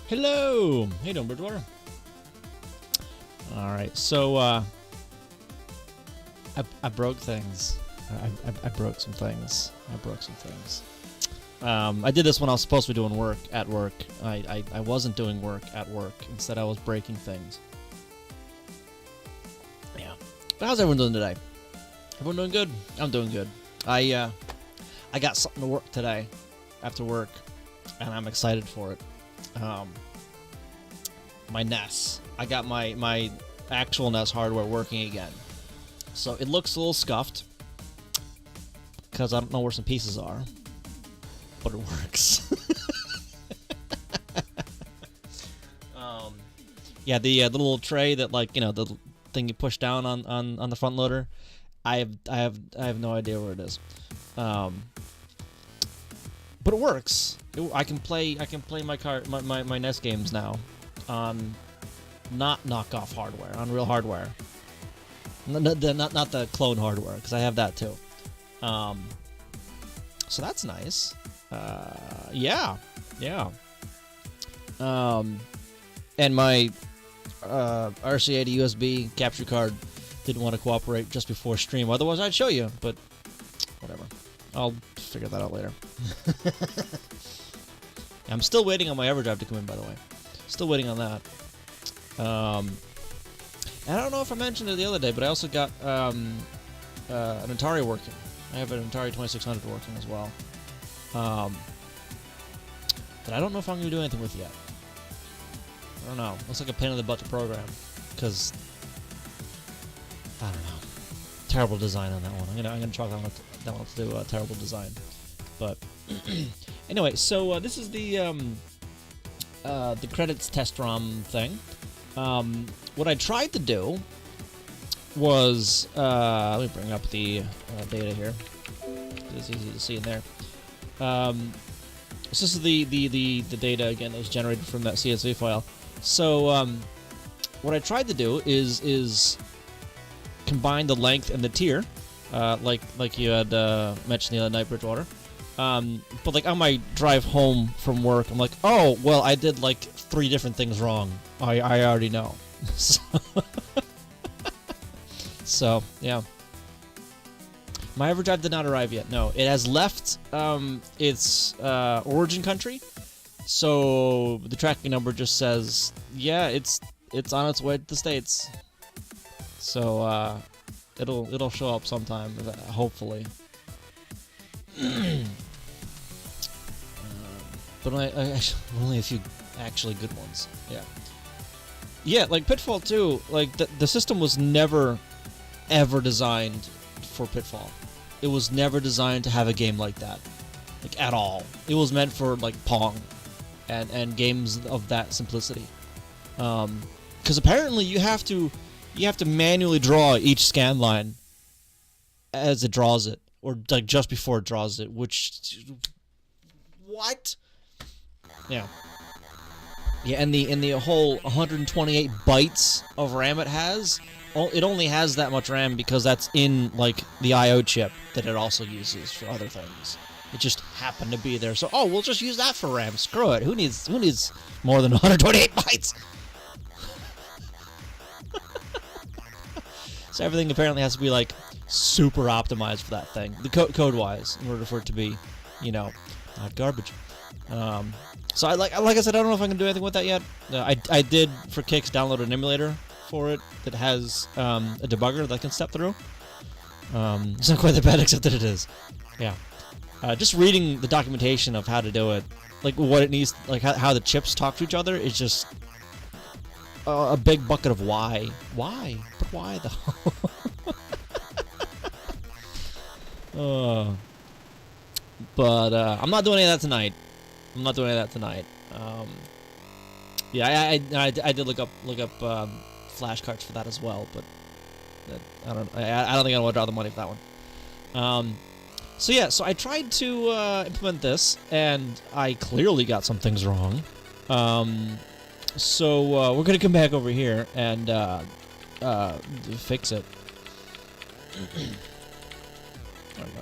Hello! How you doing, Bridgewater? Alright, so, I broke things. I broke some things. I did this when I was supposed to be doing work at work. I wasn't doing work at work. Instead, I was breaking things. Yeah. But how's everyone doing today? Everyone doing good? I'm doing good. I got something to work today after work, and I'm excited for it. My NES. I got my actual NES hardware working again. So it looks a little scuffed because I don't know where some pieces are, but it works. Yeah, the little tray that, like, you know, the thing you push down on the front loader. I have no idea where it is. But it works. I can play my NES games now on not knockoff hardware, on real hardware. Not the clone hardware, because I have that too. So that's nice. Yeah. And my RCA to USB capture card didn't want to cooperate just before stream. Otherwise, I'd show you, but whatever. I'll figure that out later. I'm still waiting on my EverDrive to come in, by the way. Still waiting on that. And I don't know if I mentioned it the other day, but I also got an Atari working. I have an Atari 2600 working as well. But I don't know if I'm going to do anything with yet. I don't know. Looks like a pain in the butt to program. Because, I don't know. Terrible design on that one. I'm gonna chalk that one up to do a terrible design. But, anyway, so this is the credits test ROM thing. What I tried to do was, let me bring up the data here. It's easy to see in there. So this is the data, again, that was generated from that CSV file. So what I tried to do is combine the length and the tier, like you had mentioned the other night, Bridgewater. But like on my drive home from work, I'm like, oh, well, I did like 3 different things wrong. I already know. So yeah. My EverDrive did not arrive yet. No, it has left its origin country. So the tracking number just says, yeah, it's on its way to the States. So it'll show up sometime, hopefully. But only a few actually good ones. Yeah, like Pitfall 2, like the system was never ever designed for Pitfall. It was never designed to have a game like that, like at all. It was meant for like Pong and games of that simplicity. Because apparently you have to manually draw each scan line as it draws it, or like just before it draws it. Which, what? Yeah. Yeah, and the whole 128 bytes of RAM it has. It only has that much RAM because that's in like the I/O chip that it also uses for other things. It just happened to be there, so we'll just use that for RAM. Screw it. Who needs more than 128 bytes? So everything apparently has to be like super optimized for that thing, the code-wise, in order for it to be, you know, not garbage. So like I said, I don't know if I can do anything with that yet. I did for kicks download an emulator for it that has a debugger that I can step through. It's not quite that bad, except that it is. Yeah. Just reading the documentation of how to do it, like what it needs, like how the chips talk to each other, is just a big bucket of why. Why? But why though? But I'm not doing any of that tonight. Yeah, I did look up flashcards for that as well, but I don't think I want to draw the money for that one. So yeah, so I tried to implement this, and I clearly got some things wrong. So we're gonna come back over here and fix it. There we go.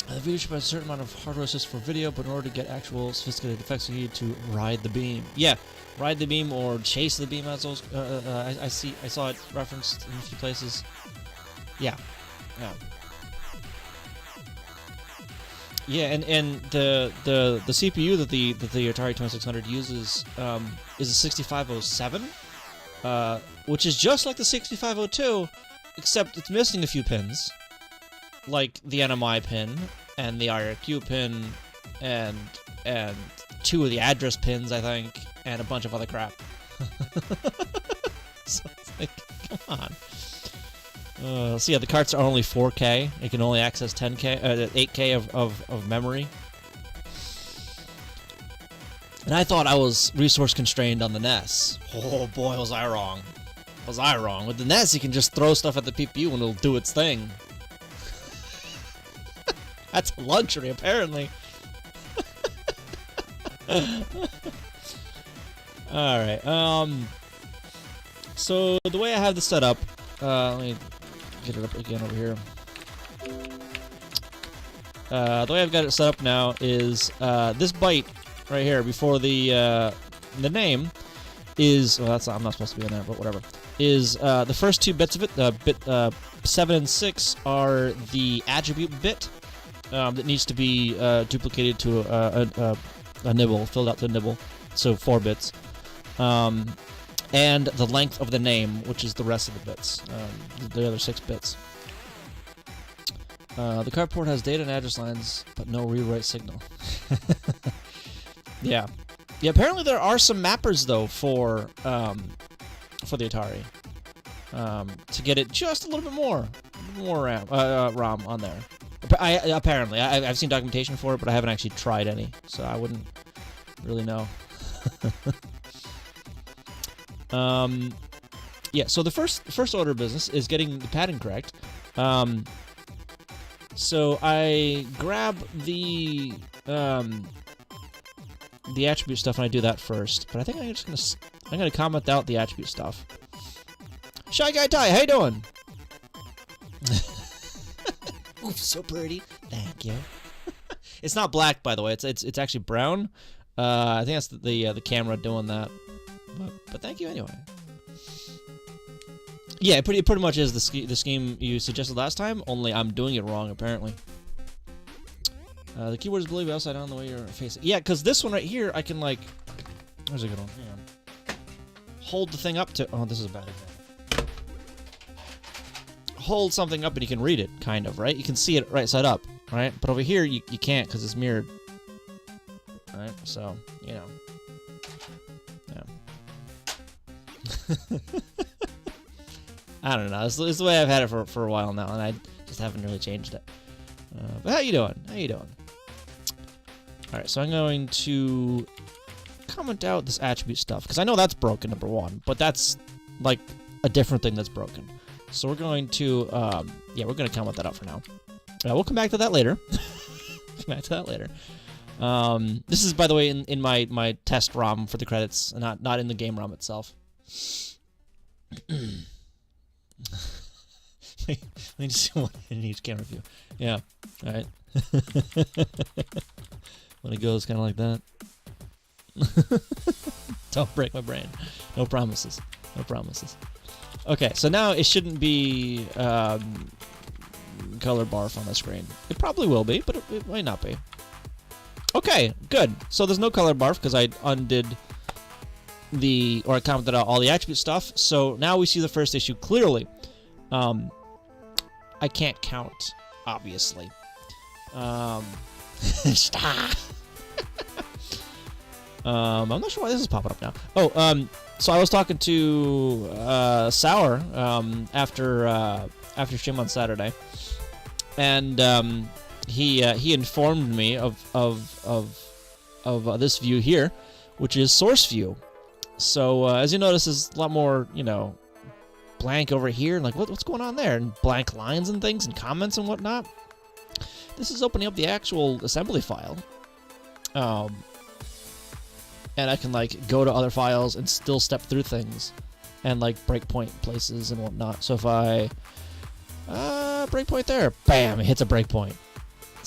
The video should have a certain amount of hardware assist for video, but in order to get actual sophisticated effects, you need to ride the beam. Yeah, ride the beam or chase the beam. As those, I saw it referenced in a few places. Yeah, yeah, yeah. And the CPU that the Atari 2600 uses is a 6507, which is just like the 6502, except it's missing a few pins. Like the NMI pin and the IRQ pin and 2 of the address pins, I think, and a bunch of other crap. So it's like, come on. So yeah, the carts are only 4K. It can only access 8K of memory. And I thought I was resource constrained on the NES. Oh boy, was I wrong. Was I wrong? With the NES, you can just throw stuff at the CPU and it'll do its thing. That's a luxury, apparently. Alright, so the way I have this set up, let me get it up again over here. The way I've got it set up now is this byte right here before the name is, well, I'm not supposed to be in there, but whatever. Is the first 2 bits of it, bit 7 and 6, are the attribute bit. That needs to be duplicated to a nibble, filled out to a nibble, so 4 bits. And the length of the name, which is the rest of the bits, the other 6 bits. The card port has data and address lines, but no rewrite signal. Yeah. Yeah, apparently there are some mappers, though, for the Atari. To get it just a little bit more RAM on there. Apparently, I've seen documentation for it, but I haven't actually tried any, so I wouldn't really know. Yeah. So the first order of business is getting the padding correct. So I grab the attribute stuff and I do that first. But I think I'm gonna comment out the attribute stuff. Shy Guy Ty, how you doing? Ooh, so pretty. Thank you. It's not black, by the way. It's actually brown. I think that's the camera doing that. But thank you anyway. Yeah, it pretty much is the scheme you suggested last time. Only I'm doing it wrong apparently. The keyboard is believed upside down the way you're facing. Yeah, because this one right here, I can like. There's a good one. Hang on. Hold the thing up to. Oh, this is a bad example. Hold something up and you can read it, kind of, right? You can see it right side up, right? But over here, you can't because it's mirrored. Right? So, you know. Yeah. I don't know. It's the way I've had it for a while now, and I just haven't really changed it. But how you doing? How you doing? Alright, so I'm going to comment out this attribute stuff, because I know that's broken, number 1, but that's, like, a different thing that's broken. So we're going to, yeah, we're going to comment that out for now. We'll come back to that later. This is, by the way, in my test ROM for the credits, and not in the game ROM itself. Let me just see one in each camera view. Yeah, alright. When it goes kind of like that. Don't break my brain. No promises. No promises. Okay, so now it shouldn't be color barf on the screen. It probably will be, but it might not be. Okay, good. So there's no color barf because I undid I commented out all the attribute stuff. So now we see the first issue clearly. I can't count, obviously. Stop. I'm not sure why this is popping up now. Oh, so I was talking to Sour after stream on Saturday, and he informed me of this view here, which is source view. So as you notice, there's a lot more, you know, blank over here, and like what's going on there, and blank lines and things, and comments and whatnot. This is opening up the actual assembly file. And I can, like, go to other files and still step through things. And, like, breakpoint places and whatnot. So if I... breakpoint there. Bam! It hits a breakpoint.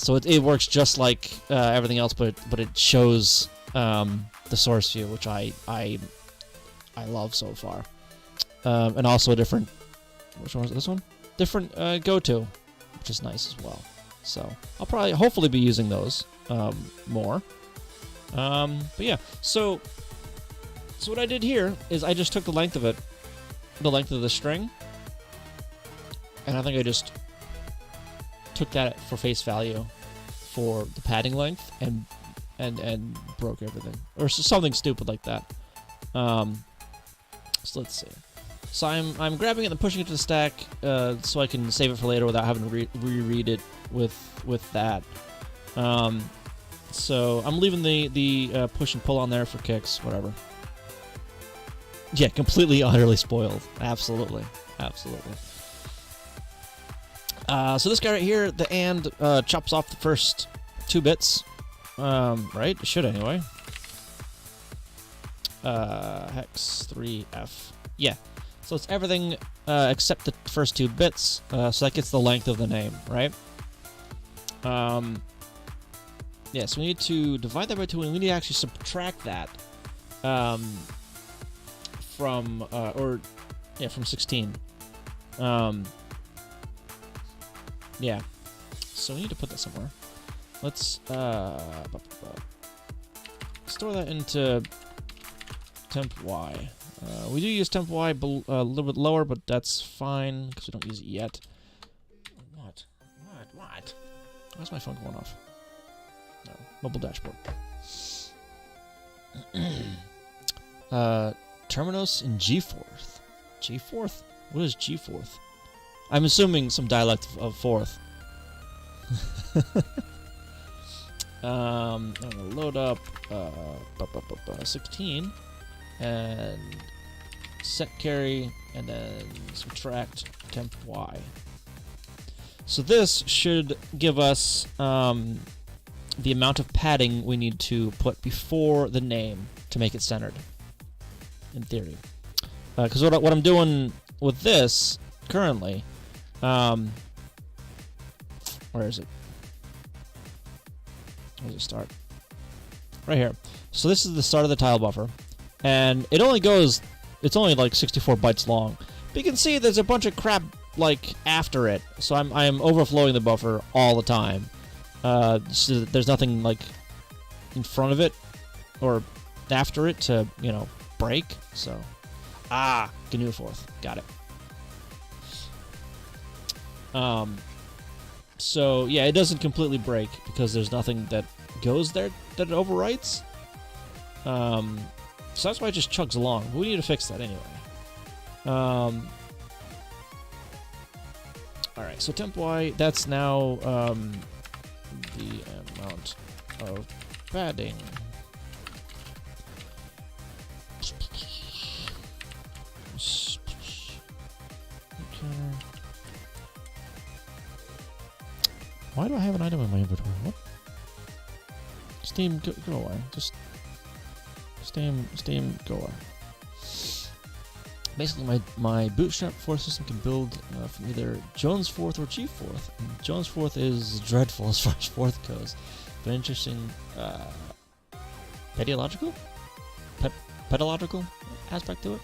So it works just like everything else, but it shows the source view, which I love so far. And also a different, which one was this one? Different go-to, which is nice as well. So I'll probably, hopefully, be using those more. But yeah, so what I did here is I just took the length of it, the length of the string, and I think I just took that for face value for the padding length and broke everything, or something stupid like that. So let's see. So I'm grabbing it and pushing it to the stack so I can save it for later without having to reread it with that. So I'm leaving the push and pull on there for kicks, whatever. Yeah, completely, utterly spoiled. Absolutely. Absolutely. So this guy right here, the and chops off the first 2 bits. Right? It should anyway. Hex 3F. Yeah. So it's everything except the first 2 bits. So that gets the length of the name, right? Yeah, so we need to divide that by 2, and we need to actually subtract that from 16. Yeah. So we need to put that somewhere. Let's store that into temp Y. We do use temp Y a little bit lower, but that's fine because we don't use it yet. What? Why's my phone going off? No, mobile dashboard. Terminus in G4th. G4th? What is G4th? I'm assuming some dialect of 4th. I'm gonna load up 16 and set carry and then subtract temp Y. So this should give us the amount of padding we need to put before the name to make it centered, in theory. Because what I'm doing with this currently, where is it? Where does it start? Right here. So this is the start of the tile buffer, and it only goes, it's only like 64 bytes long. But you can see there's a bunch of crap like after it, so I'm overflowing the buffer all the time. So there's nothing like in front of it or after it to, you know, break. So GNU 4th, got it. So yeah, it doesn't completely break because there's nothing that goes there that it overwrites. So that's why it just chugs along. We need to fix that anyway. Alright, so temp Y, that's now the amount of padding. Why do I have an item in my inventory? What? Steam, go away. Just Steam, go away. Basically, my bootstrap 4th system can build from either Jones 4th or G 4th. And Jones 4th is dreadful as far as 4th goes, but interesting pedological aspect to it.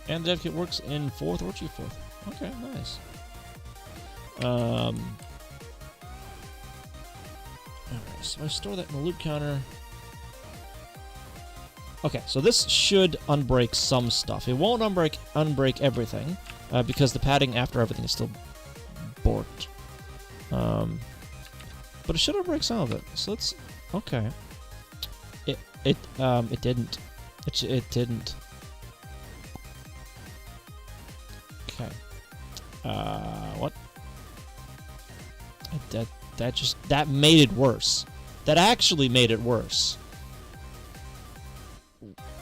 And the dev kit works in 4th or G 4th. Okay, nice. Alright, so I store that in the loop counter. Okay, so this should unbreak some stuff. It won't unbreak everything, because the padding after everything is still borked. But it should unbreak some of it. So let's. Okay. It didn't. It didn't. Okay. What? That made it worse. That actually made it worse.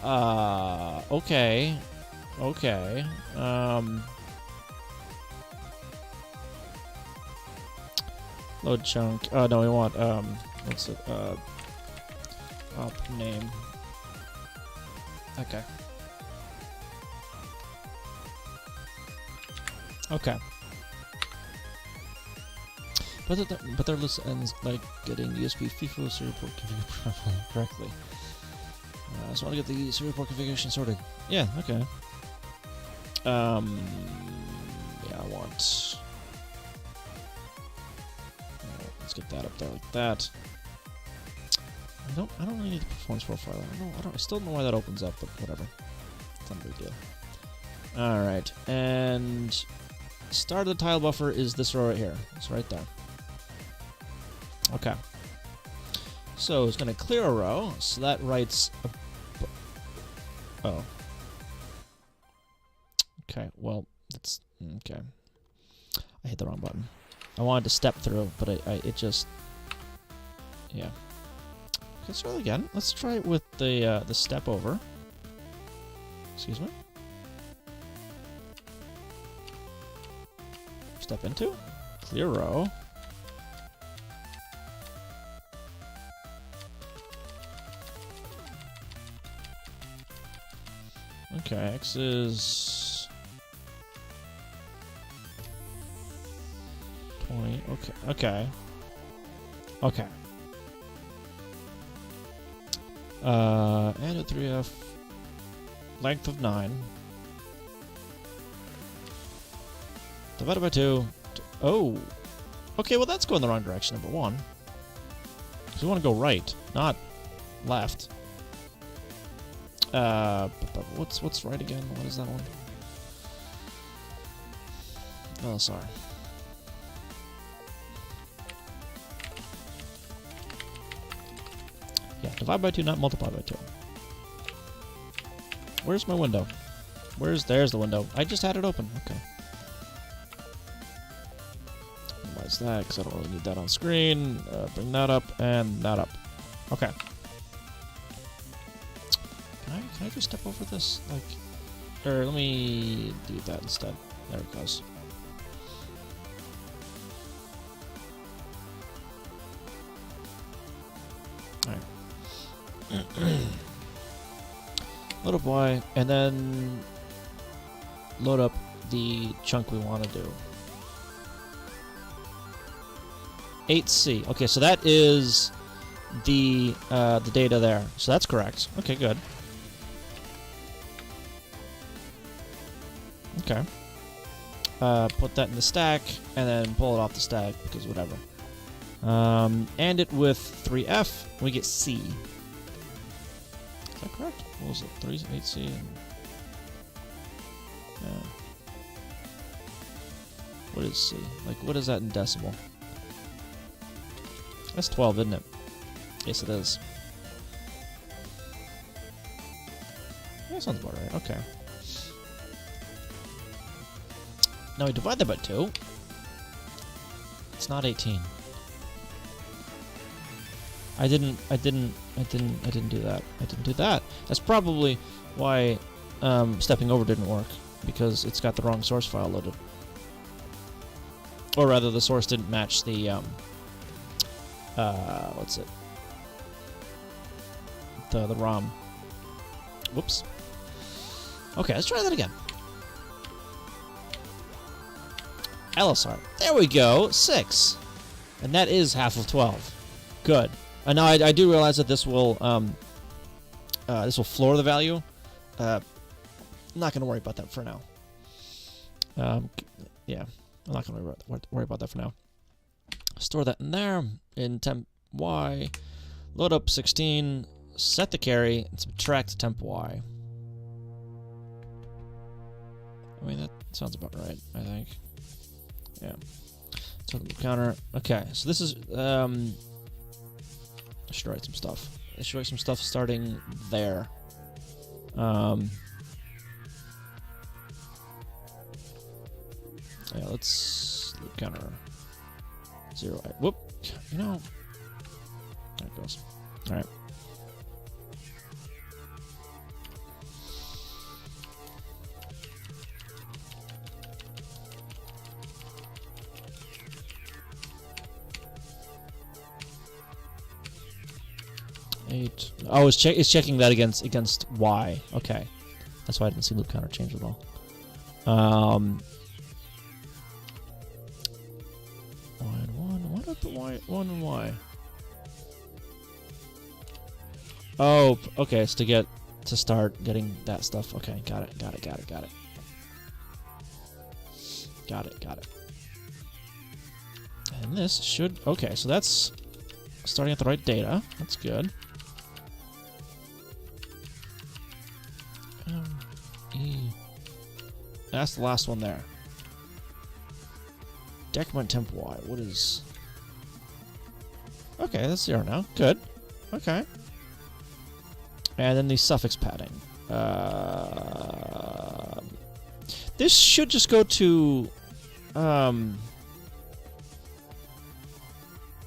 Okay. Okay. Load chunk. Oh, no, we want, what's it, op name. Okay. But their list ends like getting USB FIFO serial port configured correctly. So I want to get the serial port configuration sorted. Yeah, okay. Yeah, I want. Let's get that up there like that. I don't really need the performance profile. I still don't know why that opens up, but whatever. It's not a big deal. All right, and start of the tile buffer is this row right here. It's right there. Okay. So it's going to clear a row, so that writes a... Oh. Okay, well, that's... Okay. I hit the wrong button. I wanted to step through, but it just... Yeah. Okay, let's try it again. Let's try it with the step over. Excuse me? Step into. Clear row. Okay, X is 20. Okay. And a 3F. Length of 9. Divided by 2. Oh. Okay, well that's going the wrong direction, number 1. Because we want to go right, not left. What's right again? What is that one? Oh, sorry. Yeah, divide by 2, not multiply by 2. Where's my window? There's the window. I just had it open. Okay. Minimize that, because I don't really need that on screen. Bring that up, and that up. Okay. Can I just step over this? Or let me do that instead. There it goes. Alright. Load up Y, and then load up the chunk we want to do. 8C. Okay, so that is the data there. So that's correct. Okay, good. Okay. Put that in the stack, and then pull it off the stack, because whatever. And it with 3F, we get C. Is that correct? What was it? 3, 8C? What is C? What is that in decimal? That's 12, isn't it? Yes, it is. That sounds about right. Okay. Now we divide that by 2. It's not 18. I didn't do that. I didn't do that. That's probably why stepping over didn't work, because it's got the wrong source file loaded. Or rather, the source didn't match the what's it? The ROM. Whoops. Okay, let's try that again. LSR. There we go. 6. And that is half of 12. Good. Now I do realize that this will floor the value. I'm not going to worry about that for now. Yeah, I'm not going to worry about that for now. Store that in there in temp Y. Load up 16. Set the carry and subtract temp Y. I mean, that sounds about right, I think. Yeah. So the counter. Okay, so this is I should write some stuff. I should write some stuff starting there. Yeah, let's loop counter 0. Whoop. You know. There it goes. All right. Oh, it's checking that against Y. Okay, that's why I didn't see loop counter change at all. Why But why 1 and why? Oh, okay, it's to start getting that stuff. Okay, got it. Got it. And this should... Okay, so that's starting at the right data. That's good. E. That's the last one there. Decrement temp Y. What is... Okay, that's 0 now. Good. Okay. And then the suffix padding. This should just go to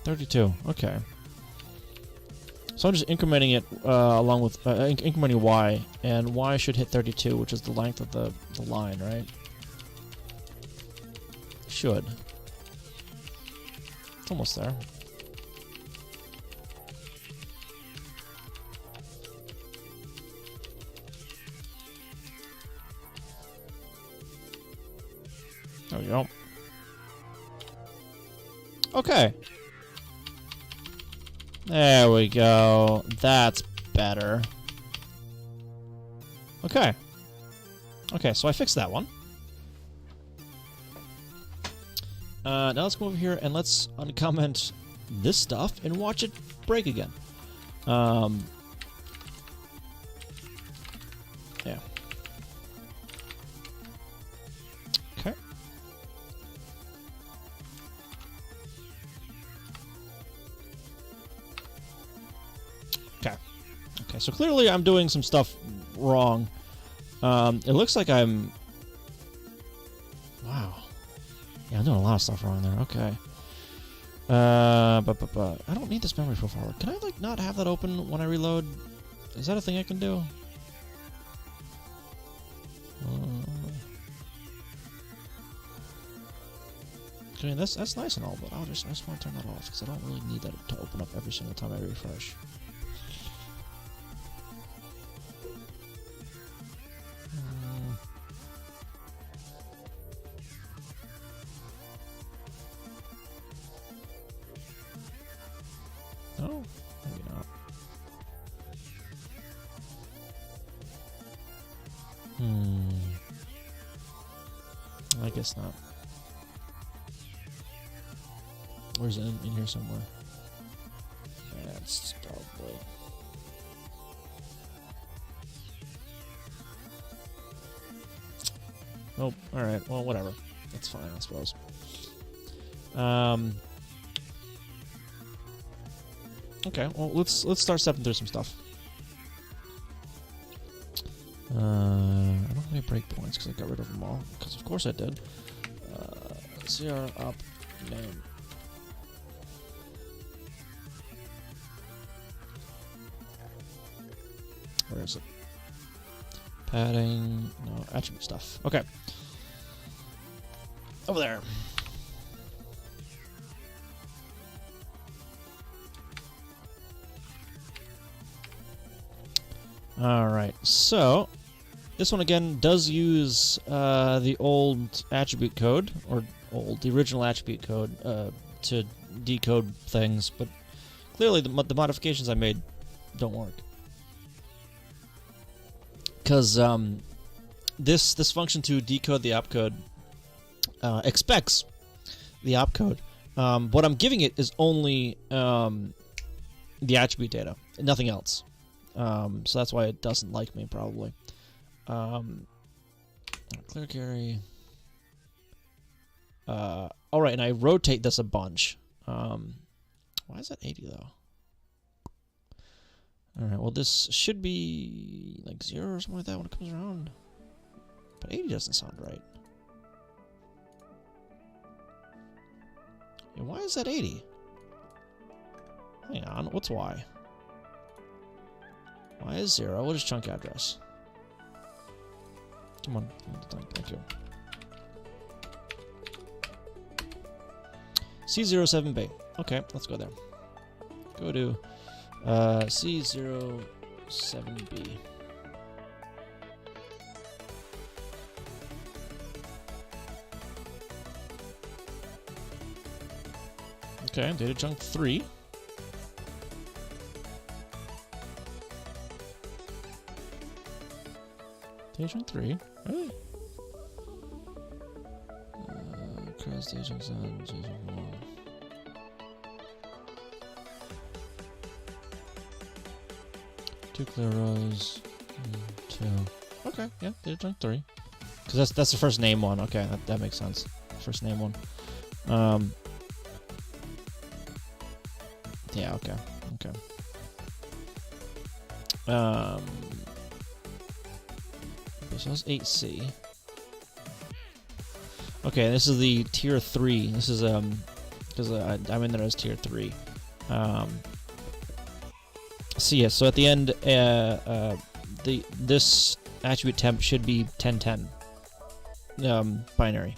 32. Okay. So I'm just incrementing it along with incrementing Y, and Y should hit 32, which is the length of the line, right? Should. It's almost there. There we go. Okay. There we go. That's better. Okay. Okay, so I fixed that one. Now let's go over here and let's uncomment this stuff and watch it break again. Yeah. Okay. Okay, so clearly I'm doing some stuff wrong. It looks like I'm... Wow. Yeah, I'm doing a lot of stuff wrong there. Okay. But I don't need this memory profile. Can I, like, not have that open when I reload? Is that a thing I can do? I mean, that's nice and all, but I just want to turn that off because I don't really need that to open up every single time I refresh. No, maybe not. I guess not. Where's it in here somewhere? That's probably... Oh, alright. Well, whatever. That's fine, I suppose. Okay, well, let's start stepping through some stuff. I don't have any breakpoints because I got rid of them all. Because of course I did. CR up name. Where is it? Padding. No, attribute stuff. Okay. Over there. Alright, so this one again does use the old attribute code, or the original attribute code to decode things, but clearly the modifications I made don't work. Because this function to decode the opcode expects the opcode. What I'm giving it is only the attribute data, and nothing else. So that's why it doesn't like me, probably. Clear carry. Alright, and I rotate this a bunch. Why is that 80, though? Alright, well, this should be like 0 or something like that when it comes around. But 80 doesn't sound right. Yeah, why is that 80? Hang on, what's Y? Y is 0. What is chunk address? Come on. Thank you. C07B. Okay, let's go there. Go to C07B. Okay, data chunk 3. Data chunk 3? Really? Cross data chunks on data chunk 1. Two clear rows. 2. Okay, yeah, data chunk 3. Because that's the first name one. Okay, that makes sense. First name one. Yeah, okay. Okay. So that's 8C. Okay, this is the tier 3. This is because I'm in there as tier 3. So yeah, so at the end, this attribute temp should be 1010. Binary.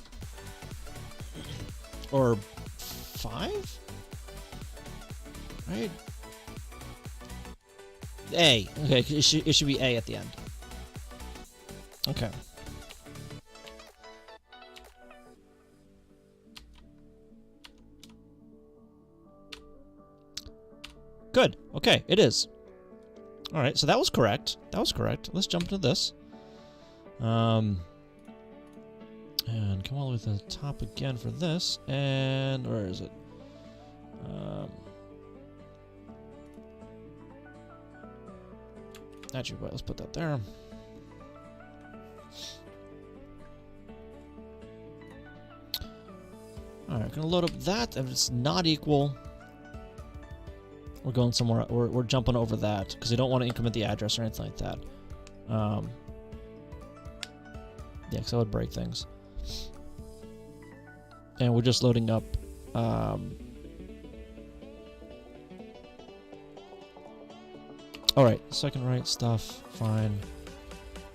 Or 5? Right? A. Okay, it should be A at the end. Okay. Good. Okay, it is. Alright, so that was correct. That was correct. Let's jump into this. And come all the way to the top again for this. And where is it? Attribute, let's put that there. Alright, gonna load up that. If it's not equal, we're going somewhere. We're jumping over that because we don't want to increment the address or anything like that. Yeah, because that would break things. And we're just loading up. Alright, second right stuff, fine.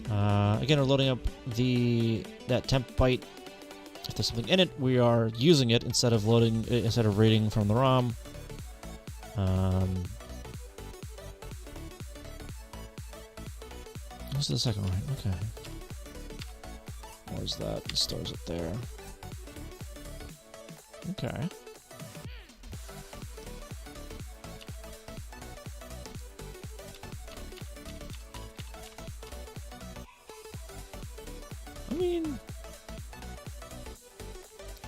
Again, we're loading up that temp byte. If there's something in it, we are using it instead of reading from the ROM. This is the second right, okay. Where's that? It stores it there. Okay. I mean,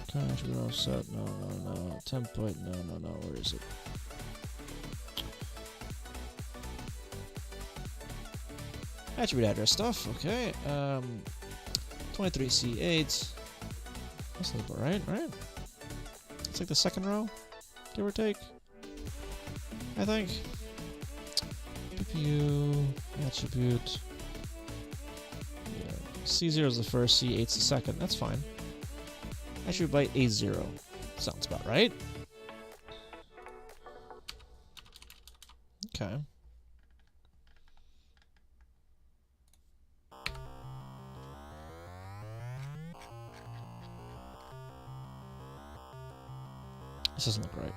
attribute offset, no. Template, no. Where is it? Attribute address stuff, okay. 23C8. That's about right? It's like the second row, give or take. I think. PPU, attribute. Yeah. C0 is the first, C8 is the second. That's fine. Attribute byte A0. Sounds about right. Okay. This doesn't look right.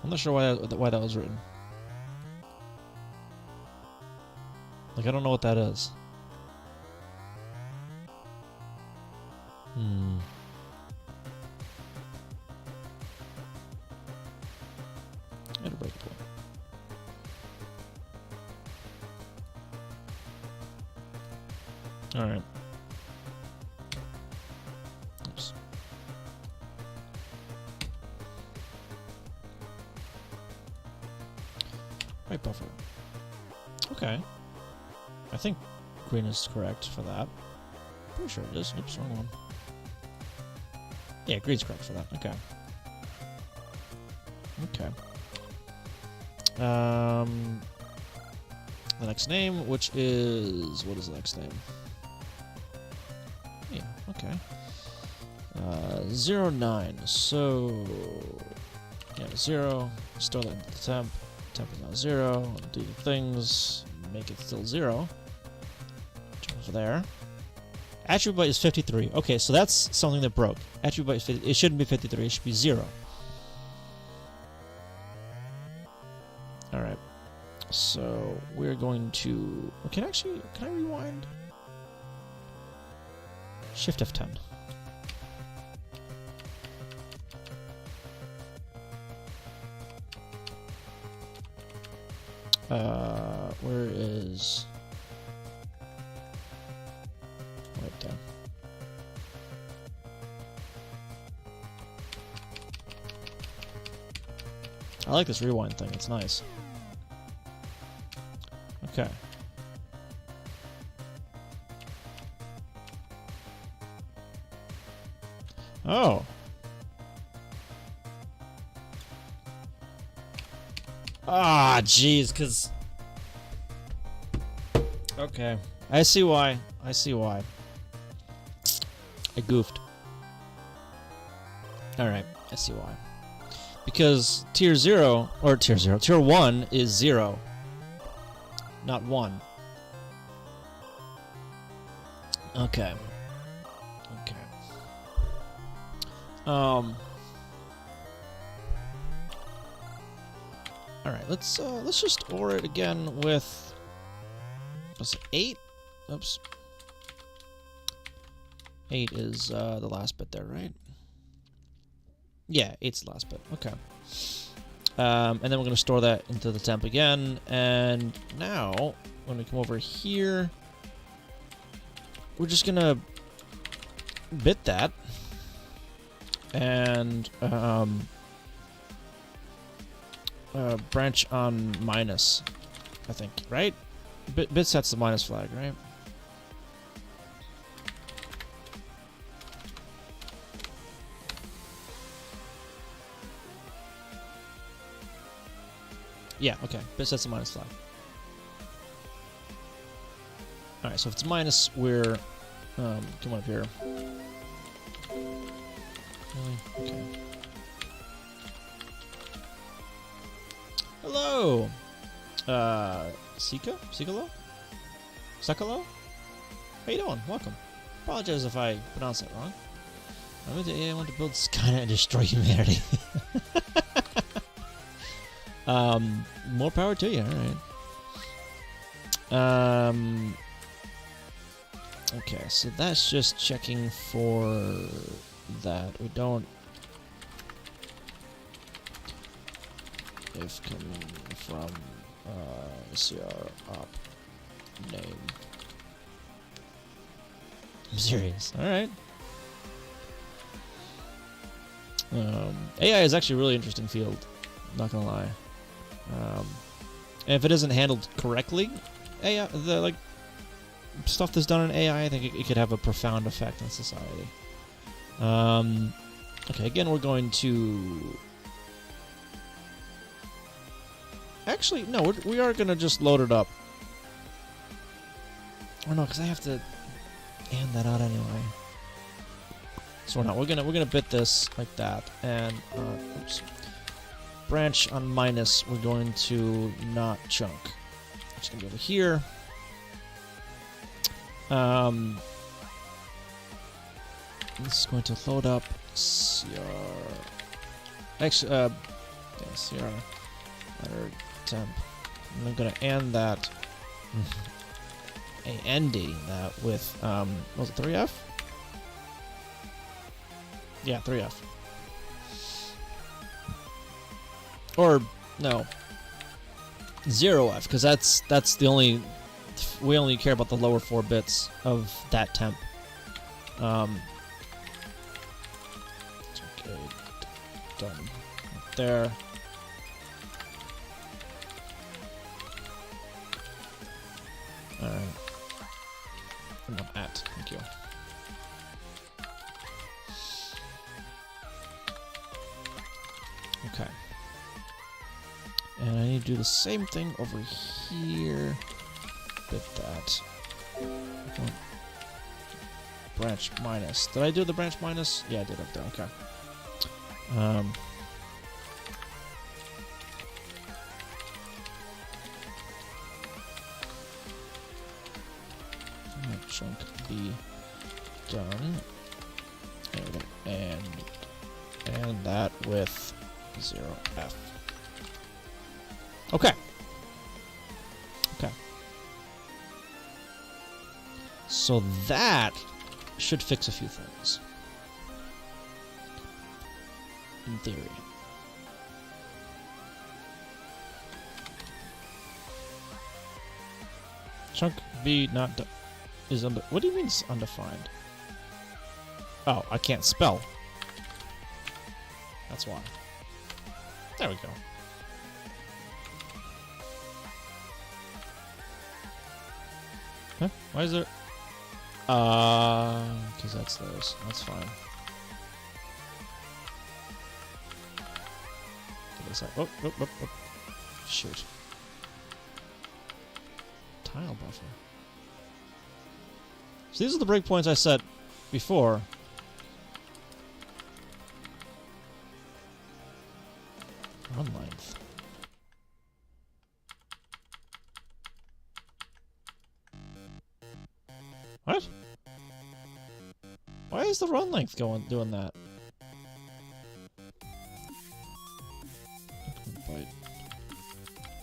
I'm not sure why that was written. Like, I don't know what that is. I had a break point. Alright. Oops. Right buffer. Okay. I think green is correct for that. Pretty sure it is. Oops, wrong one. Yeah, green's correct for that. Okay. Okay. The next name, which is... What is the next name? Yeah, okay. 09. So... Yeah, 0. Store that in the temp. Temp is now 0. Do the things. Make it still 0. Jump over there. Attribute byte is 53. Okay, so that's something that broke. Attribute byte is 50. It shouldn't be 53. It should be 0. Alright. So we're going to... Can I rewind? Shift F10. Where is... Right there. I like this rewind thing, it's nice. Okay. Oh. Ah, jeez, because... Okay. I see why. I see why. I goofed. Alright, I see why. Because tier 0, or tier 0, tier 1 is 0. Not 1. Okay. Okay. Alright, let's just OR it again with... What's it, 8? Oops. 8 is the last bit there, right? Yeah, 8's the last bit. Okay. And then we're going to store that into the temp again. And now, when we come over here, we're just going to bit that. And branch on minus, I think, right? Bit sets the minus flag, right? Yeah, okay. Bit sets the minus flag. Alright, so if it's minus, we're... come on up here. Really? Okay. Hello! Sika? Sikalo? Sakalo? How you doing? Welcome. Apologize if I pronounced that wrong. I want to build Skynet and destroy humanity. More power to you, alright. Okay, so that's just checking for that. We don't... If coming from CR op name. I'm serious. Alright. AI is actually a really interesting field. Not gonna lie. And if it isn't handled correctly, AI, the like stuff that's done in AI, I think it could have a profound effect on society. Okay, again, we're going to. Actually, no, we are gonna just load it up. Oh no, because I have to hand that out anyway. So we're not. We're gonna bit this like that, and oops. Branch on minus, we're going to not chunk. It's going to be over here. This is going to load up CR. Actually, yeah, CR. Letter temp. And I'm going to end that. AND that with, was it 3F? Yeah, 3F. Or no, 0F, because that's the only. We only care about the lower 4 bits of that temp. Okay, done. Right there. All right. No, at. Thank you. Okay. And I need to do the same thing over here. Bit that. Branch minus. Did I do the branch minus? Yeah, I did up there. Okay. Chunk B done. And that with 0F. Okay. Okay. So that should fix a few things. In theory. Chunk B not is what do you mean it's undefined? Oh, I can't spell. That's why. There we go. Huh? Why is there? Because that's those. That's fine. Oh, oh, oh, oh. Shoot. Tile buffer. So these are the breakpoints I set before. Run length. What? Why is the run length doing that?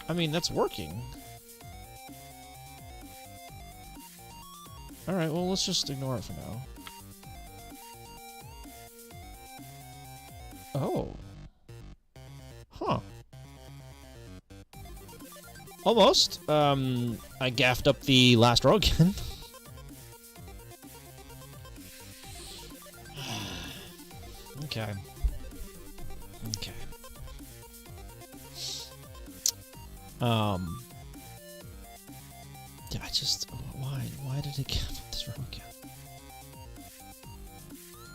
I mean, that's working. Alright, well, let's just ignore it for now. Oh. Huh. Almost. I gaffed up the last row again. Okay. Okay. Yeah, I just... Why did it gaff up this row again?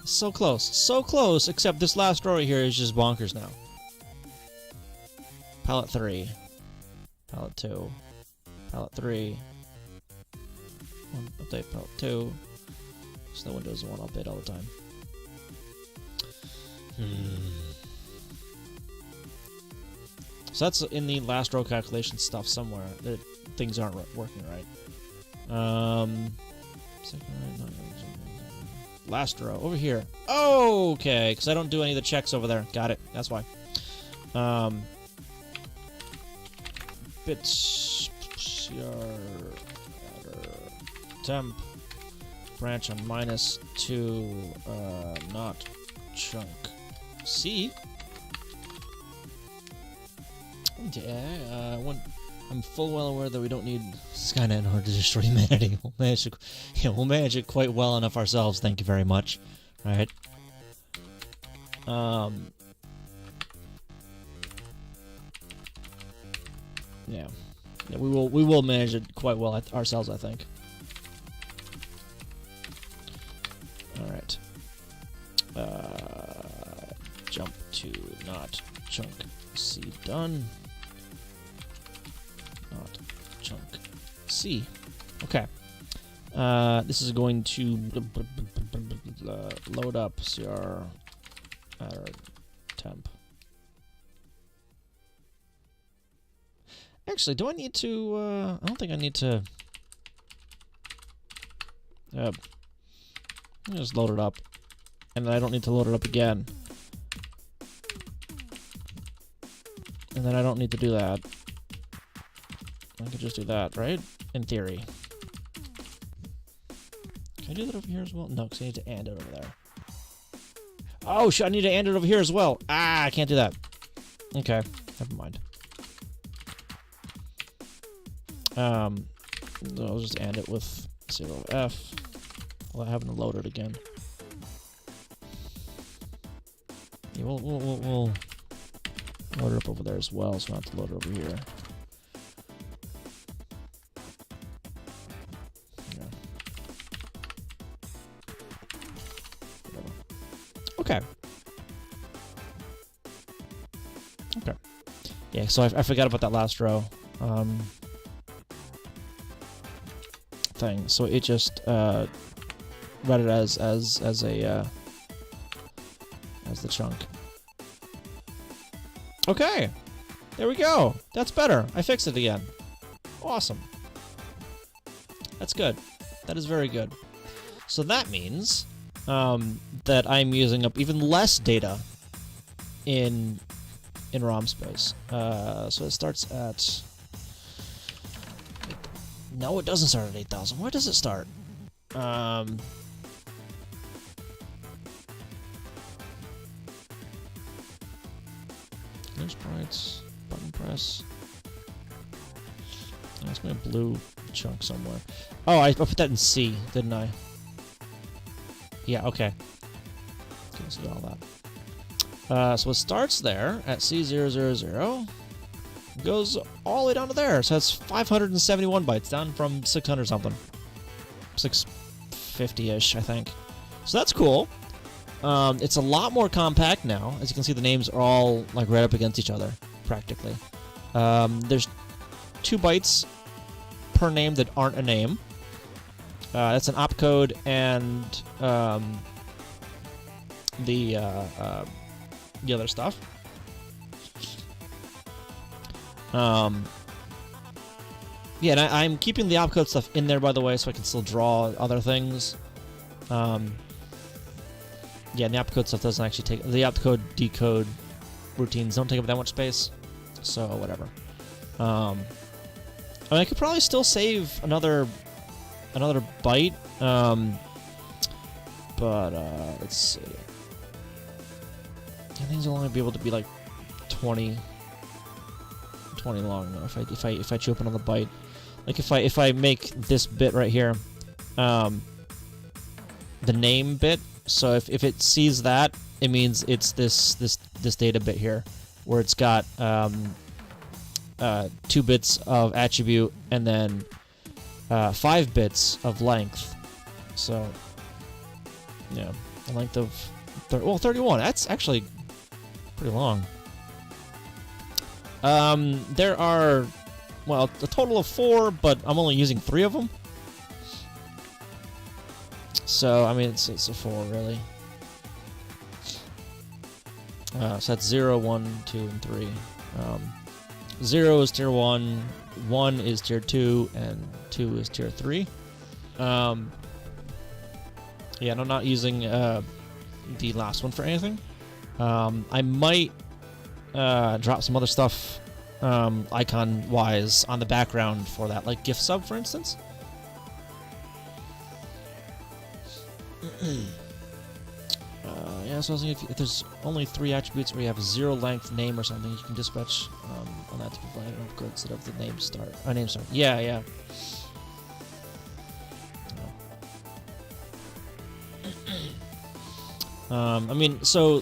So close. So close, except this last row right here is just bonkers now. Palette 3. Palette 2. Palette 3. One update, palette 2. So no Windows 1 update all the time. So that's in the last row calculation stuff somewhere. That things aren't working right. Second row, last row over here. Oh, okay, because I don't do any of the checks over there. Got it. That's why. Bits temp branch on -2 not chunk C. Yeah, I'm full well aware that we don't need Skynet in order to destroy humanity. We'll manage it quite well enough ourselves. Thank you very much. All right. Yeah, we will manage it quite well ourselves, I think. All right. Jump to not chunk C done. Not chunk C. Okay. This is going to load up CR temp. Actually, do I need to, I don't think I need to, just load it up, and then I don't need to load it up again. And then I don't need to do that. I could just do that, right? In theory. Can I do that over here as well? No, because I need to and it over there. Oh, shit, I need to and it over here as well. Ah, I can't do that. Okay, never mind. I'll just end it with 0F without having to load it again. Yeah, we'll load it up over there as well, so I don't have to load it over here. Yeah. Whatever. Okay. Okay. Yeah, so I forgot about that last row. Thing. So it just read it as the chunk. Okay, there we go. That's better. I fixed it again. Awesome. That's good. That is very good. So that means that I'm using up even less data in ROM space. So it starts at. No, it doesn't start at 8,000. Where does it start? Clear sprites, button press. There's my blue chunk somewhere. Oh, I put that in C, didn't I? Yeah, okay. Cancel all that. So it starts there at C000. Goes all the way down to there. So that's 571 bytes, down from 600 something. 650-ish, I think. So that's cool. It's a lot more compact now. As you can see, the names are all like right up against each other, practically. There's 2 bytes per name that aren't a name. That's an opcode and the other stuff. Yeah, and I'm keeping the opcode stuff in there, by the way, so I can still draw other things. Yeah, and the opcode stuff doesn't actually take... The opcode decode routines don't take up that much space, so whatever. I mean, I could probably still save another byte, but let's see. I think these will only be able to be like 20 long now if I chew up another byte. Like if I make this bit right here, the name bit. So if it sees that, it means it's this data bit here, where it's got 2 bits of attribute and then 5 bits of length. So yeah, the length of 31. That's actually pretty long. There are, well, a total of 4, but I'm only using 3 of them. So, I mean, it's a 4, really. So that's 0, 1, 2, and 3. 0 is tier 1, 1 is tier 2, and 2 is tier 3. Yeah, and I'm not using the last one for anything. I might drop some other stuff icon-wise on the background for that, like GIF sub, for instance. Yeah, so I was thinking if there's only 3 attributes where you have 0 length name or something, you can dispatch on that to provide an upgrade instead of the name start. Name start. Yeah, yeah. I mean, so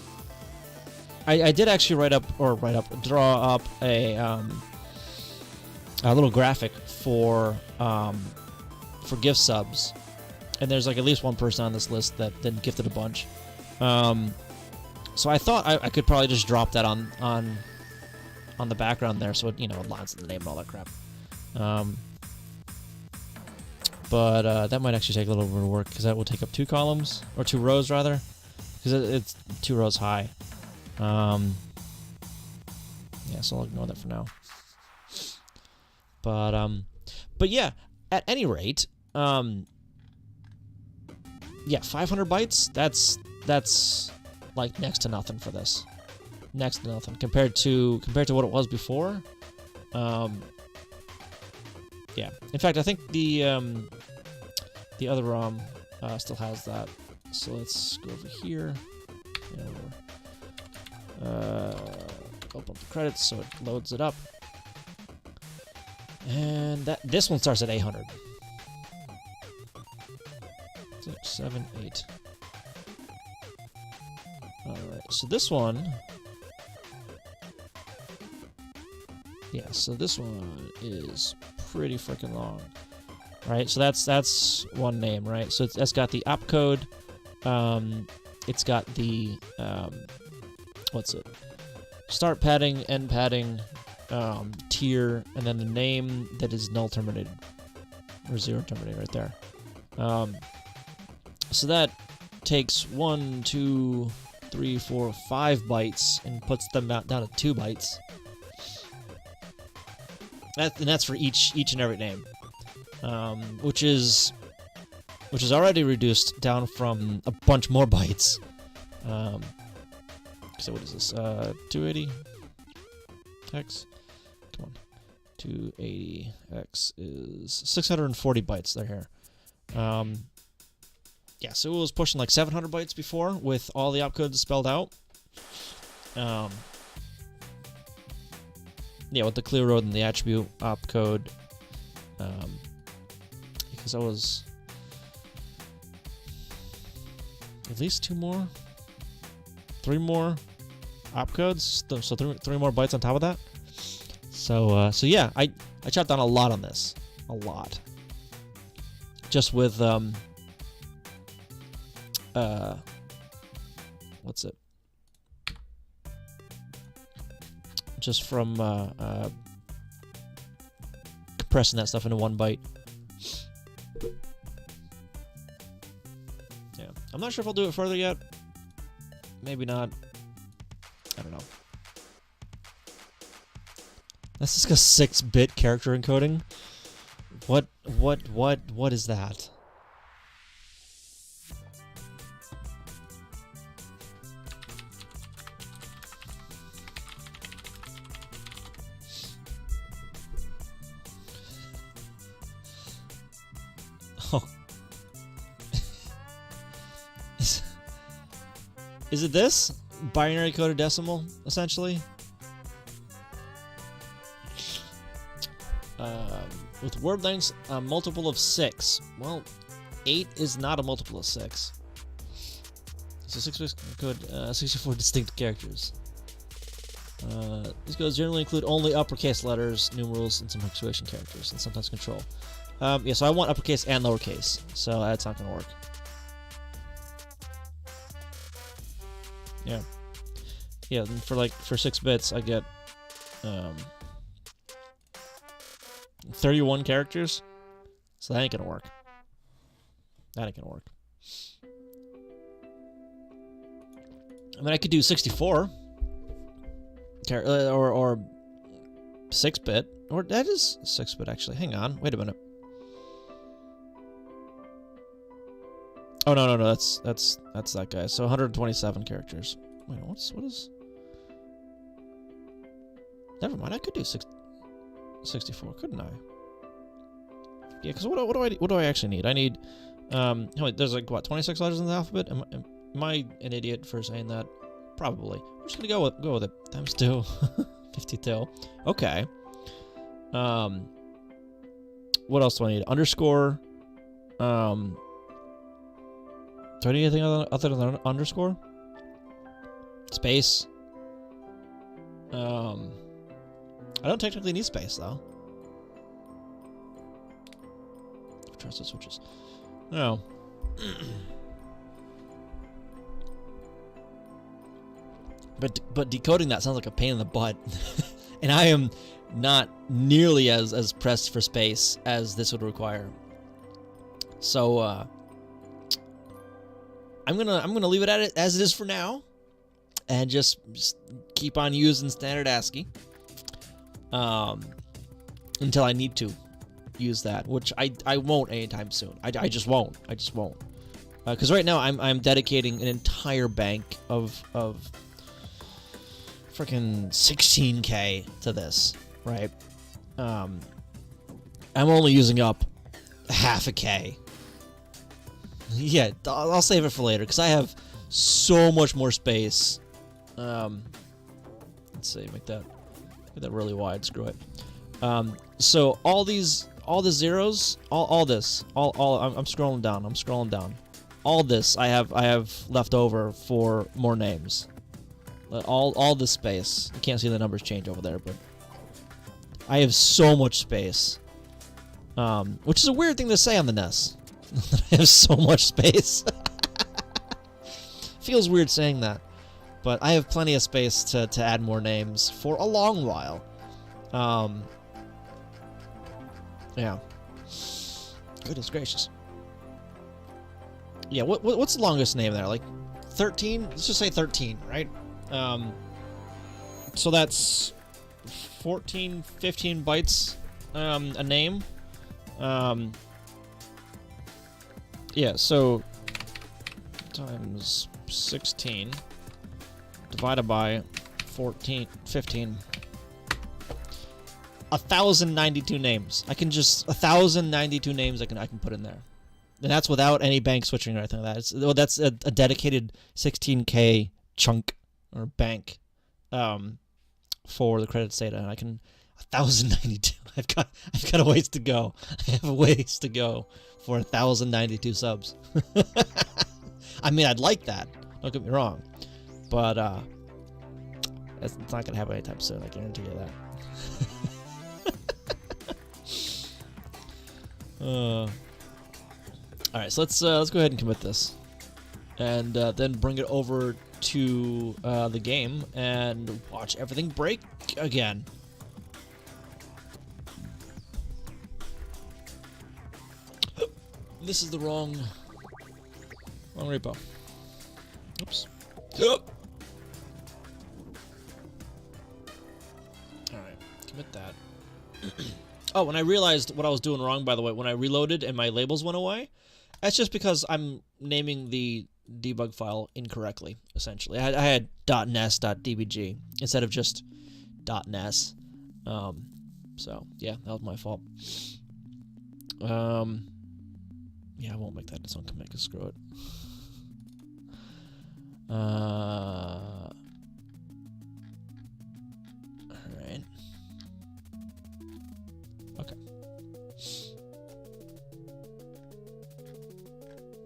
I did actually draw up a little graphic for gift subs, and there's like at least one person on this list that then gifted a bunch. So I thought I could probably just drop that on the background there, so it, you know, it lines the name and all that crap. But that might actually take a little bit of work, because that will take up 2 columns, or 2 rows rather, because it's 2 rows high. Yeah, so I'll ignore that for now. But yeah, at any rate, yeah, 500 bytes. That's like next to nothing for this. Next to nothing compared to what it was before. Yeah. In fact, I think the other ROM still has that. So let's go over here. Open up the credits so it loads it up. And this one starts at 800. 6, 7, 8. Alright, so this one... Yeah, so this one is pretty freaking long. Right, so that's one name, right? So that's got the opcode. It's got the... what's it? Start padding, end padding, tier, and then the name that is null terminated. Or 0 terminated right there. So that takes 1, 2, 3, 4, 5 bytes and puts them down to 2 bytes. And that's for each and every name, which is already reduced down from a bunch more bytes. So what is this? 280 x. Come on, 280 x is 640 bytes. They're here. Yeah, so it was pushing like 700 bytes before with all the opcodes spelled out. Yeah, with the clear road and the attribute opcode Because I was at least 2 more, 3 more opcodes, so three more bytes on top of that. So yeah, I chopped down a lot on this, a lot. Just with what's it? Just from compressing that stuff into 1 byte. Yeah, I'm not sure if I'll do it further yet. Maybe not. I don't know. That's just a 6-bit character encoding. What is that? Oh. Is it this? Binary coded decimal, essentially? With word lengths, a multiple of 6. Well, 8 is not a multiple of 6. So 6 bits code 64 distinct characters. These codes generally include only uppercase letters, numerals, and some punctuation characters, and sometimes control. Yeah, so I want uppercase and lowercase, so that's not going to work. Yeah. Yeah, for 6 bits, I get 31 characters, so that ain't gonna work. That ain't gonna work. I mean, I could do 64, or 6-bit, or that is 6-bit actually. Hang on, wait a minute. Oh no, that's that guy. So 127 characters. Wait, what is? Never mind, I could do 64, couldn't I? Yeah, because what do I actually need? I need there's like what, 26 letters in the alphabet? Am I an idiot for saying that? Probably. We're just gonna go with it. Times 2, 52. Okay. What else do I need? Underscore. Do I need anything other than underscore? Space. I don't technically need space, though. Trusted switches. No. But decoding that sounds like a pain in the butt. And I am not nearly as pressed for space as this would require. So, I'm gonna leave it at it as it is for now. And just keep on using standard ASCII. Until I need to use that, which I won't anytime soon. I just won't. Because right now I'm dedicating an entire bank of freaking 16K to this, right? I'm only using up half a K. Yeah, I'll save it for later because I have so much more space. Let's see, make that really wide. Screw it. So all the zeros, I'm scrolling down. All this I have left over for more names. All this space. You can't see the numbers change over there, but I have so much space. Which is a weird thing to say on the NES. I have so much space. Feels weird saying that. But I have plenty of space to add more names for a long while. Yeah. Goodness gracious. Yeah, what's the longest name there? Like 13? Let's just say 13, right? So that's 14, 15 bytes a name. Yeah, so times 16 divided by 15. 1,092 names. I can just 1,092 names I can put in there, and that's without any bank switching or anything like that. That's a dedicated 16K chunk or bank for the credits data, and 1,092. I've got a ways to go. I have a ways to go for 1,092 subs. I mean, I'd like that. Don't get me wrong, but it's not gonna happen anytime soon. I guarantee you that. All right, so let's go ahead and commit this, and then bring it over to the game and watch everything break again. This is the wrong repo. Oops. Alright, commit that. Oh, and I realized what I was doing wrong, by the way, when I reloaded and my labels went away. That's just because I'm naming the debug file incorrectly, essentially. I had .nes.dbg instead of just .nes. So, yeah, that was my fault. Yeah, I won't make that its own commit, because screw it. Alright. Okay.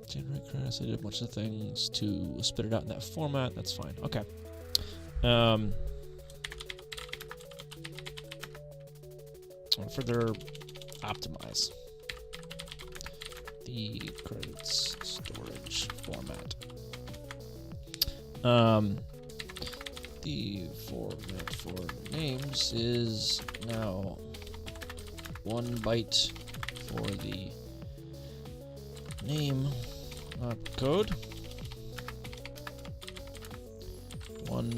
Generate credits. I did a bunch of things to spit it out in that format. That's fine. Okay. I'll further optimize the credits storage format. The format for names is now 1 byte for the name code, 1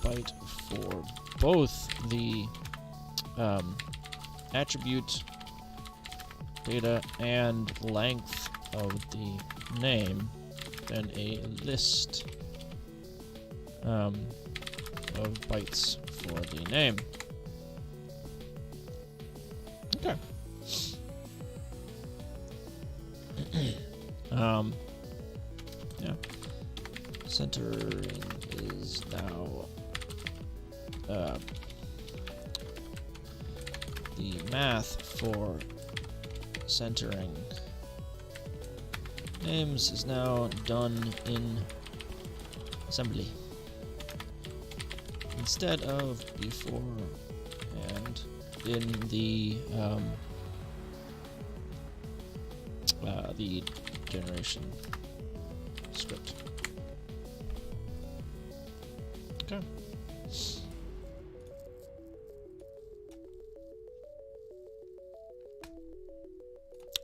byte for both the attribute data and length of the name, then a list of bytes for the name. Okay. Yeah. Centering is now the math for centering names is now done in assembly instead of before and in the generation script. Okay.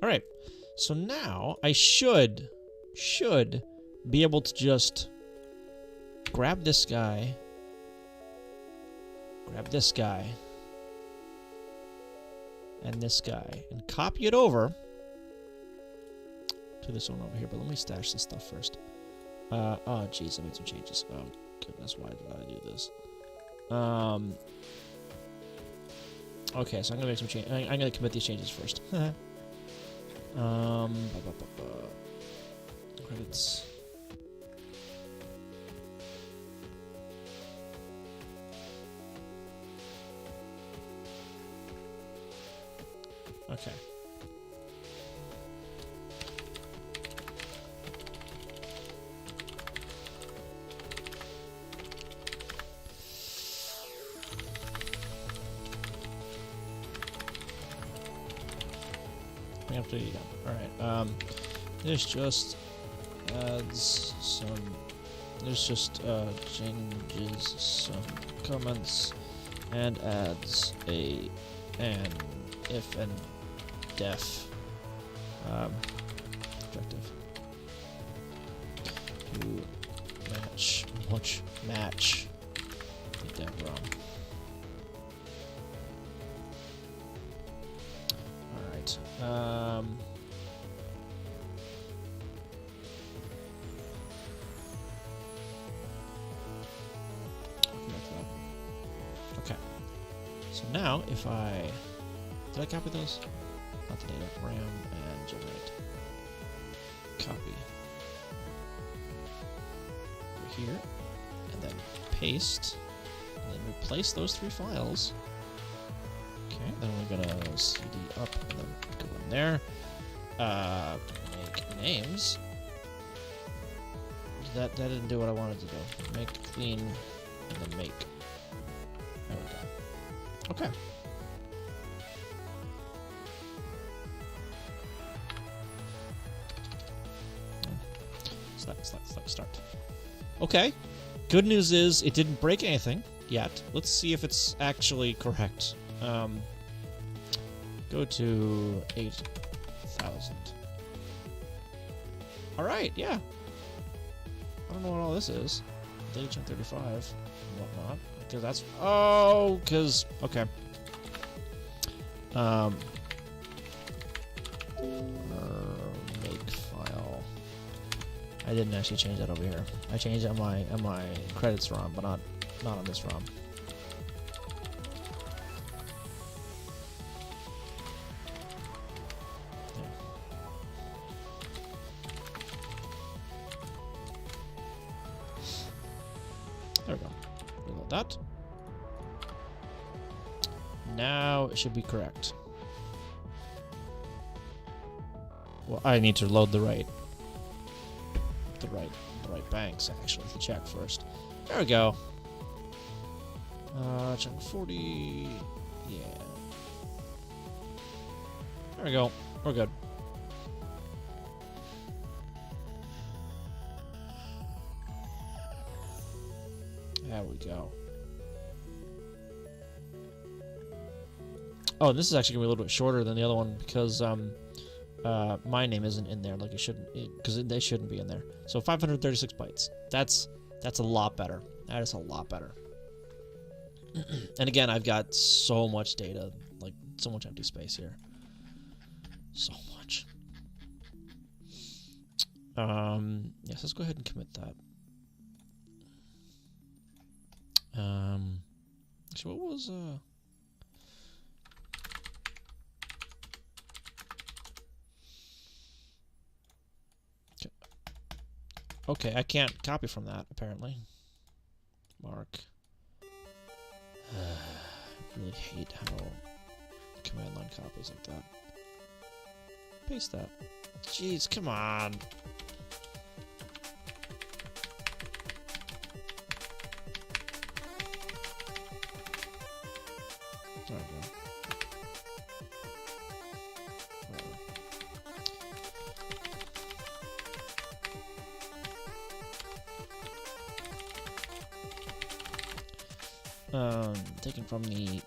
All right. So now I should be able to just grab this guy, and this guy, and copy it over to this one over here. But let me stash this stuff first. Oh, jeez, I made some changes. Oh, goodness, why did I do this? Okay, so I'm gonna make some change. I'm gonna commit these changes first. Credits. Okay. We have to, yeah. Alright, this just adds some, this just changes some comments and adds a if and def objective to match the dev ROM. Alright. Okay. So now if I did I copy those? Not the data. RAM and generate. Copy. Over here. And then paste. And then replace those 3 files Okay, then we're gonna CD up and then go in there. Make names. That didn't do what I wanted to do. Make clean and then make. There we go. Okay. Select start. Okay. Good news is it didn't break anything yet. Let's see if it's actually correct. Go to 8,000. All right, yeah. I don't know what all this is. DHM 35 and whatnot. That's because okay. Make file. I didn't actually change that over here. I changed it on my credits ROM, but not on this ROM. There we go. Reload that. Now it should be correct. Well, I need to load the right banks actually to check first. There we go. Chunk 40. Yeah. There we go. We're good. There we go. Oh, this is actually gonna be a little bit shorter than the other one because my name isn't in there like it shouldn't, because they shouldn't be in there. So 536 bytes. That's a lot better. That is a lot better. And again, I've got so much data, like so much empty space here. So much. Yes, let's go ahead and commit that. Actually, what was okay, I can't copy from that, apparently. Mark. I really hate how command line copies like that. Paste that. Jeez, come on. There we go. Taken from the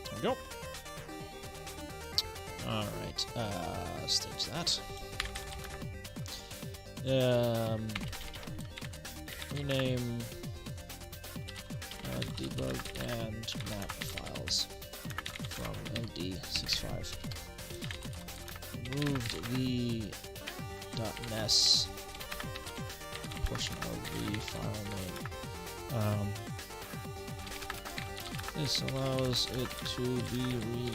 there we go. All right, stage that. Rename debug and map files from LD65. Removed the .NES portion of the file name. This allows it to be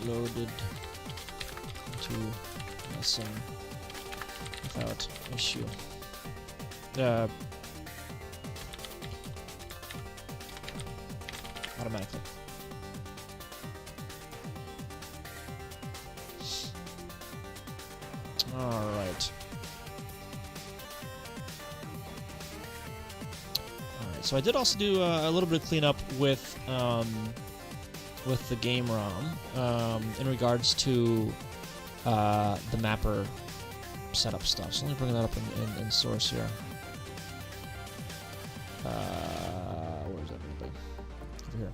reloaded to NESM without issue. Automatically. All right. So I did also do a little bit of cleanup with the game ROM in regards to the mapper setup stuff. So let me bring that up in source here. Where's everybody? Over here.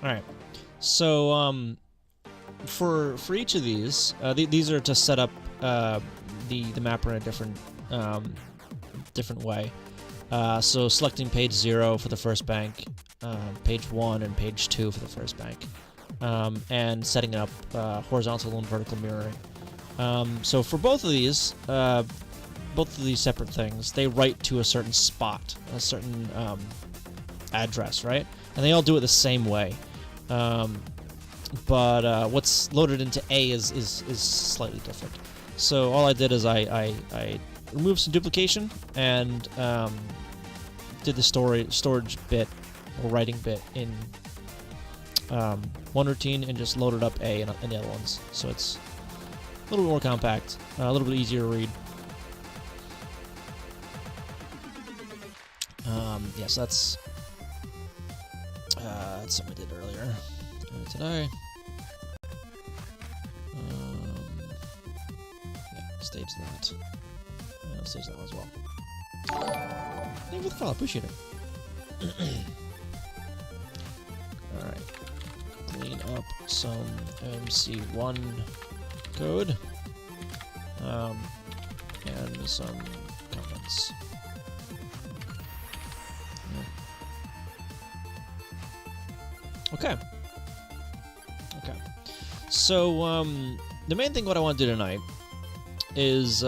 All right. So for each of these, these are to set up the mapper in a different way. So selecting page 0 for the first bank, page 1 and page 2 for the first bank, and setting up horizontal and vertical mirroring So for both of these separate things, they write to a certain spot, a certain address, right? And they all do it the same way. But what's loaded into A is slightly different. So all I did is I removed some duplication and did the storage bit or writing bit in one routine and just loaded up A in the other ones. So it's a little bit more compact, a little bit easier to read. Yes, that's something I did earlier today. Yeah, stage that. Stage that one as well. Thank you for the follow, appreciate it. Alright. Clean up some MC1 code. And some comments. Okay. Okay. So, the main thing what I want to do tonight is,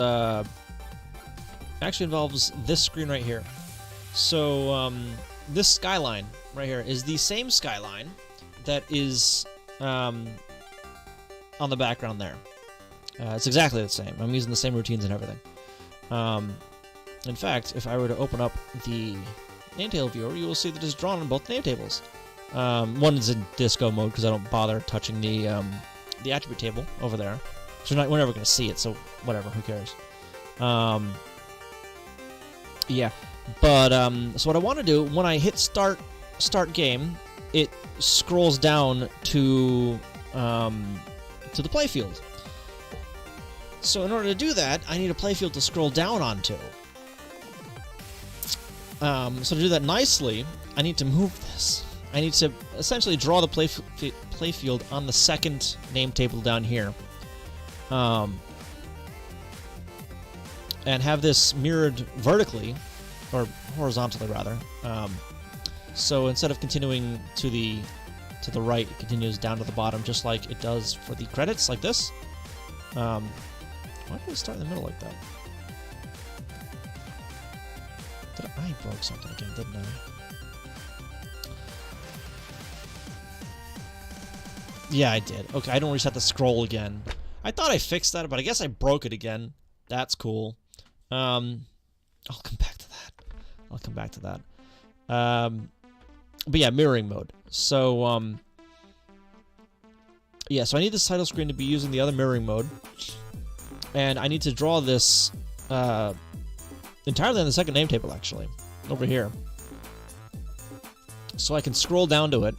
actually involves this screen right here. So, this skyline right here is the same skyline that is, on the background there. It's exactly the same. I'm using the same routines and everything. In fact, if I were to open up the nametable viewer, you will see that it's drawn on both nametables. One is in disco mode because I don't bother touching the attribute table over there. So we're never going to see it, so whatever, who cares? Yeah, but so what I want to do when I hit start game, it scrolls down to the playfield. So in order to do that, I need a playfield to scroll down onto. So to do that nicely, I need to move this. I need to essentially draw the playfield on the second name table down here. And have this mirrored vertically, or horizontally rather. So instead of continuing to the right, it continues down to the bottom, just like it does for the credits, like this. Why did it start in the middle like that? I broke something again, didn't I? Yeah, I did. Okay, I don't reset the scroll again. I thought I fixed that, but I guess I broke it again. That's cool. I'll come back to that. But yeah, mirroring mode. So, yeah, so I need this title screen to be using the other mirroring mode. And I need to draw this entirely on the second name table, actually, over here. So I can scroll down to it.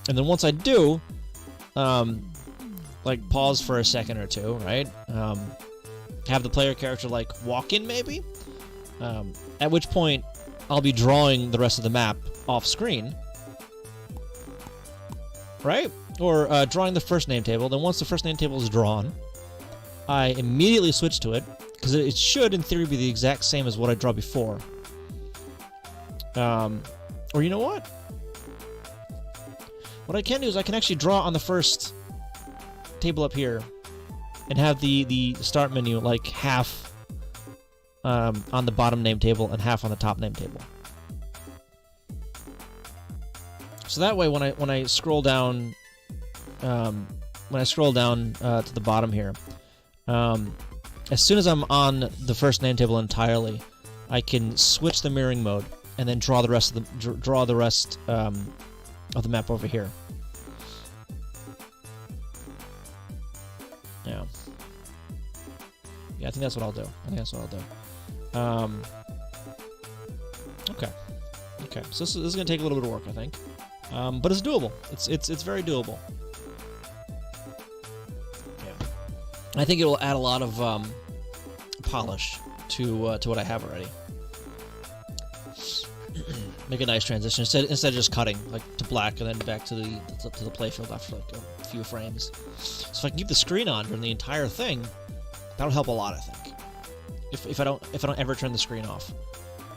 And then once I do, like, pause for a second or two, right? Have the player character, like, walk in, maybe? At which point, I'll be drawing the rest of the map off-screen. Right? Or drawing the first name table. Then once the first name table is drawn, I immediately switch to it, because it should, in theory, be the exact same as what I draw before. Or you know what? What I can do is I can actually draw on the first table up here and have the start menu like half on the bottom name table and half on the top name table. So that way, when I scroll down, to the bottom here, as soon as I'm on the first name table entirely, I can switch the mirroring mode and then draw the rest of the map over here. Yeah. Yeah, I think that's what I'll do. Okay. Okay. So this is going to take a little bit of work, I think. But it's doable. It's very doable. Yeah. I think it will add a lot of polish to what I have already. Make a nice transition instead of just cutting like to black and then back to the playfield after like a few frames. So if I can keep the screen on during the entire thing, that'll help a lot, I think. If I don't ever turn the screen off,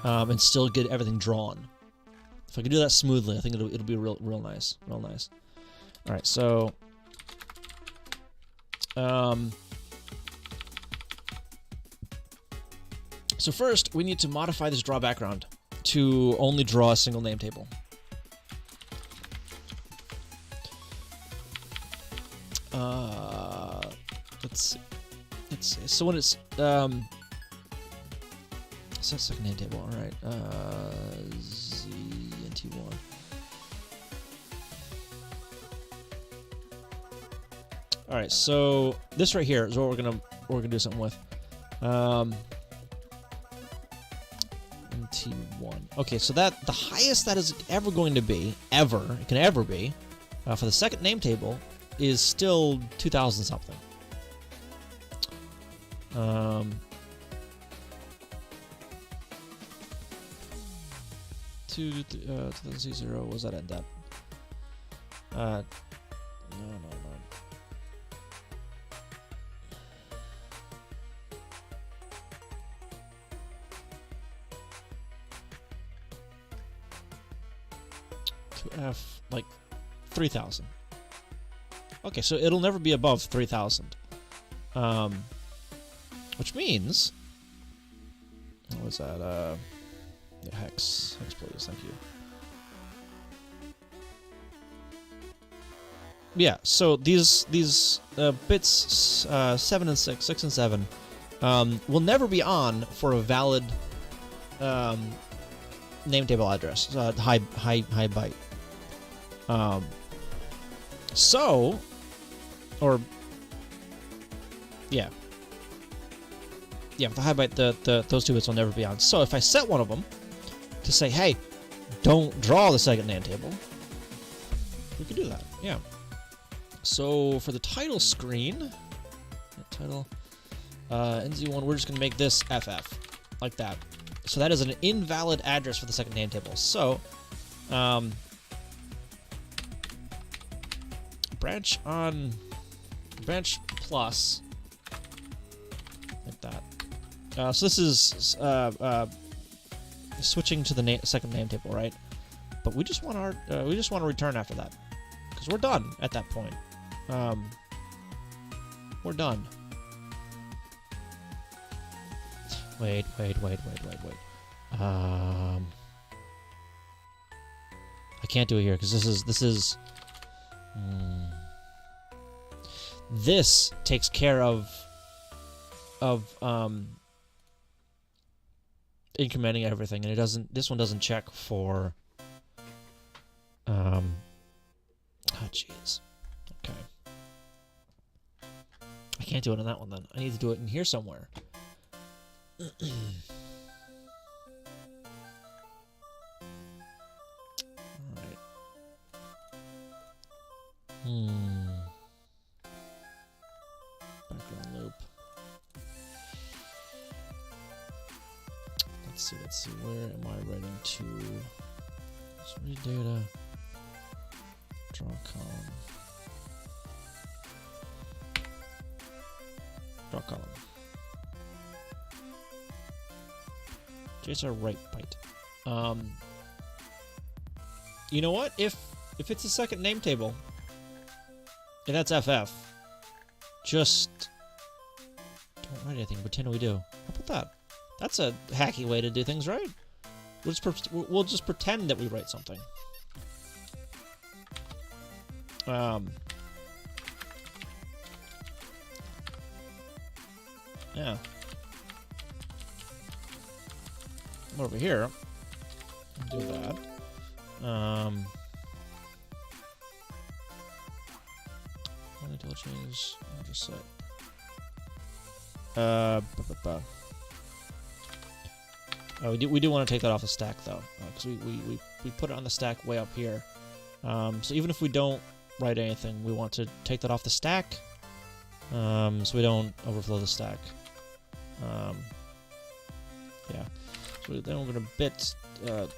and still get everything drawn. If I can do that smoothly, I think it'll be real nice, real nice. All right, so So first, we need to modify this draw background to only draw a single name table. Let's see. So when it's set second name table. All right. Z and T1. All right. So this right here is what we're gonna do something with. T1. Okay, so that the highest that is ever going to be, it can ever be, for the second name table is still 2000 something. 2000, what was that end up? No. 2F, like 3000. Okay, so it'll never be above 3000. Which means, what was that? Yeah, hex please, thank you. Yeah, so these bits 7 and 6 and 7 will never be on for a valid name table address, high byte. With the high byte, those two bits will never be on. So if I set one of them to say, hey, don't draw the second name table, we could do that. Yeah. So for the title screen, title NZ1, we're just gonna make this FF like that. So that is an invalid address for the second name table. So branch plus like that. So this is switching to the second name table, right? But we just want to return after that because we're done at that point. We're done. Wait. I can't do it here because this takes care of incrementing everything, and it doesn't. This one doesn't check for. Oh jeez. Okay. I can't do it on that one then. I need to do it in here somewhere. Alright. Background loop. Let's see. Where am I writing to? Let's read data. Draw column. Draw column. JSR right byte. You know what? If it's a second name table, and that's FF, just don't write anything. Pretend we do. How about that? That's a hacky way to do things, right? We'll just pretend that we write something. Yeah. Over here, do that. Until change. I'll just set. Oh, we do want to take that off the stack though, because we put it on the stack way up here. So even if we don't write anything, we want to take that off the stack, so we don't overflow the stack. Yeah. So then we're gonna bit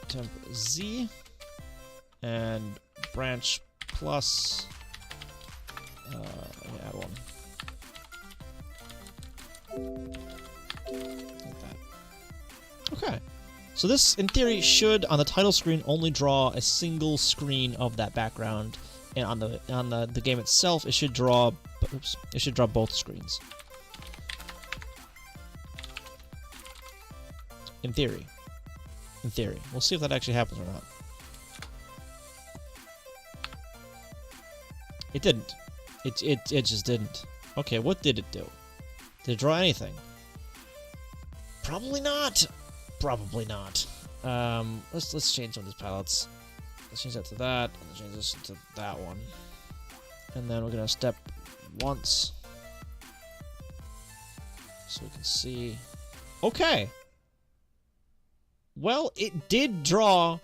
temp Z and branch plus. Let me add one. Like that. Okay. So this, in theory, should on the title screen only draw a single screen of that background, and on the game itself, it should draw. Oops, it should draw both screens. In theory. In theory. We'll see if that actually happens or not. It didn't. It just didn't. Okay, what did it do? Did it draw anything? Probably not. Probably not. Let's change some of these palettes. Let's change that to that, and then change this to that one. And then we're gonna step once. So we can see. Okay. Well, it did draw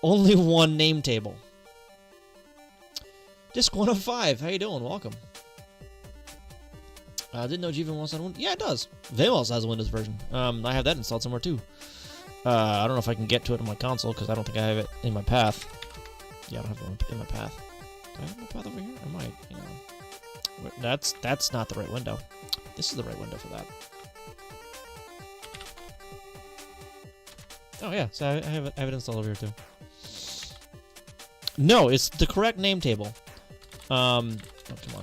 only one name table. Disc 1 of 5. How you doing? Welcome. Didn't know G-Vim also had one. Yeah, it does. Vim also has a Windows version. I have that installed somewhere too. I don't know if I can get to it on my console because I don't think I have it in my path. Yeah, I don't have it in my path. Do I have my path over here? I might. Hang on. That's not the right window. This is the right window for that. Oh yeah, so I have it installed over here too. No, it's the correct name table. Oh, come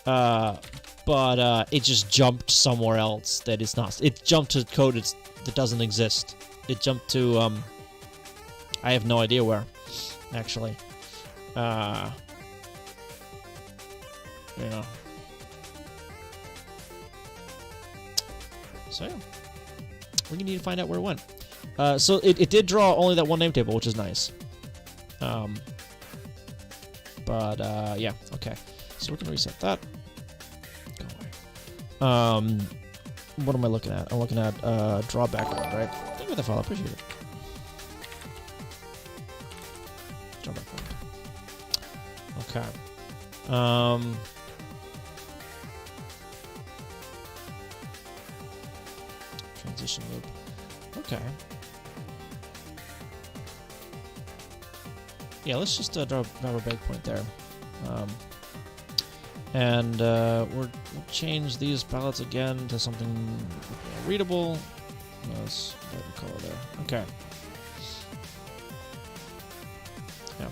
on. But it just jumped somewhere else that is not. It jumped to code that doesn't exist. It jumped to, I have no idea where, actually. Yeah. So, yeah. We're gonna need to find out where it went. So it did draw only that one name table, which is nice. But yeah, okay. So we're gonna reset that. Go away. What am I looking at? I'm looking at draw background, right? Thank you for the follow. Appreciate it. Draw background. Okay. Transition loop. Okay. Yeah, let's just drop a breakpoint there. And we'll change these palettes again to something readable. Let's put the color there. Okay. Yeah.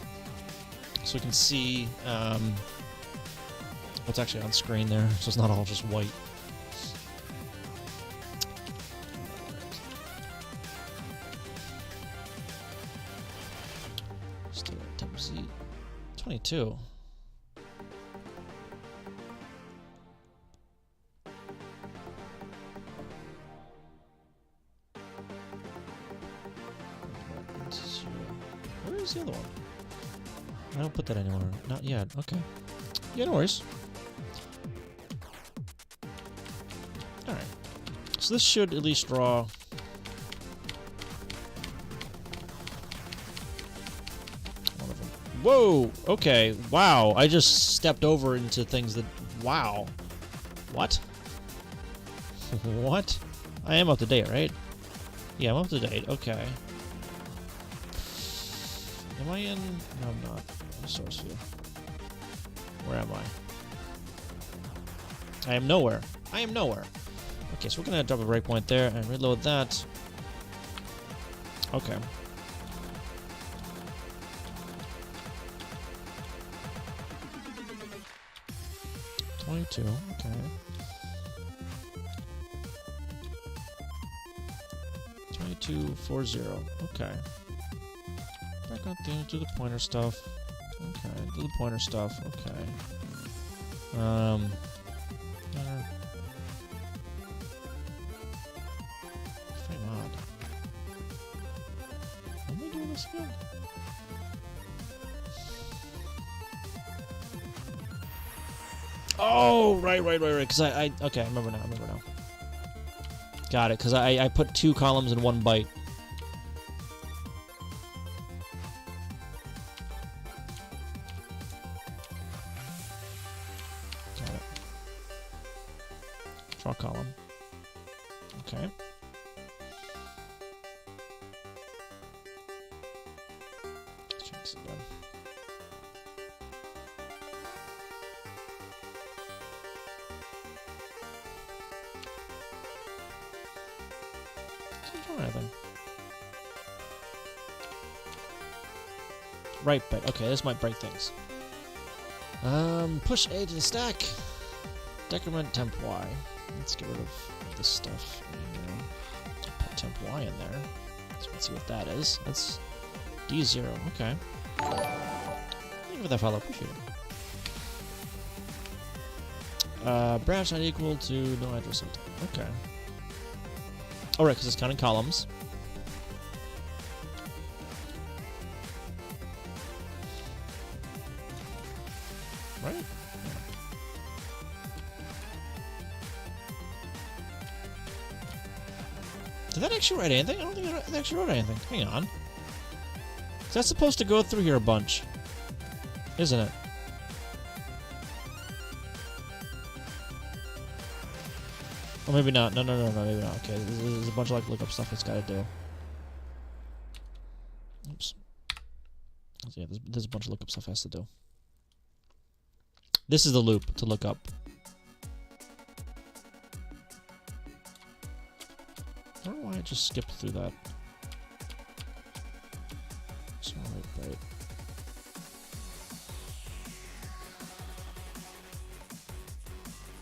So we can see what's actually on screen there, so it's not all just white. Still at temp Z 22. Where's the other one? I don't put that anywhere. Not yet. Okay. Yeah, no worries. Alright. So this should at least draw... one of them. Whoa! Okay. Wow. I just stepped over into things that... Wow. What? What? I am up to date, right? Yeah, I'm up to date. Okay. Am I in? No, I'm not. Source view. Where am I? I am nowhere. I am nowhere. Okay, so we're gonna drop a breakpoint there and reload that. Okay. $22. Okay. 2240. Okay. Back up there, do the pointer stuff. Okay, do the pointer stuff. Okay. Frame odd. Am I doing this again? Oh, right. Because I okay, I remember now. Got it. Because I put 2 columns in 1 byte. Draw column. Okay. Let's check this again. Doesn't draw anything. Right, but okay, this might break things. Push A to the stack. Decrement temp Y. Let's get rid of this stuff in here. Put temp Y in there. So let's see what that is. That's D0. Okay. Thank you for that follow. Appreciate it. Branch not equal to no address. Okay. Alright, because it's counting columns. Right? Yeah. Did that actually write anything? I don't think it actually wrote anything. Hang on. That's supposed to go through here a bunch. Isn't it? Or maybe not. No, maybe not. Okay, there's a bunch of like lookup stuff it's got to do. Oops. So yeah, there's a bunch of lookup stuff it has to do. This is the loop to look up. I don't know why I just skipped through that. Sorry, right.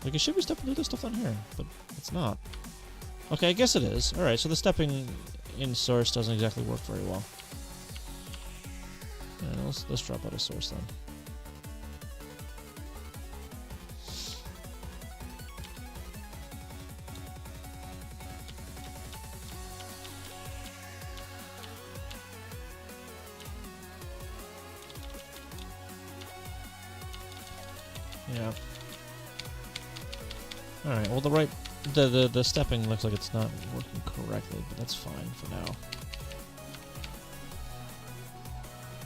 Like, it should be stepping through this stuff down here, but it's not. Okay, I guess it is. Alright, so the stepping in source doesn't exactly work very well. Yeah, let's drop out of source then. Yeah. Alright, well the stepping looks like it's not working correctly, but that's fine for now.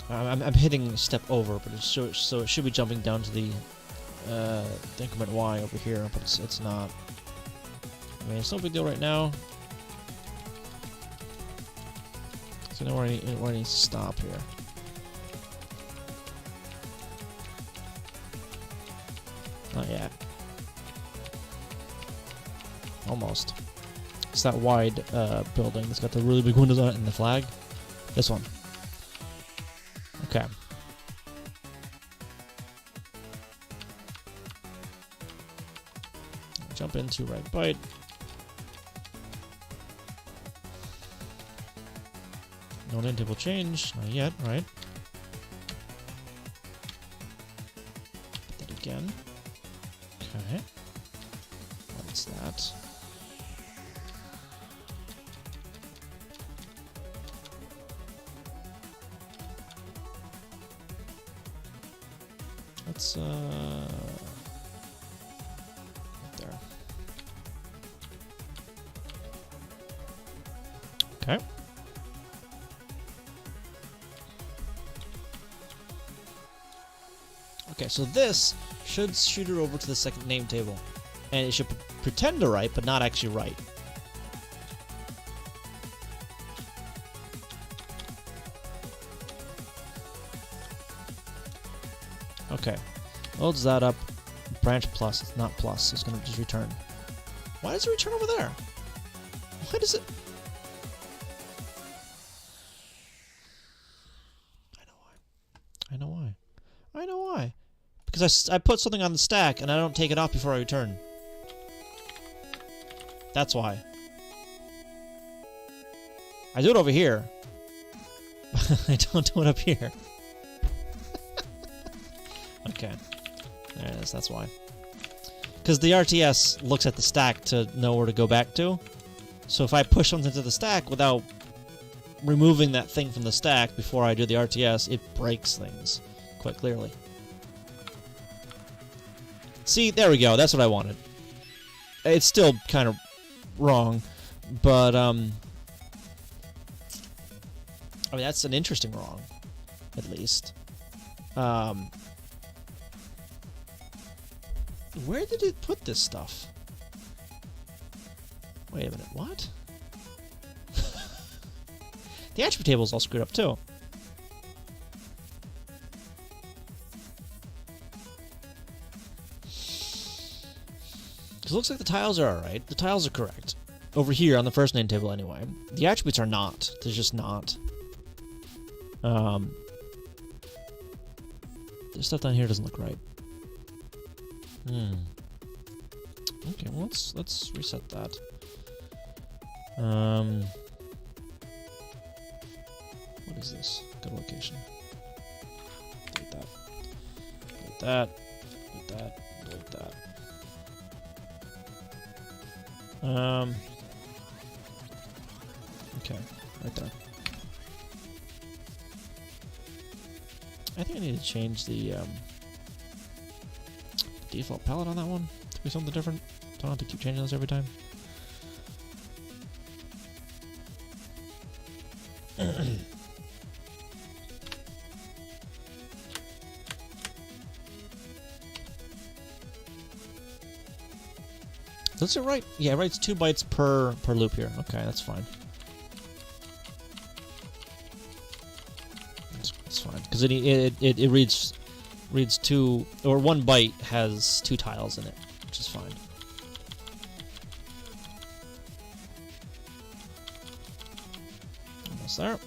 I'm hitting step over, but so it should be jumping down to the increment Y over here, but it's not. I mean, it's no big deal right now. So I know where I need to stop here. Not yet. Almost. It's that wide building that's got the really big windows on it and the flag. This one. Okay. Jump into right byte. No name table change. Not yet, right? Put that again. Okay. What's that? Let's right there. Okay. Okay, so this should shoot her over to the second name table. And it should pretend to write, but not actually write. Okay. Loads that up. Branch plus. It's not plus. It's going to just return. Why does it return over there? Why does it... I know why. Because I put something on the stack, and I don't take it off before I return. That's why. I do it over here. I don't do it up here. Okay. There it is, that's why. Because the RTS looks at the stack to know where to go back to. So if I push something to the stack without removing that thing from the stack before I do the RTS, it breaks things quite clearly. See, there we go, that's what I wanted. It's still kind of wrong, but I mean, that's an interesting wrong, at least. Where did it put this stuff? Wait a minute, what? The attribute table is all screwed up too. Because it looks like the tiles are alright. The tiles are correct. Over here on the first name table anyway. The attributes are not. They're just not. This stuff down here doesn't look right. Okay, well let's reset that. What is this? Go to location. Delete that. Delete that. Delete that. Delete that. Okay, right there. I think I need to change the default palette on that one to be something different. Don't have to keep changing this every time. Does it write? Yeah, it writes 2 bytes per loop here. Okay, that's fine. That's fine because it reads 2 or 1 byte has 2 tiles in it, which is fine. Almost there.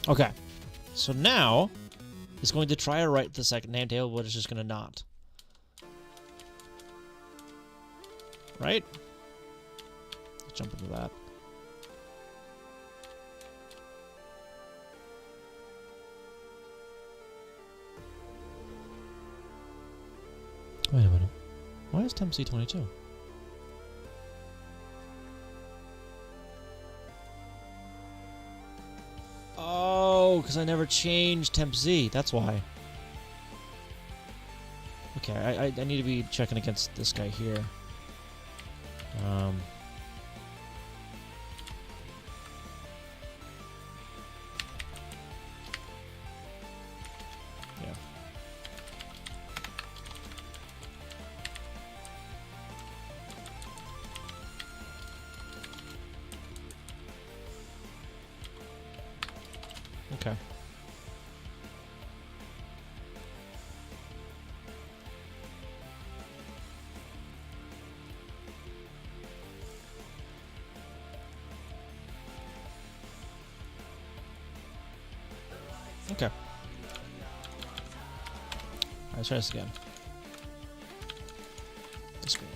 Okay, so now it's going to try to write the second name table, but it's just going to not. Right? Let's jump into that. Wait a minute. Why is temp C22? Oh, because I never changed temp Z. That's why. Okay, I need to be checking against this guy here. Yeah. Okay. Okay. Alright, let's try this again. This one.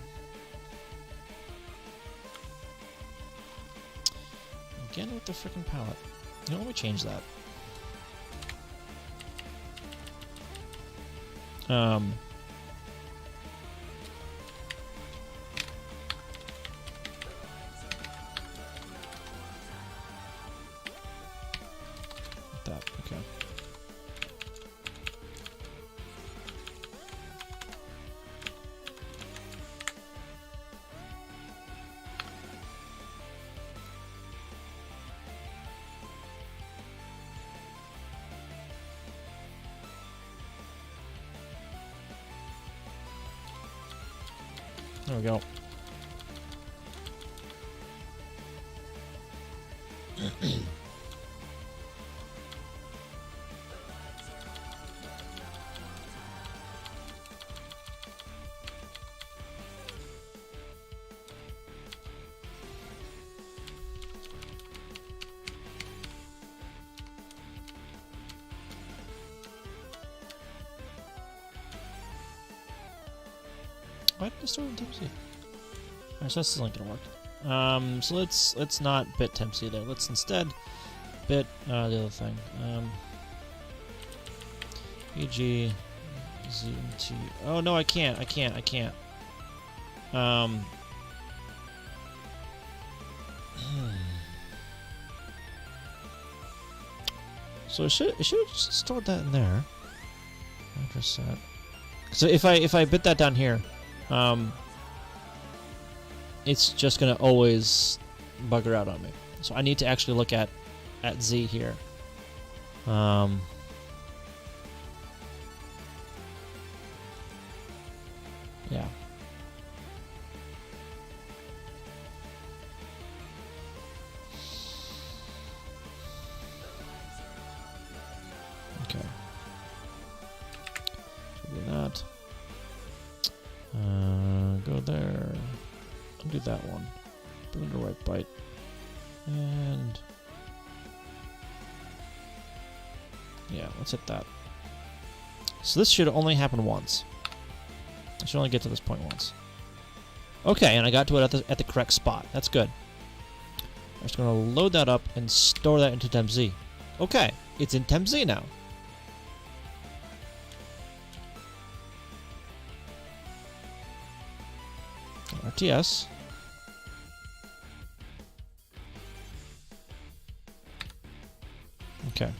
Again with the frickin' palette. You know, let me change that. Like that, okay. There we go. Why did I start with temp C? Alright, so this isn't gonna work. So let's not bit temp C there. Let's instead bit the other thing. EG ZT. Oh no, I can't. So it should have just stored that in there. Address set. So if I bit that down here, it's just gonna always bugger out on me. So I need to actually look at Z here. Yeah. Okay. Do that. Go there. Undo that one. Bring the right byte. And yeah, let's hit that. So this should only happen once. I should only get to this point once. Okay, and I got to it at the correct spot. That's good. I'm just going to load that up and store that into TempZ. Okay, it's in TempZ now. RTS. Okay.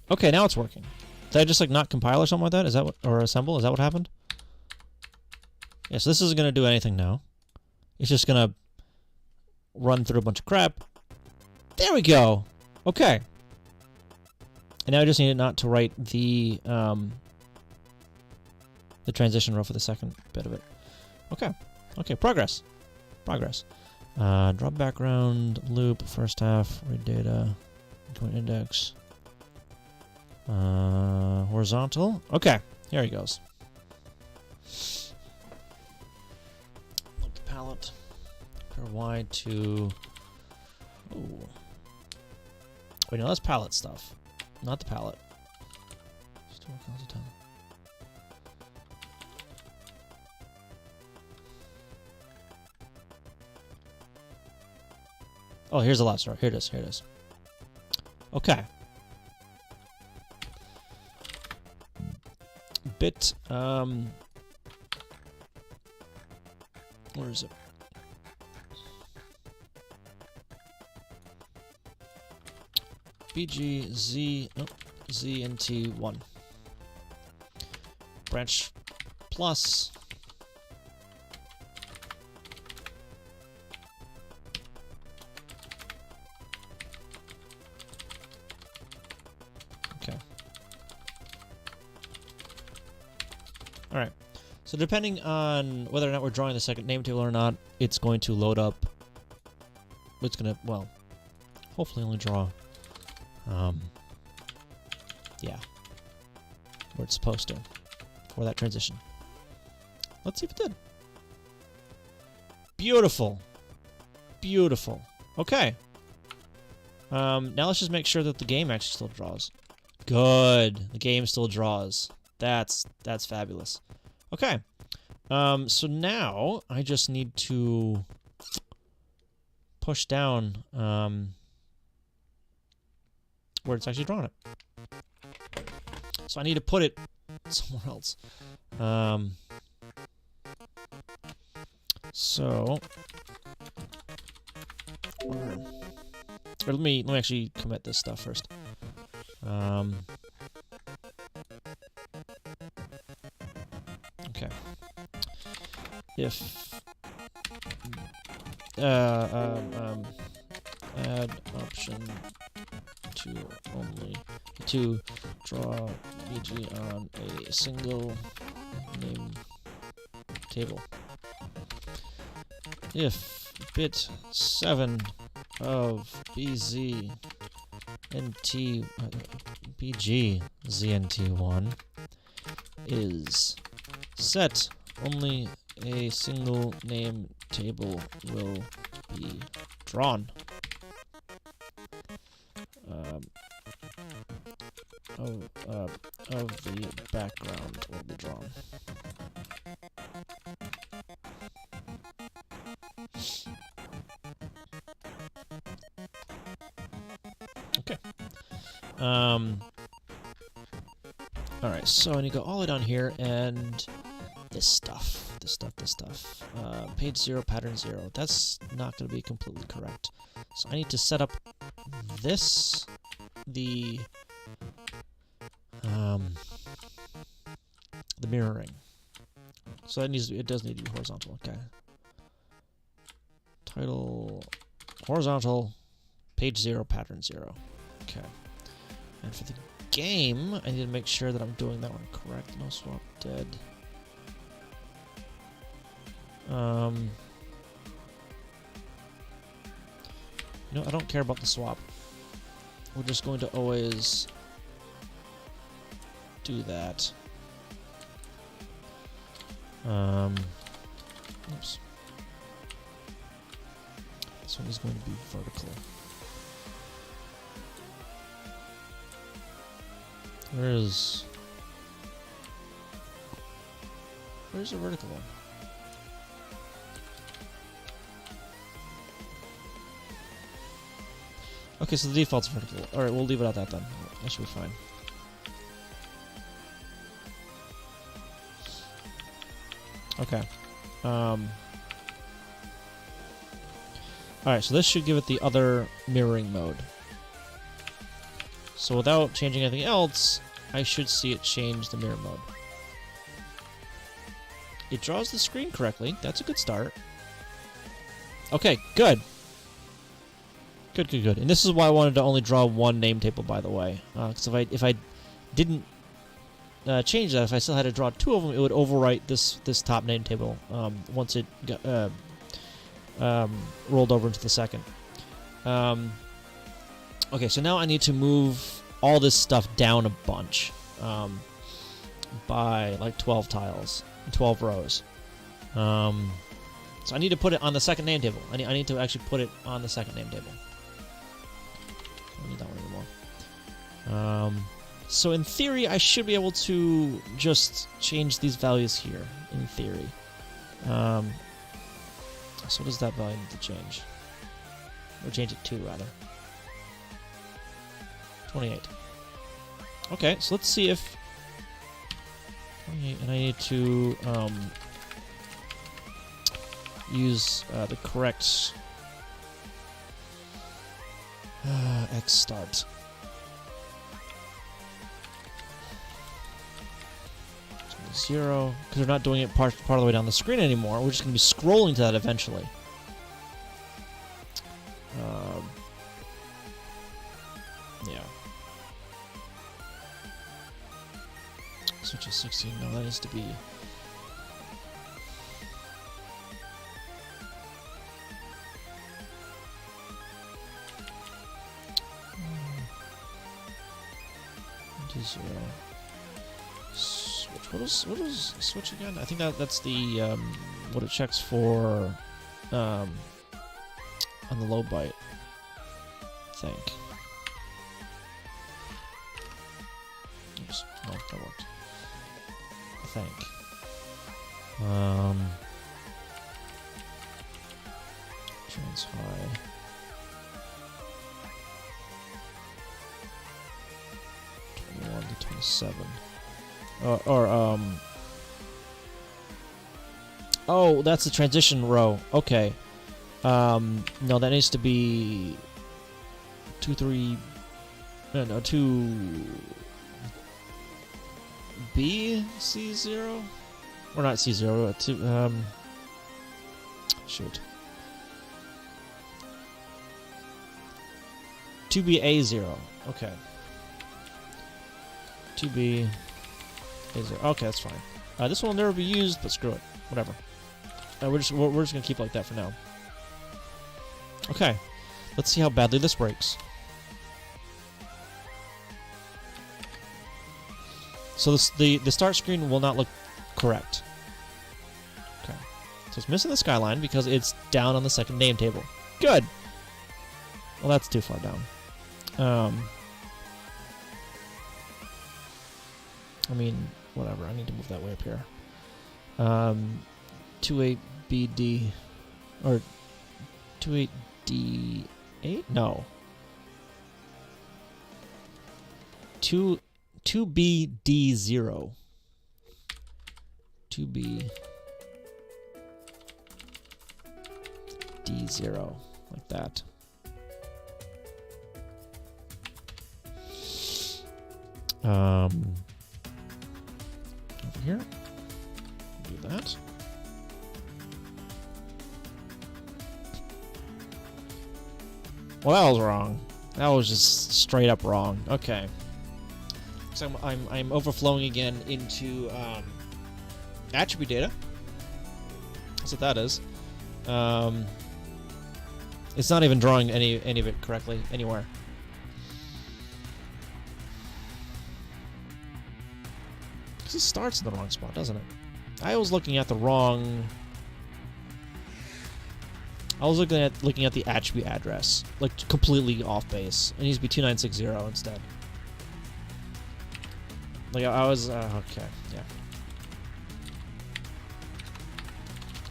Okay, now it's working. Did I just like not compile or something like that? Is that what, or assemble? Is that what happened? Yeah, so this isn't going to do anything now. It's just going to run through a bunch of crap. There we go. Okay. And now I just need it not to write the transition row for the second bit of it. Okay. Okay, progress. Progress. Drop background, loop, first half, read data, increment index. Horizontal. Okay, here he goes. Look the palette. Compare Y to. Ooh. Wait, no, that's palette stuff, not the palette. Oh, here's the last row. Here it is. Here it is. Okay. Bit, where is it? BG, ZNT1. Branch plus. Okay. All right. So depending on whether or not we're drawing the second name table or not, it's going to load up. It's going to, well, hopefully only draw, yeah, where it's supposed to for that transition. Let's see if it did. Beautiful. Beautiful. Okay. Now let's just make sure that the game actually still draws. Good. The game still draws. That's fabulous. Okay. So now I just need to push down where it's actually drawn it. So I need to put it somewhere else. So or let me actually commit this stuff first. Okay. If add option to draw BG on a single name table. If bit 7 of BG ZNT1 is set, only a single name table will be drawn. Of the background will be drawn. Okay. Alright, so I need to go all the way down here and this stuff. Page 0, pattern 0. That's not going to be completely correct. So I need to set up this, the mirroring. So that it does need to be horizontal. Okay. Title horizontal, page 0, pattern 0. Okay. And for the game, I need to make sure that I'm doing that one correct. No swap dead. You know, I don't care about the swap. We're just going to always do that. Oops. This one is going to be vertical. Where's the vertical one? Okay, so the default's vertical. Alright, we'll leave it at that then. That should be fine. Okay. Alright, so this should give it the other mirroring mode. So without changing anything else, I should see it change the mirror mode. It draws the screen correctly. That's a good start. Okay, good. Good, good, good. And this is why I wanted to only draw one name table, by the way. Because if I didn't change that, if I still had to draw two of them, it would overwrite this top name table once it got, rolled over into the second. Okay, so now I need to move all this stuff down a bunch by like 12 tiles, 12 rows. So I need to put it on the second name table. I need to actually put it on the second name table. I don't need that one anymore. So in theory, I should be able to just change these values here, in theory. So what does that value need to change? Or change it to, rather. 28. Okay, so let's see if... 28, and I need to use the correct X start. 0, because we're not doing it part of the way down the screen anymore. We're just going to be scrolling to that eventually. Yeah. Switch to 16. No, that needs to be... to 0. What is switch again? I think that's the what it checks for on the low byte. I think. Oops, no, that worked. I think. Trans high. To 27. Oh, that's the transition row. Okay. No, that needs to be 2, 3. No, 2. B C0, or not C0. Shoot. 2B A0. Okay. 2B. Okay, that's fine. This one will never be used, but screw it. Whatever. We're just gonna keep it like that for now. Okay, let's see how badly this breaks. So the start screen will not look correct. Okay, so it's missing the skyline because it's down on the second name table. Good. Well, that's too far down. I mean, whatever. I need to move that way up here. 28BD or 28D8? No. 2BD0. 2BD0, like that. Over here. Do that. Well, that was wrong. That was just straight up wrong. Okay. So I'm overflowing again into attribute data. That's what that is. It's not even drawing any of it correctly anywhere. Because it starts in the wrong spot, doesn't it? I was looking at the wrong... I was looking at the attribute address, like completely off base. It needs to be 2960 instead. Like I was okay, yeah.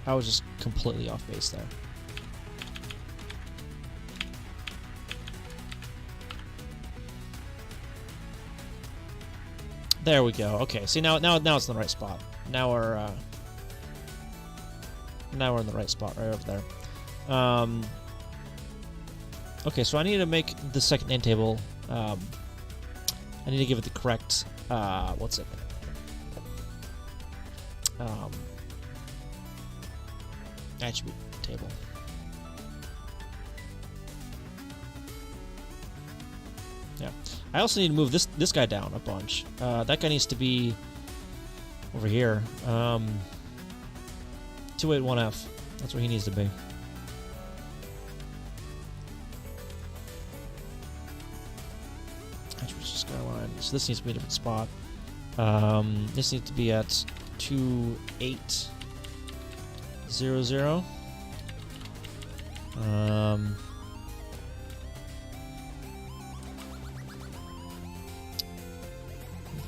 I was just completely off base there. There we go. Okay, see now it's in the right spot. Now we're in the right spot right over there. Okay, so I need to make the second end table. I need to give it the correct, what's it? Attribute table. Yeah. I also need to move this guy down a bunch. That guy needs to be over here. 281F. That's where he needs to be. Skyline. So this needs to be a different spot. This needs to be at 2800.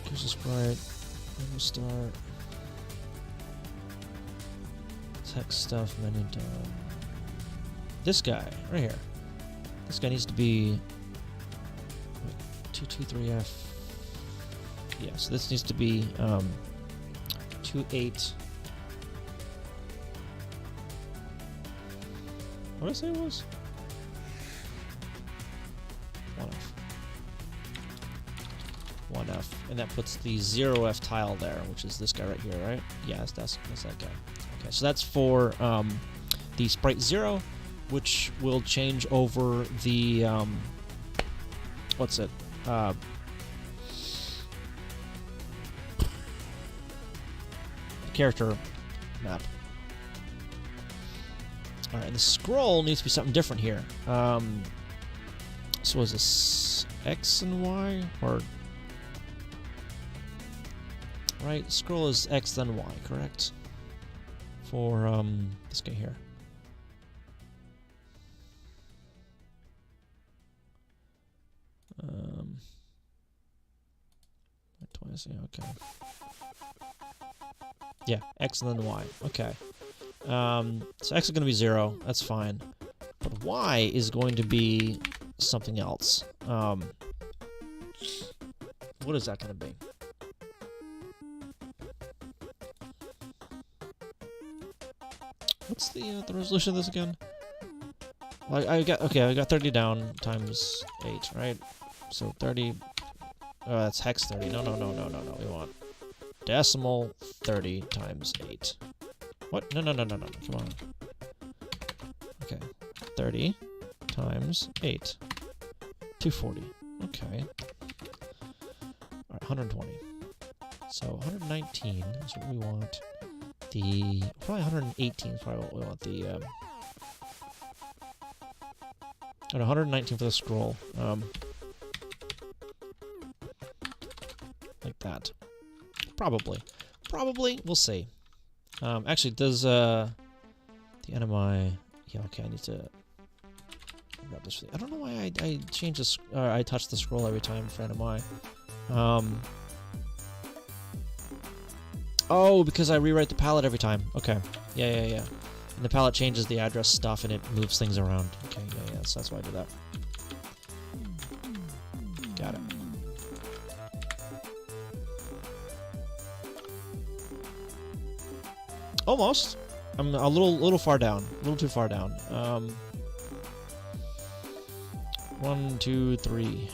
Here's the sprite. We'll start. Text stuff menu done. This guy right here. This guy needs to be 223F. Yeah, so this needs to be 28. What did I say it was? 1F. And that puts the 0F tile there, which is this guy right here, right? Yes, that's that guy. Okay, so that's for the sprite 0, which will change over the what's it? Character map. Alright, the scroll needs to be something different here. So is this X and Y? Or... Right, scroll is X then Y, correct? For, this guy here. Okay. Yeah, X and then Y. Okay. So X is going to be 0. That's fine. But Y is going to be something else. What is that going to be? What's the resolution of this again? Well, I got 30 down times 8, right? So 30. Oh, that's hex 30. No. We want decimal 30 times 8. What? No. Come on. Okay. 30 times 8. 240. Okay. Alright, 120. So 119 is what we want. Probably 118 is probably what we want. And 119 for the scroll. Like that. Probably. We'll see. Actually, does the NMI... Yeah, okay, I need to grab this. I don't know why I change this. I touch the scroll every time for NMI. Oh, because I rewrite the palette every time. Okay. Yeah. And the palette changes the address stuff and it moves things around. Okay, yeah. So that's why I do that. Got it. Almost. I'm a little far down. A little too far down. 1, 2, 3.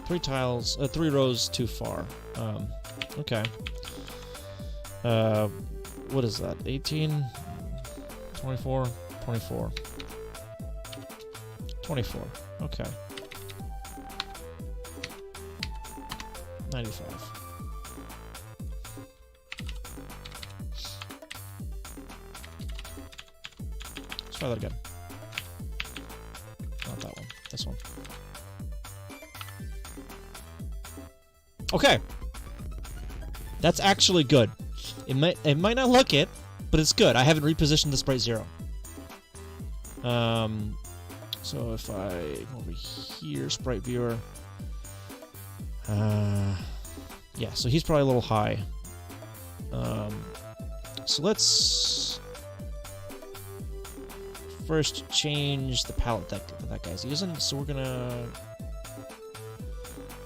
3 tiles. 3 rows too far. Okay. What is that? 18? 24? 24. 24. Okay. 95. Let's try that again. Not that one. This one. Okay. That's actually good. It might not look it, but it's good. I haven't repositioned the sprite 0. So if I go over here, sprite viewer. Yeah, so he's probably a little high. So let's first change the palette that guy's using. So we're gonna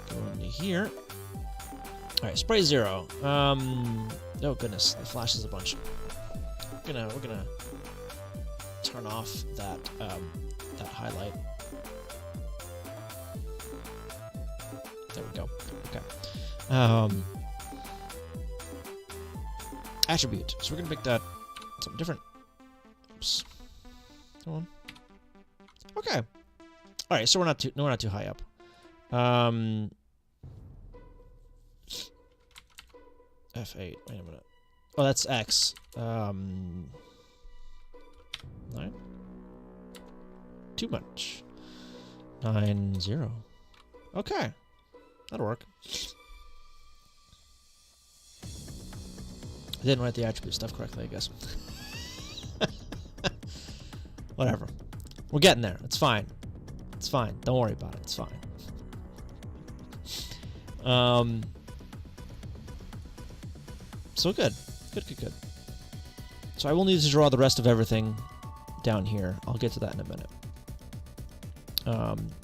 go into here. All right, sprite 0. Oh goodness, it flashes a bunch. We're gonna turn off that that highlight. There we go. Okay. Attribute. So we're gonna make that something different. Oops. Come on. Okay. All right. So we're not too high up. F8. Wait a minute. Oh, that's X. 9. Too much. 9, 0. Okay. That'll work. I didn't write the attribute stuff correctly, I guess. Whatever. We're getting there. It's fine. It's fine. Don't worry about it. It's fine. So good. Good. So I will need to draw the rest of everything down here. I'll get to that in a minute.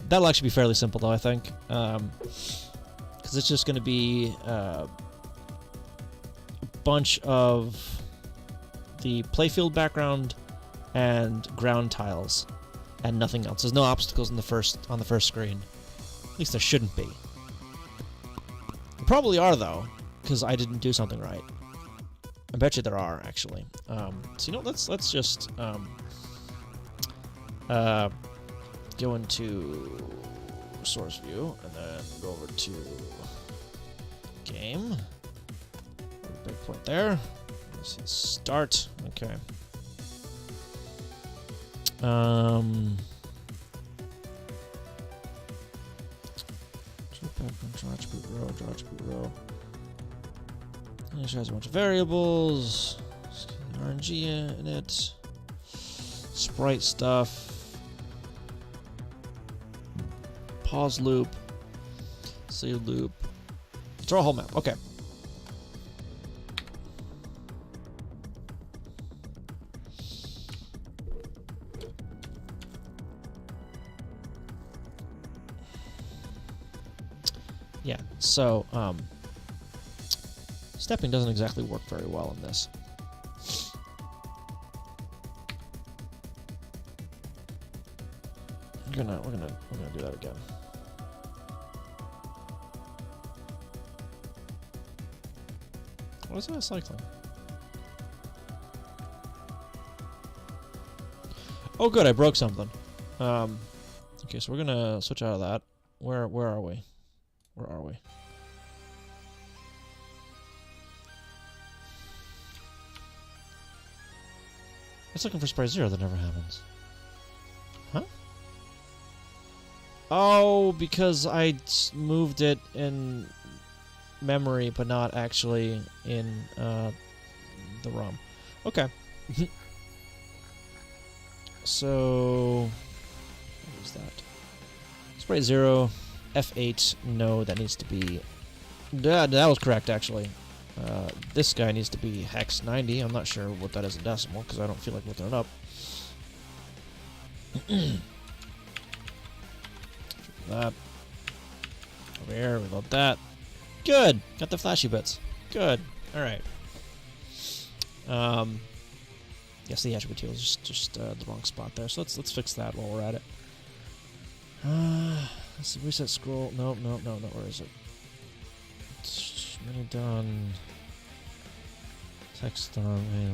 That'll actually be fairly simple, though, I think. Because it's just going to be a bunch of the playfield background and ground tiles and nothing else. There's no obstacles on the first screen. At least there shouldn't be. There probably are, though, because I didn't do something right. I bet you there are, actually. So you know, let's just go into source view and then go over to game. Big point there. This is start. Okay. Draw attribute row. And it has a bunch of variables. RNG in it. Sprite stuff. Pause loop. Save loop. Draw a whole map. Okay. Yeah, so, stepping doesn't exactly work very well in this. We're gonna do that again. What is that cycling? Oh, good, I broke something. Okay, so we're gonna switch out of that. Where are we? Where are we? It's looking for sprite 0. That never happens. Huh? Oh, because I moved it in memory, but not actually in the ROM. Okay. So, what is that? Sprite 0, F8. No, that needs to be. That was correct, actually. This guy needs to be hex 90. I'm not sure what that is in decimal because I don't feel like looking it up. That over here, we got that. Good. Got the flashy bits. Good. All right. Yes, the attribute tool is just the wrong spot there. So let's fix that while we're at it. Let's see, reset scroll. No. Where is it? Mini done. Text done. No.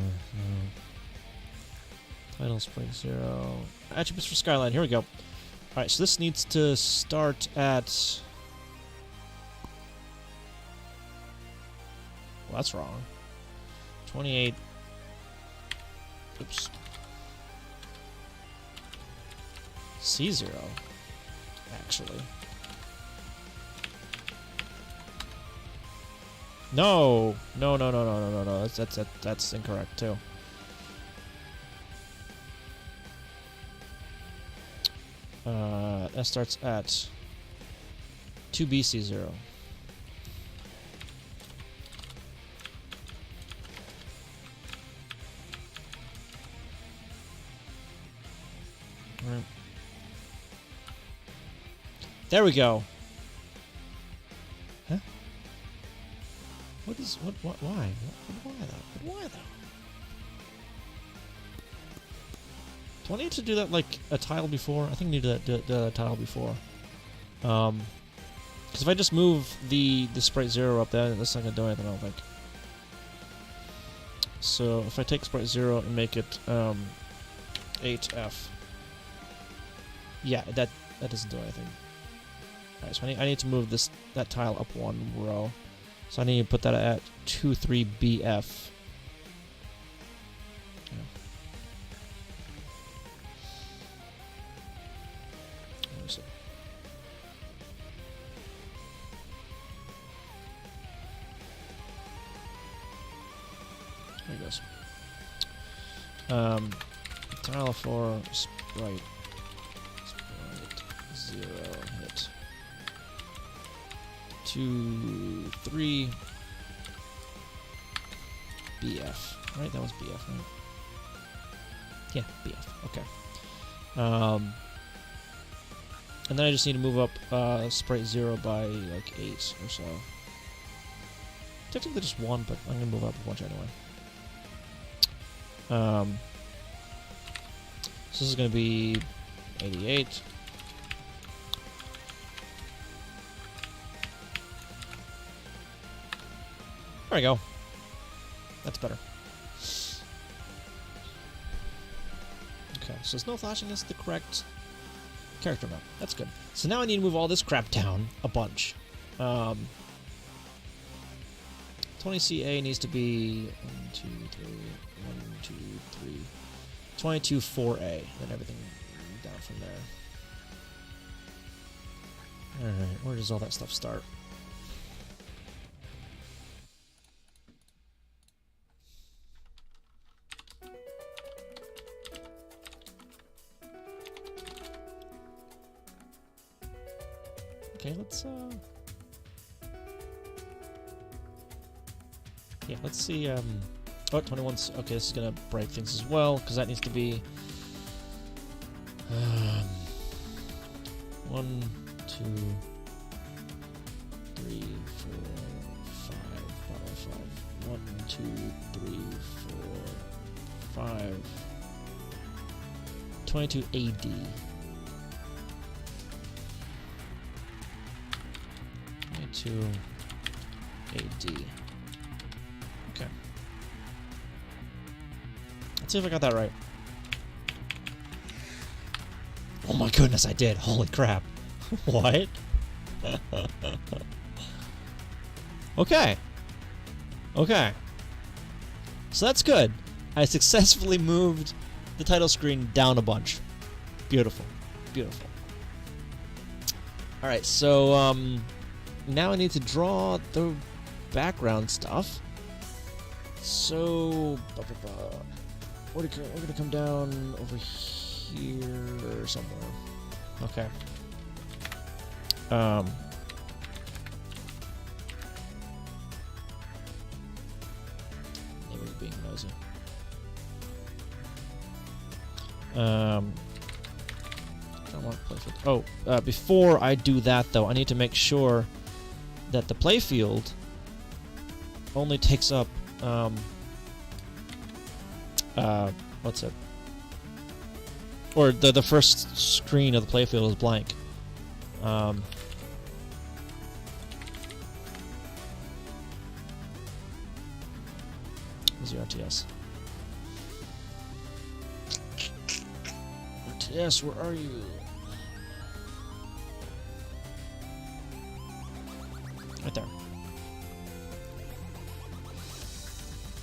Title sprite 0. Attributes for Skyline. Here we go. All right, so this needs to start at. Well, that's wrong. 28. Oops. C0. Actually. No, no, no, no, no, no, no, no. That's incorrect too. That starts at 2BC0. Right. There we go. Huh? What is why? Why though? Why though? Do I need to do that like a tile before? I think I need to do the tile before. Because if I just move the sprite 0 up there, that's not gonna do anything, I don't think. So if I take sprite 0 and make it 8F, yeah, that doesn't do anything. Alright, so I need to move that tile up one row. So I need to put that at 23BF. There it goes. Tile 4, sprite 0, hit 2, 3, BF. Right, that was BF, right? Yeah, BF. Okay. And then I just need to move up sprite 0 by like 8 or so. Technically just 1, but I'm gonna move up a bunch anyway. So this is going to be 88. There we go. That's better. Okay, so there's no flashing. That's the correct character map. That's good. So now I need to move all this crap down a bunch. 20CA needs to be 1, 2, 3, 1, 2, 3, 22 4A. Then everything down from there. Alright, where does all that stuff start? Okay, let's yeah, let's see, oh, 21's, okay, this is gonna break things as well, because that needs to be, 1, 2, 3, 4, 5, 1, 2, 3, 4, 5, 22 AD. 22 AD. Okay. Let's see if I got that right. Oh my goodness, I did. Holy crap. What? Okay. Okay. So that's good. I successfully moved the title screen down a bunch. Beautiful. Beautiful. Alright, so, now I need to draw the background stuff. So, we're gonna come down over here somewhere. Okay. Maybe we're being nosy. I don't want playfield. Oh, before I do that though, I need to make sure that the playfield only takes up what's it? Or the first screen of the playfield is blank. Where's your RTS? RTS, where are you? Right there.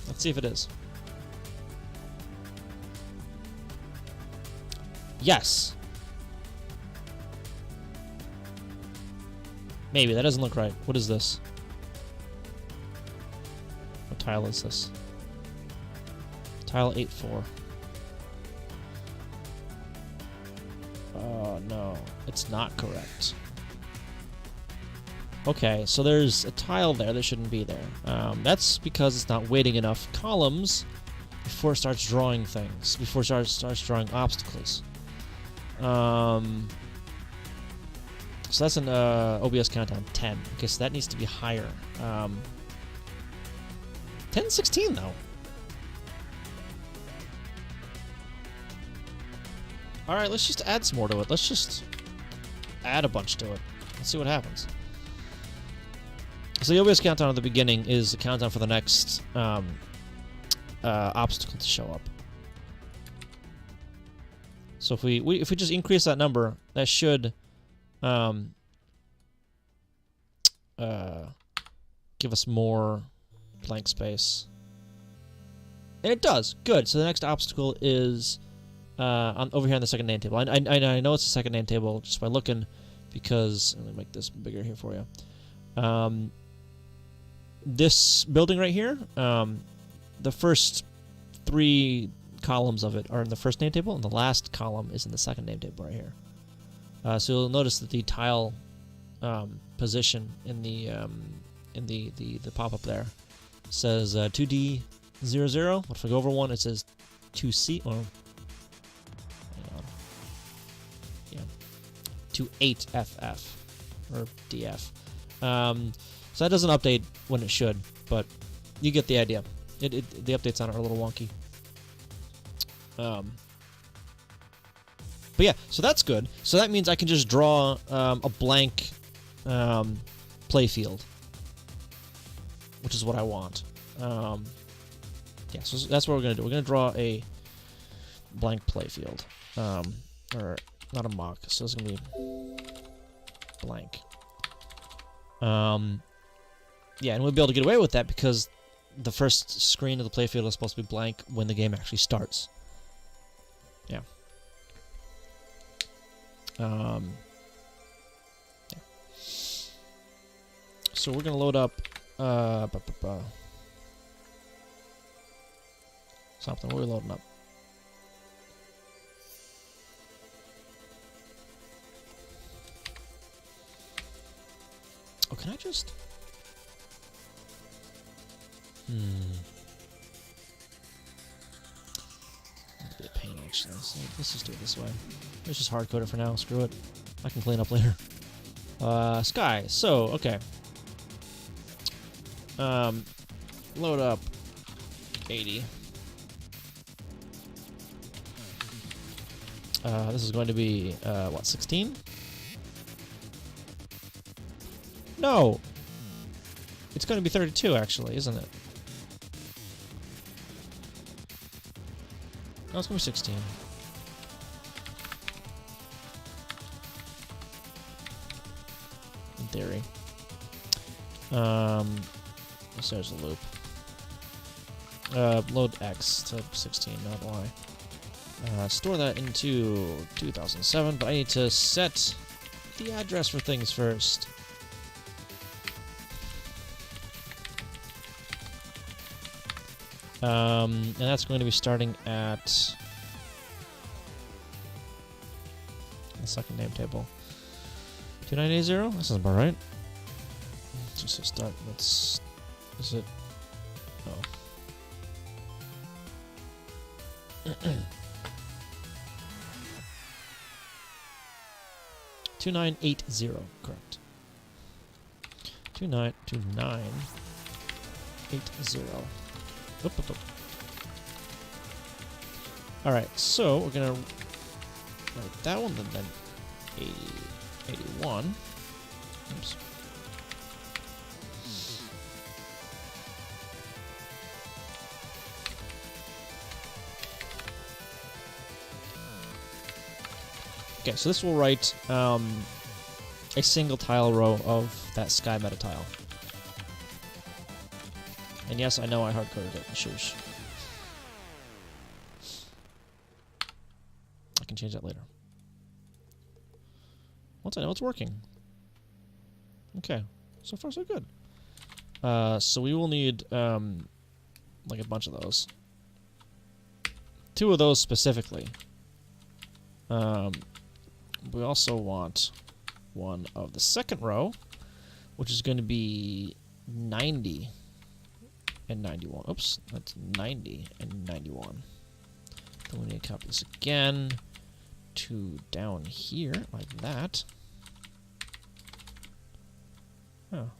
Let's see if it is. Yes. Maybe. That doesn't look right. What is this? tile is this? Tile 8-4. Oh, no. It's not correct. Okay, so there's a tile there that shouldn't be there. That's because it's not waiting enough columns before it starts drawing things, before it starts drawing obstacles. So that's an OBS countdown 10. Okay, so that needs to be higher. 10-16 though. Alright, let's just add some more to it. Let's just add a bunch to it. Let's see what happens. So the OBS countdown at the beginning is the countdown for the next obstacle to show up. So if we just increase that number, that should give us more blank space. And it does. Good. So the next obstacle is over here on the second name table. I know it's the second name table just by looking, because let me make this bigger here for you. This building right here, the first 3 columns of it are in the first name table, and the last column is in the second name table right here. So you'll notice that the tile position in the pop-up there says 2D00. But if I go over one, it says 2C. Or hang on, yeah, 28FF or DF. So that doesn't update when it should, but you get the idea. The updates on it are a little wonky. But yeah, so that's good. So that means I can just draw a blank playfield, which is what I want. Yeah, so that's what we're going to do. We're going to draw a blank playfield. Or not a mock, so it's going to be blank. Yeah, and we'll be able to get away with that because the first screen of the playfield is supposed to be blank when the game actually starts. Yeah. Yeah. So we're going to load up something. What are we loading up? Oh, can I just... That'd be a pain, actually. So let's just do it this way. Let's just hardcode it for now. Screw it. I can clean up later. Sky. So, okay. Load up 80. This is going to be, what, 16? No! It's going to be 32, actually, isn't it? No, it's going to be 16. In theory. So there's a loop. Load X to 16, not Y. Store that into 2007, but I need to set the address for things first. And that's going to be starting at the second name table. 2980? That sounds about right. Just to start, let's... Is it... Oh. 2980, correct. 2980. Oop, oop, oop. Alright, so we're gonna write that one, then 80, 81. Oops. Okay, so this will write a single tile row of that sky meta tile. And yes, I know I hard-coded it. Shush. I can change that later. Once I know it's working. Okay. So far, so good. So we will need like a bunch of those. 2 of those specifically. We also want 1 of the second row, which is going to be 90 and 91. Oops, that's 90 and 91. Then we need to copy this again to down here, like that. Oh.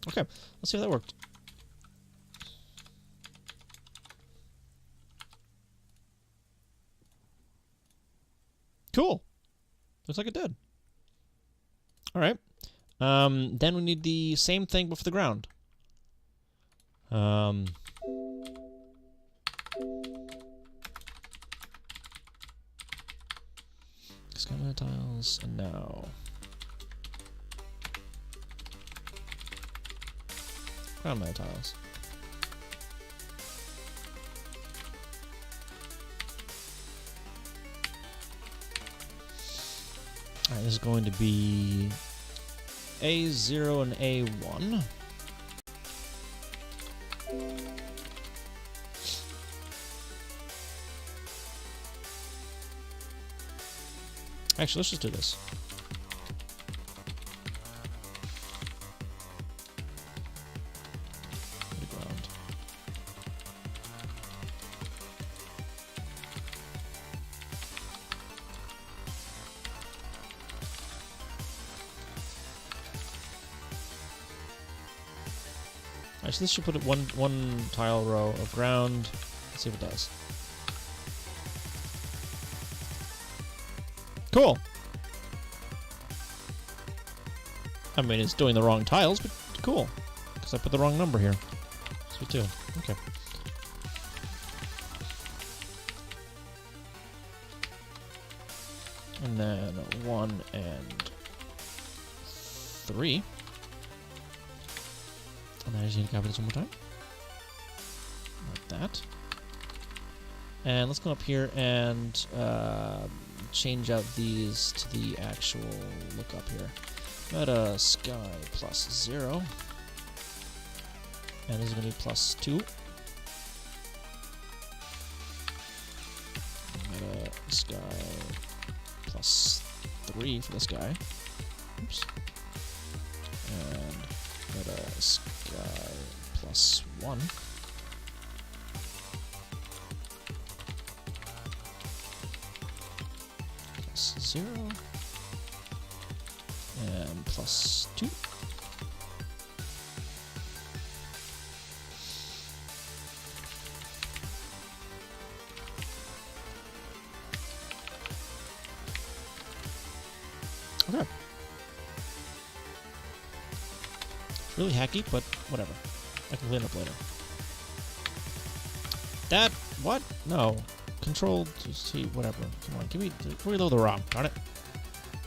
Okay, let's see if that worked. Cool. Looks like it did. All right. Then we need the same thing but for the ground. Skyline tiles, and now ground metal tiles. Alright, this is going to be A0 and A1. Actually, let's just do this. The ground. Alright, so this should put it one tile row of ground. Let's see if it does. Cool. I mean, it's doing the wrong tiles, but cool. Because I put the wrong number here. Sweet too. Okay. And then 1 and 3. And then I just need to copy this one more time. Like that. And let's go up here and change out these to the actual look up here. Meta sky plus 0. And this is going to be plus 2. Meta sky plus 3 for this guy. Oops. And meta sky plus 1. Plus 0. And plus 2. Okay. It's really hacky, but whatever. I can clean up later. That, what? No. Control to see, whatever. Come on, give me, reload the ROM, darn it.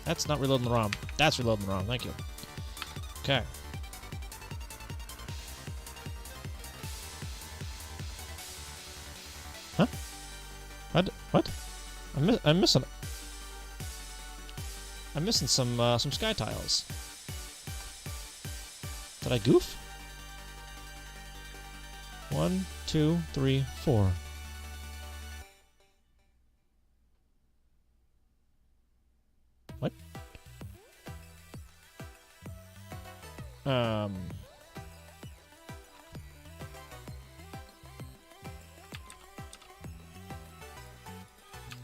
That's not reloading the ROM. That's reloading the ROM, thank you. Okay. Huh? What? I'm missing some sky tiles. Did I goof? 1, 2, 3, 4. What? I'll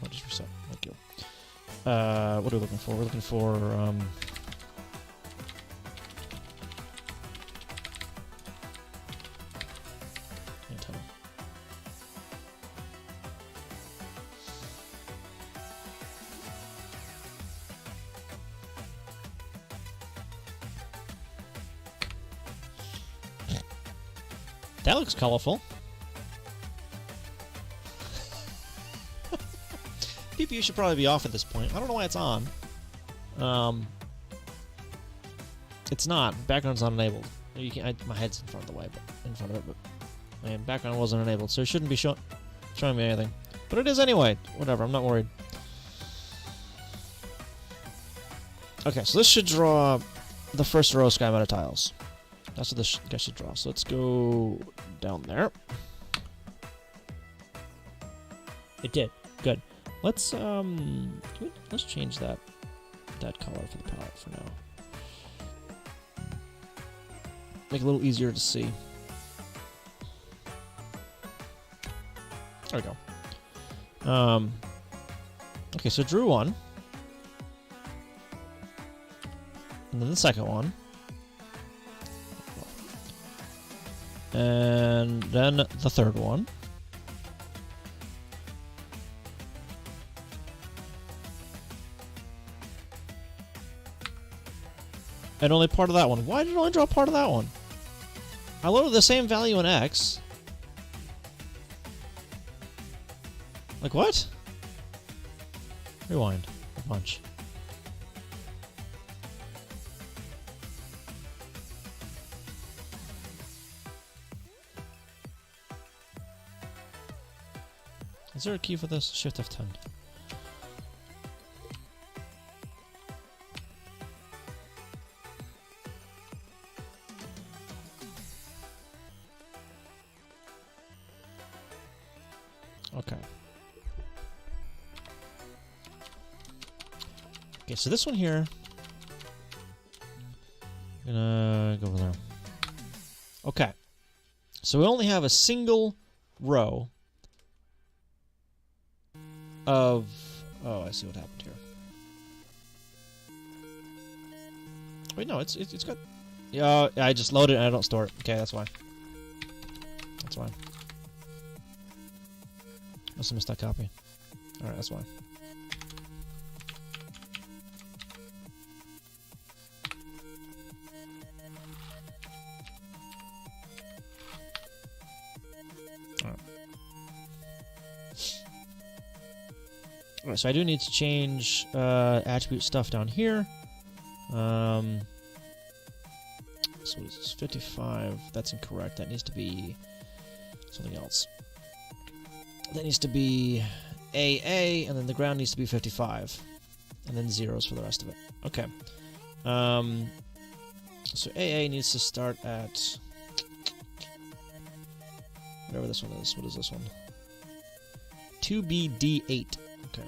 just reset. Thank you. What are we looking for? We're looking for, antenna. That looks colorful. CPU should probably be off at this point. I don't know why it's on. It's not. Background's not enabled. You can, my head's in front of the way, but in front of it, but and background wasn't enabled, so it shouldn't be showing me anything. But it is anyway. Whatever. I'm not worried. Okay, so this should draw the first row sky meta tiles. That's what this guy should draw. So let's go down there. It did. Good. Let's let's change that color for the palette for now. Make it a little easier to see. There we go. Okay, so drew one. And then the second one. And then the third one. And only part of that one. Why did I only draw part of that one? I loaded the same value in X. Like what? Rewind a bunch. Is there a key for this? Shift F10. Okay. Okay, so this one here, I'm gonna go over there. Okay. So we only have a single row of... Oh, I see what happened here. Wait, no, it's got... Yeah, I just load it and I don't store it. Okay, that's why. That's why. Must have missed that copy. Alright, that's why. Alright, so I do need to change attribute stuff down here. So what is this? 55. That's incorrect. That needs to be something else. That needs to be AA, and then the ground needs to be 55. And then zeros for the rest of it. Okay. So AA needs to start at... whatever this one is. What is this one? 2BD8. Okay.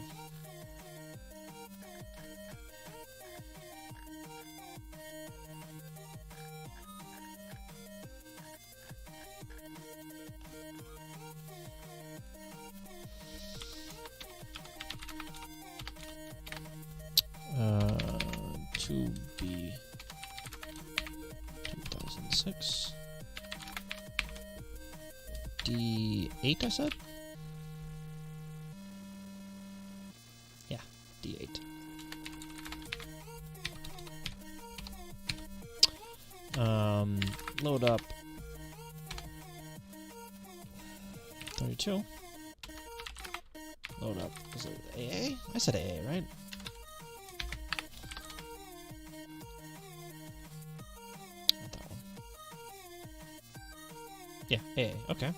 To be 2006 D8, I said? Yeah, D8. Load up 32. Load up, is it AA? I said AA, right? Yeah, AA, okay.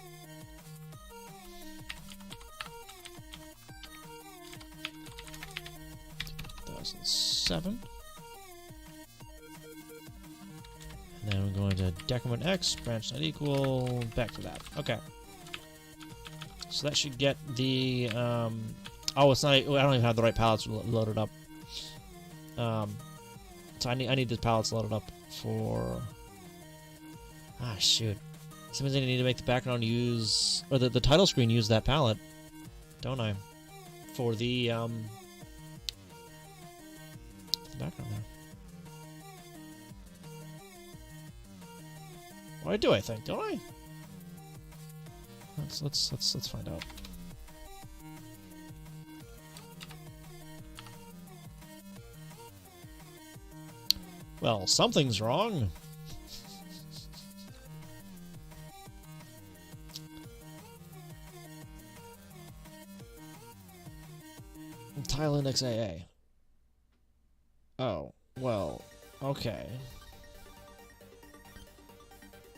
Seven. And then we're going to decrement X, branch not equal, back to that. Okay. So that should get the, oh, it's not, I don't even have the right palettes loaded up. So I need the palettes loaded up for, ah, shoot. So that means I need to make the background use, or the title screen use that palette, don't I? For the background there. Well, I do, I think, don't I? Let's find out. Well, something's wrong. Tile index AA. Oh, well, okay.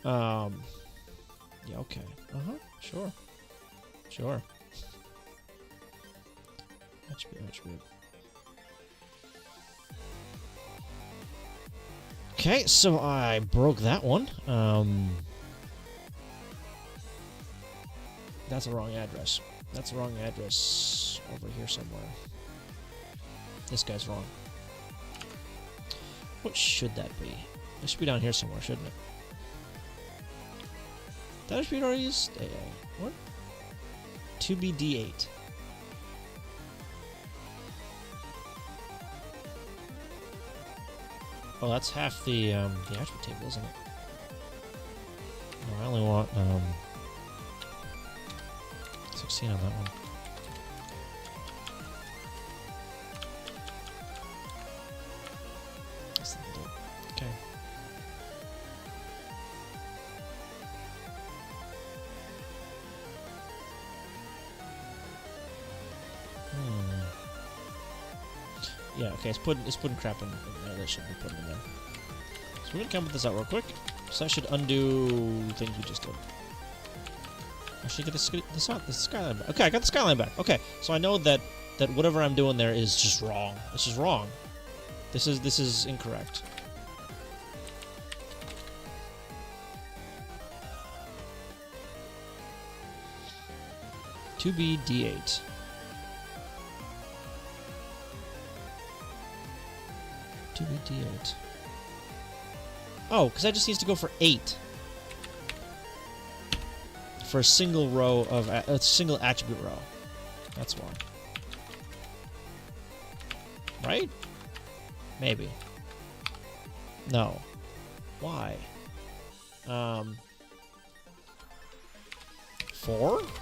Yeah, okay. Uh-huh, sure. Sure. Attribute. Okay, so I broke that one. That's the wrong address. That's the wrong address over here somewhere. This guy's wrong. What should that be? It should be down here somewhere, shouldn't it? That should be already used. What? 2BD8. Oh, that's half the attribute table, isn't it? No, I only want 16 on that one. Okay. Yeah, okay, it's putting crap in there that shouldn't be putting in there. So we're gonna come with this out real quick. So that should undo things we just did. I should get the skyline back. Okay, I got the skyline back. Okay, so I know that whatever I'm doing there is just wrong. This is wrong. This is incorrect. D8. D8. Oh, because that just needs to go for 8. For a single row of a single attribute row. That's why. Right? Maybe. No. Why? 4?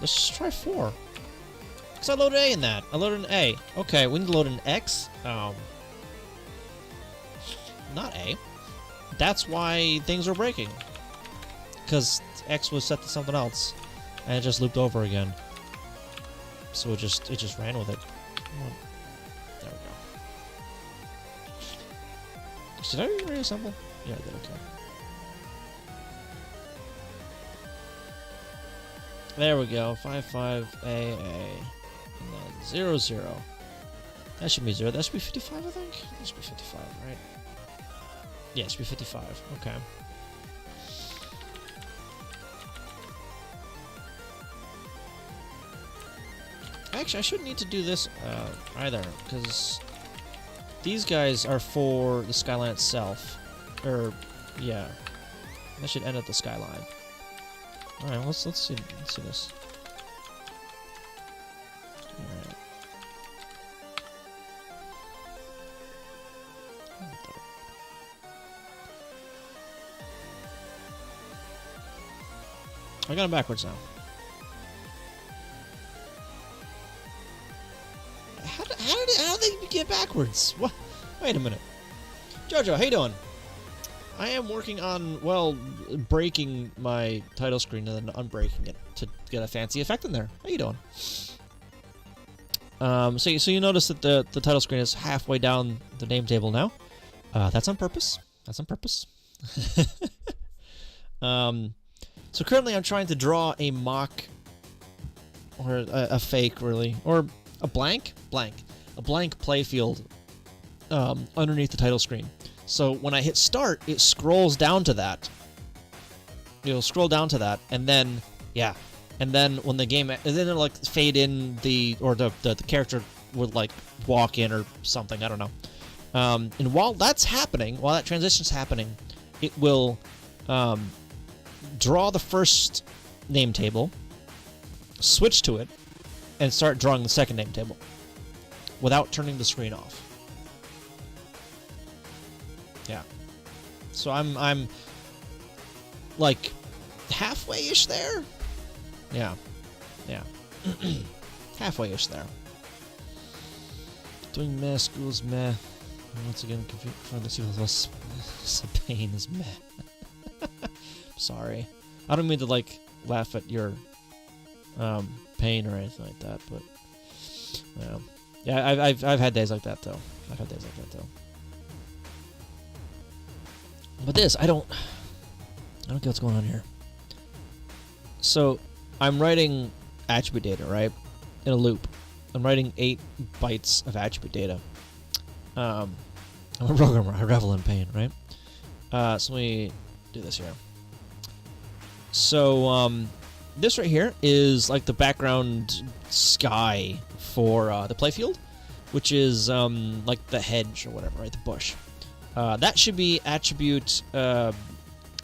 Let's just try 4. Because I loaded A in that. I loaded an A. Okay, we need to load an X. Not A. That's why things are breaking. Because X was set to something else, and it just looped over again. So it just ran with it. There we go. Did I reassemble? Yeah, I did. Okay. There we go. 55AA, and then 00. That should be 0. That should be 55, I think. That should be 55, right? Yeah, it should be 55. Okay. Actually, I shouldn't need to do this either, because these guys are for the skyline itself. Yeah. That should end at the skyline. Alright, let's see this. Alright. I got them backwards now. How did they get backwards? What? Wait a minute. Jojo, how you doing? I am working on, well, breaking my title screen and then unbreaking it to get a fancy effect in there. How you doing? So you notice that the title screen is halfway down the name table now. That's on purpose. That's on purpose. So currently I'm trying to draw a mock, or a fake, really, or a blank playfield underneath the title screen. So when I hit start, it scrolls down to that. It'll scroll down to that, and then, yeah. And then when the game, and then it'll like fade in the character would like walk in or something, I don't know. And while that's happening, while that transition's happening, it will draw the first name table, switch to it, and start drawing the second name table without turning the screen off. Yeah. So I'm like halfway-ish there. Yeah. Yeah. Halfway-ish there. Doing meh, school's meh. Once again, confused for the sequels. Pain is meh. Sorry. I don't mean to like laugh at your pain or anything like that, but yeah, I've had days like that though. But this, I don't get what's going on here. So I'm writing attribute data, right? In a loop. I'm writing 8 bytes of attribute data. I'm a programmer. I revel in pain, right? So let me do this here. So this right here is like the background sky for the playfield, which is like the hedge or whatever, right? The bush. That should be attribute AA.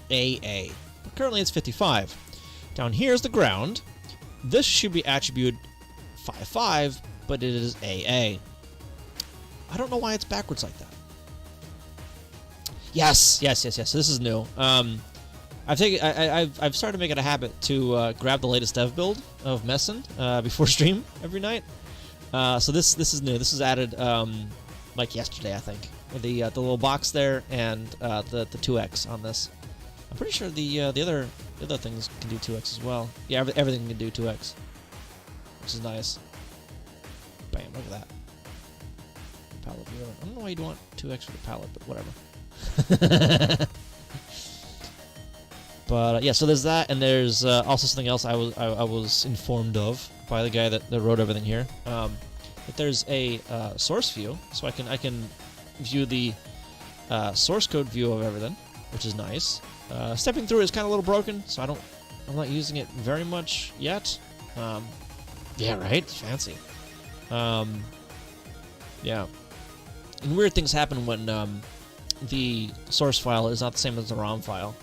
But currently it's 55. Down here is the ground. This should be attribute 55, but it is AA. I don't know why it's backwards like that. Yes. This is new. I've started to make it a habit to grab the latest dev build of Messin before stream every night. So this is new. This was added like yesterday, I think. With the little box there and the 2x on this. I'm pretty sure the other things can do 2x as well. Yeah, everything can do 2x, which is nice. Bam! Look at that. Palette viewer. I don't know why you'd want 2x for the palette, but whatever. But yeah, so there's that, and there's also something else I was informed of by the guy that wrote everything here. That there's a source view, so I can view the source code view of everything, which is nice. Stepping through is kind of a little broken, so I'm not using it very much yet. Yeah, right. Fancy. Yeah. And weird things happen when the source file is not the same as the ROM file.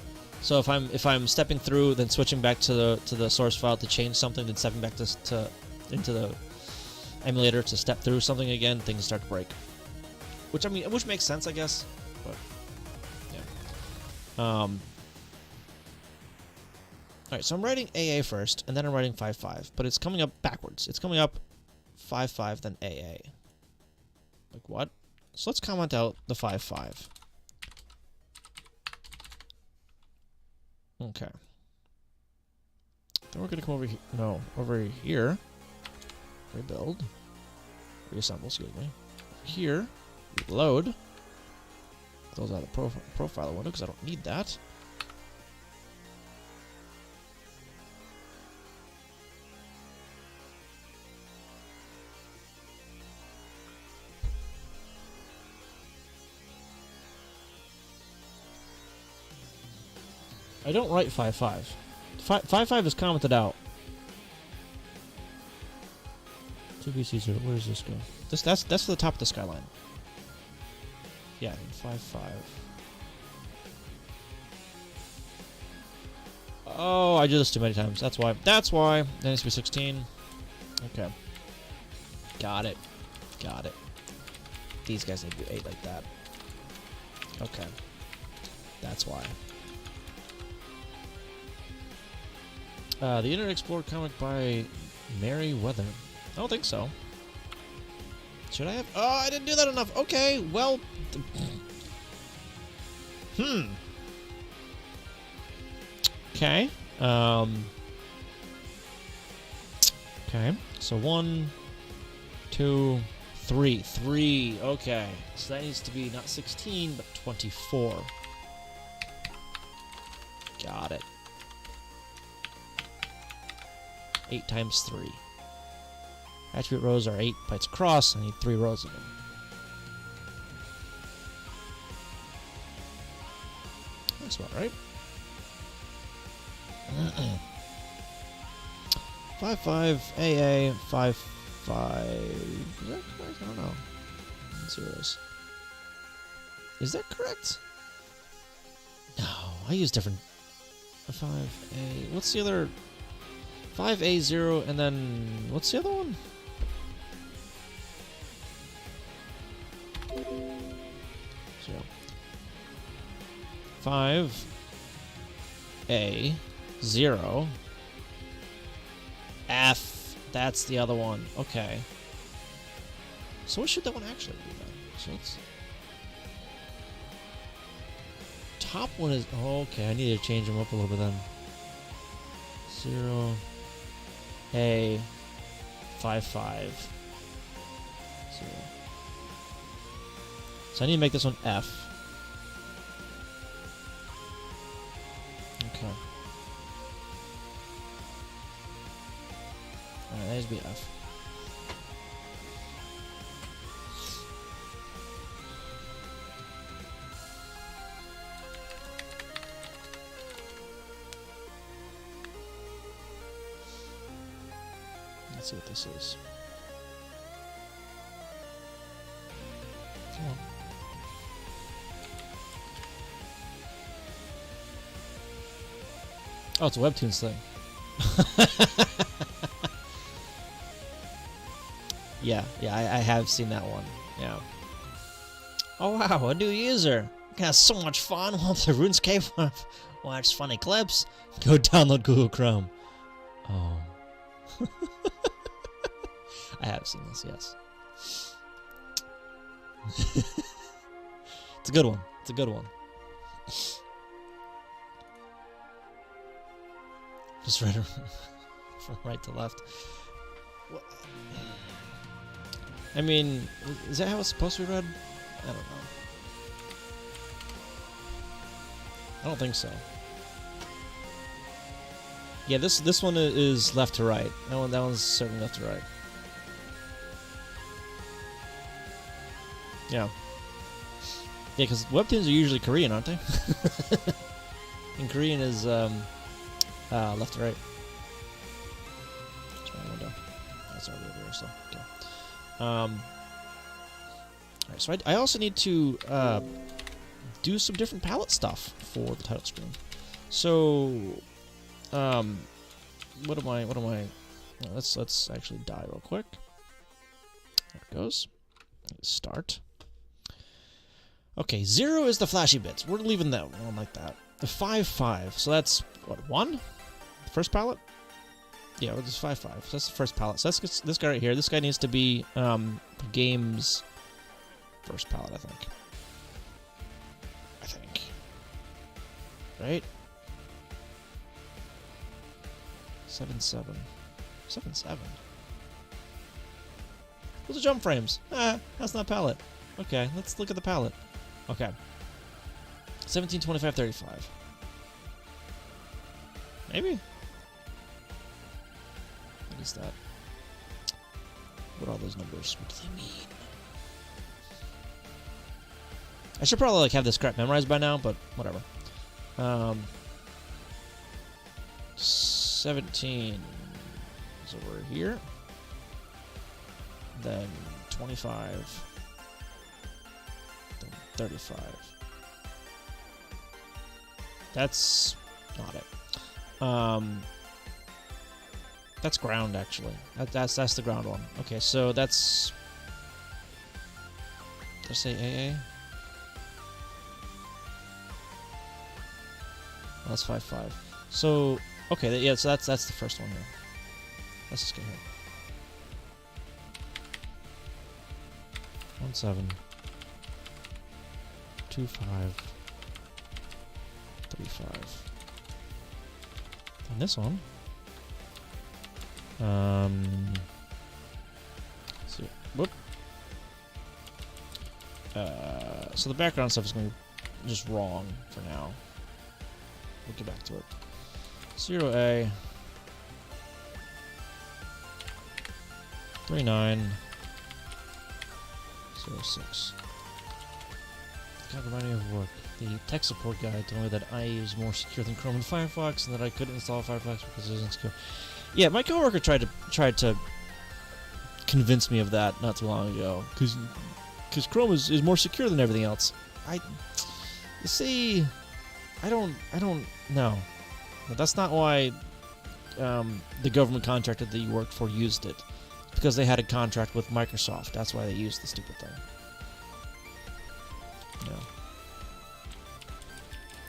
So if I'm stepping through, then switching back to the source file to change something, then stepping back into the emulator to step through something again, things start to break. Which makes sense, I guess. But yeah. All right, so I'm writing AA first, and then I'm writing 55, but it's coming up backwards. It's coming up 55, then AA. Like what? So let's comment out the 55. Okay. Then we're gonna come over here. No, over here. Rebuild. Reassemble, excuse me. Here. Reload. Close out the profile window because I don't need that. I don't write 5.5. 5.5 is commented out. 2BC0. Where does this go? That's to the top of the skyline. Yeah, 5.5. Oh, I do this too many times. That's why. That's why. That needs to be 16. Okay. Got it. Got it. These guys need to be 8 like that. Okay. That's why. The Internet Explorer comic by Mary Weather. I don't think so. Should I have? Oh, I didn't do that enough. Okay, well. Okay. Okay. So 1, 2, 3. 3. Okay. So that needs to be not 16, but 24. Got it. 8 times 3. Attribute rows are 8 bytes across. I need 3 rows of them. That's about right. 5.5 AA 5.5. Is that correct? I don't know. Zeros. Is that correct? No, I use different. 5A. What's the other? 5A0 and then what's the other one? So 5A0 F. That's the other one. Okay. So what should that one actually be then? So it's top one is okay. I need to change them up a little bit then. 0 A 5.5 0. So I need to make this one F. Okay. Alright, that needs to be F. Let's see what this is. Come on. Oh, it's a Webtoons thing. Yeah, I have seen that one. Yeah. Oh wow, a new user. Got so much fun with the RuneScape. Watch funny clips. Go download Google Chrome. Oh. I have seen this, yes. It's a good one. It's a good one. Just read from right to left. What? I mean, is that how it's supposed to be read? I don't know. I don't think so. Yeah, this one is left to right. That one's certainly left to right. Yeah. Yeah, because Webtoons are usually Korean, aren't they? And Korean is left to right. That's my window. That's already over here, so okay. Alright, so I also need to do some different palette stuff for the title screen. So, what am I? Well, let's actually die real quick. There it goes. Start. Okay, 0 is the flashy bits. We're leaving that one like that. The 5-5. So that's what, 1? The first palette? Yeah, well, it's 5-5. So that's the first palette. So that's this guy right here. This guy needs to be game's first palette, I think. Right? 7-7. 7-7. Those are jump frames. That's not palette. Okay, let's look at the palette. Okay. 17, 25, 35. Maybe? What is that? What are all those numbers? What do they mean? I should probably like have this crap memorized by now, but whatever. 17 is over here. Then 25. Then 35. That's not it. That's ground, actually. That's the ground one. Okay, so that's... Did I say AA? Oh, that's 5-5. So, okay, yeah, so that's the first one here. Let's just get here. 1-7. 2-5. 3-5. And this one. So, whoop. So the background stuff is going to be just wrong for now. We'll get back to it. 0A. 39. 06. God, remind me of work. The tech support guy told me that IE is more secure than Chrome and Firefox, and that I couldn't install Firefox because it isn't secure. Yeah, my coworker tried to convince me of that not too long ago, because Chrome is more secure than everything else. You see, I don't know. That's not why the government contractor that you worked for used it. It's because they had a contract with Microsoft. That's why they used the stupid thing.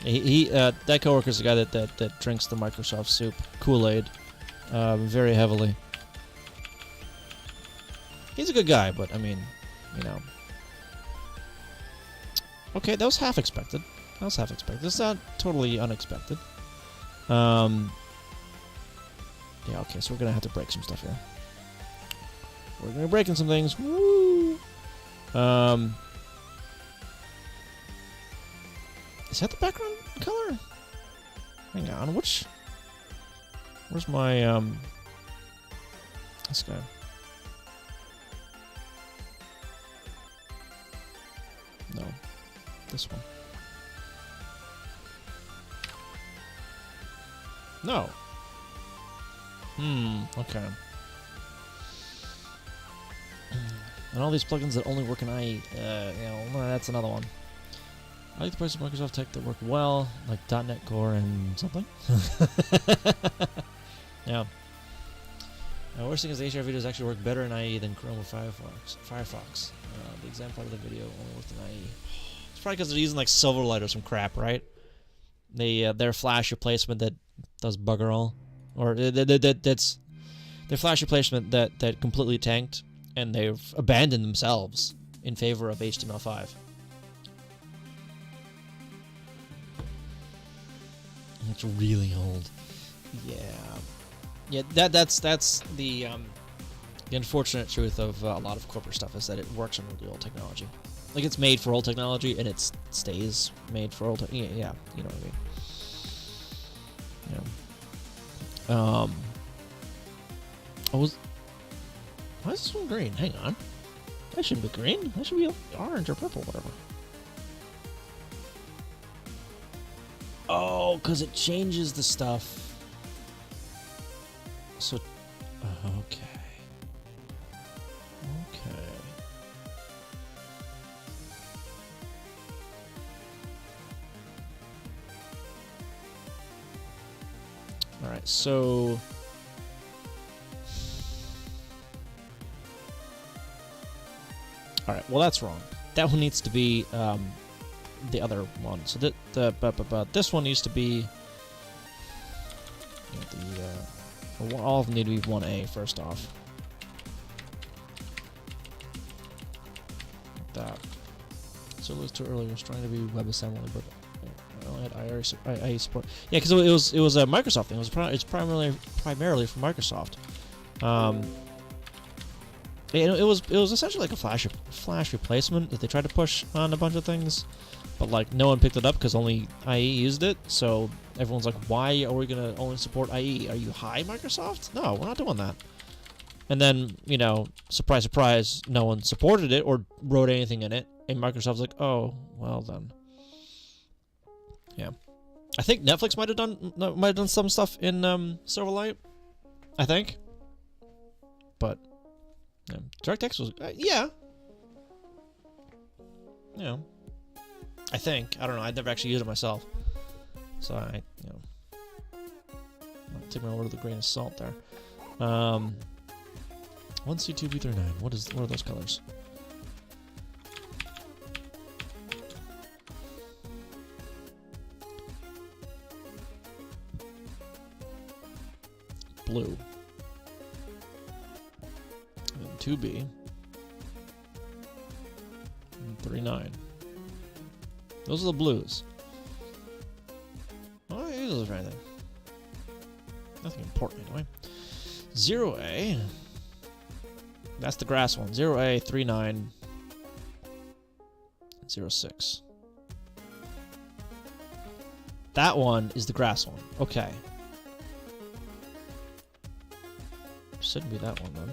Yeah. That coworker's the guy that drinks the Microsoft soup, Kool-Aid, very heavily. He's a good guy, but I mean, you know. Okay, that was half expected. It's not totally unexpected. Yeah, okay, so we're gonna have to break some stuff here. We're gonna be breaking some things. Woo! Is that the background color? Hang on, where's my, this guy? No, this one. No. Okay. And all these plugins that only work in IE. That's another one. I like the price of Microsoft tech that work well, like .NET Core and something. Yeah. Worst thing is the HDR videos actually work better in IE than Chrome or Firefox. The exam part of the video only worked in IE. It's probably because they're using like Silverlight or some crap, right? Their flash replacement that does bugger all, or that's their flash replacement that completely tanked, and they've abandoned themselves in favor of HTML5. It's really old. Yeah. That's the unfortunate truth of a lot of corporate stuff is that it works on really old technology. Like it's made for old technology and it stays made for old. Yeah, you know what I mean. Yeah. Why is this one green? Hang on. That shouldn't be green. That should be orange or purple, whatever. Oh, because it changes the stuff. So, okay. All right, so all right. Well, that's wrong. That one needs to be the other one. So this one needs to be all of them need to be 1A first off. Like that. So it was too early. I was trying to be WebAssembly, but I only had IE support. Yeah, because it was a Microsoft thing. It's primarily for Microsoft. It was essentially like a flash replacement that they tried to push on a bunch of things, but like no one picked it up because only IE used it. So everyone's like, "Why are we gonna only support IE? Are you high, Microsoft? No, we're not doing that." And then surprise, surprise, no one supported it or wrote anything in it, and Microsoft's like, "Oh, well then." Yeah, I think Netflix might have done some stuff in Silverlight. I think, but. Yeah. DirectX was, yeah. I think. I don't know. I'd never actually used it myself. So I'll take my word with a grain of salt there. 1C2B39. What are those colors? Blue. 2B, and 39. Those are the blues. Oh, I use those for anything. Nothing important anyway. 0A. That's the grass one. 0A, 39, 06. That one is the grass one. Okay. Shouldn't be that one then.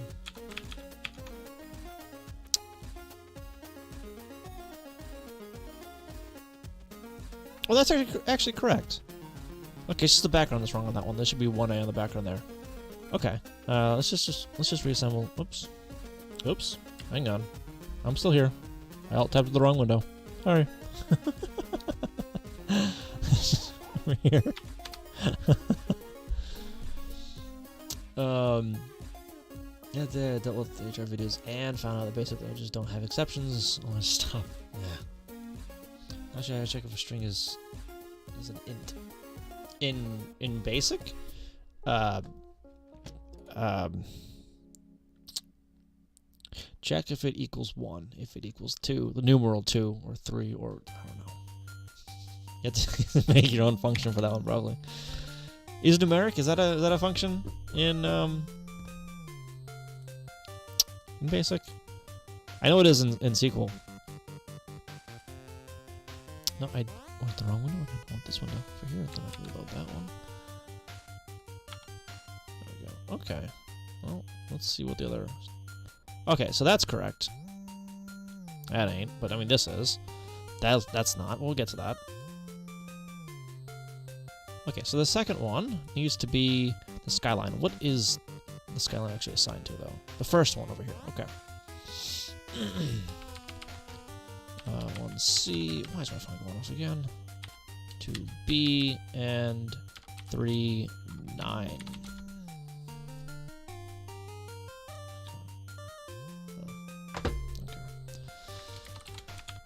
Well, that's actually correct. Okay, so the background is wrong on that one. There should be 1A on the background there. Okay, let's just reassemble. Oops. Hang on. I'm still here. I alt-tabbed the wrong window. Sorry. Over here. Yeah, dealt with the HR videos and found out that basically I just don't have exceptions. All that stuff. Yeah. Actually, I gotta check if a string is an int. In BASIC, check if it equals 1, if it equals 2, the numeral 2 or 3 or I don't know. You have to make your own function for that one probably. Is numeric? Is that a function in BASIC? I know it is in SQL. No, I want the wrong window. I want this window for here. Then I can reload that one. There we go. Okay. Well, let's see what the other. Okay, so that's correct. That ain't, but I mean this is. That's not. We'll get to that. Okay, so the second one needs to be the skyline. What is the skyline actually assigned to though? The first one over here. Okay. 1C. Why is my phone going off again? 2B and 3, 9.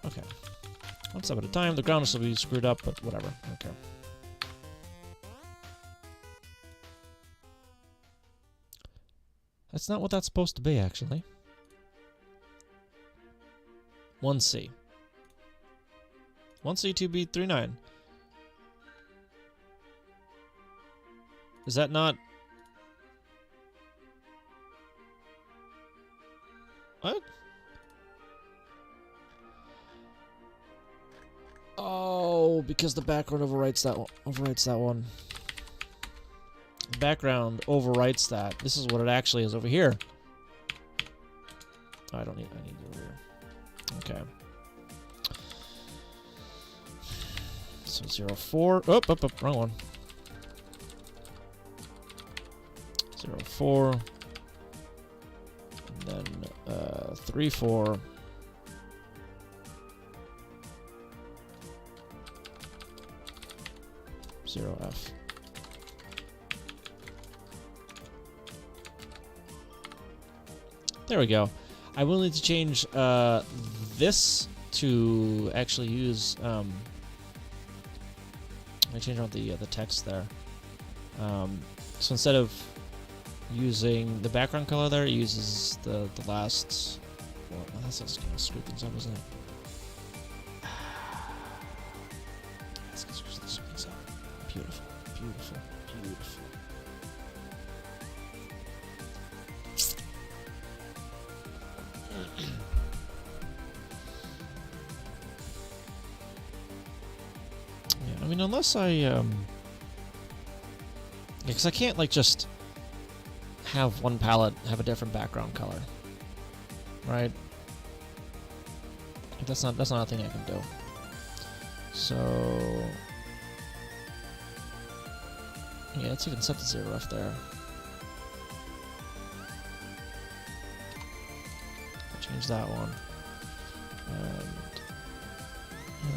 Okay. One step at a time. The ground will still be screwed up, but whatever. Okay. That's not what that's supposed to be, actually. 1C. 1C, 2B, 3, 9. Is that not... What? Oh, because the background overwrites that one. The background overwrites that. This is what it actually is over here. Oh, I need it over here. Okay. So 0, 4. Oh, wrong one. 0, 4. And then 3, 4. Zero F. There we go. I will need to change this to actually use. I change out the text there. So instead of using the background color there, it uses the last. Well, that's just gonna screw things up, isn't it? That's gonna screw things up. Beautiful, beautiful, beautiful. Yeah, I mean, unless I because I can't like just have one palette have a different background color, right? That's not a thing I can do. So yeah, let's even set the 0 F there. Change that one. And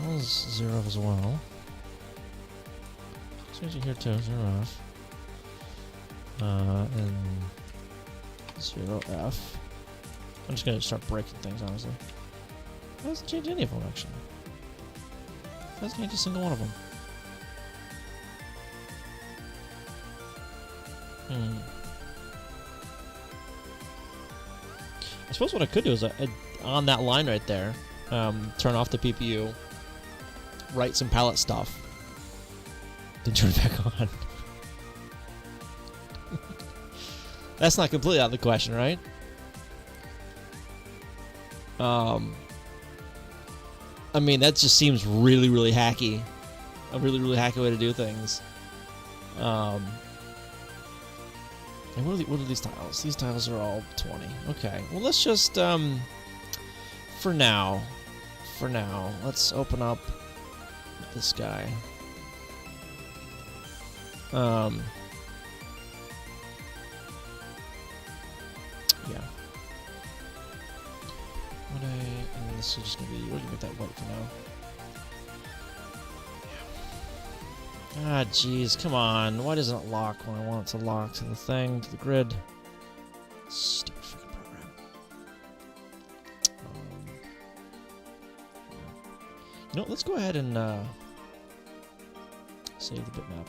that was 0 F as well. Change it here too, 0 F. And 0 F. I'm just gonna start breaking things, honestly. It doesn't change any of them, actually. It doesn't change a single one of them. I suppose what I could do is on that line right there, turn off the PPU, write some palette stuff, then turn it back on. That's not completely out of the question, right? I mean, that just seems really, really hacky. A really, really hacky way to do things. And what are these tiles? These tiles are all 20. Okay. Well, let's just, for now, let's open up this guy. Yeah. And this is just gonna be, we're gonna get that white for now. Ah, jeez, come on. Why doesn't it lock when I want it to lock to the thing, to the grid? Stupid freaking program. You know, let's go ahead and save the bitmap.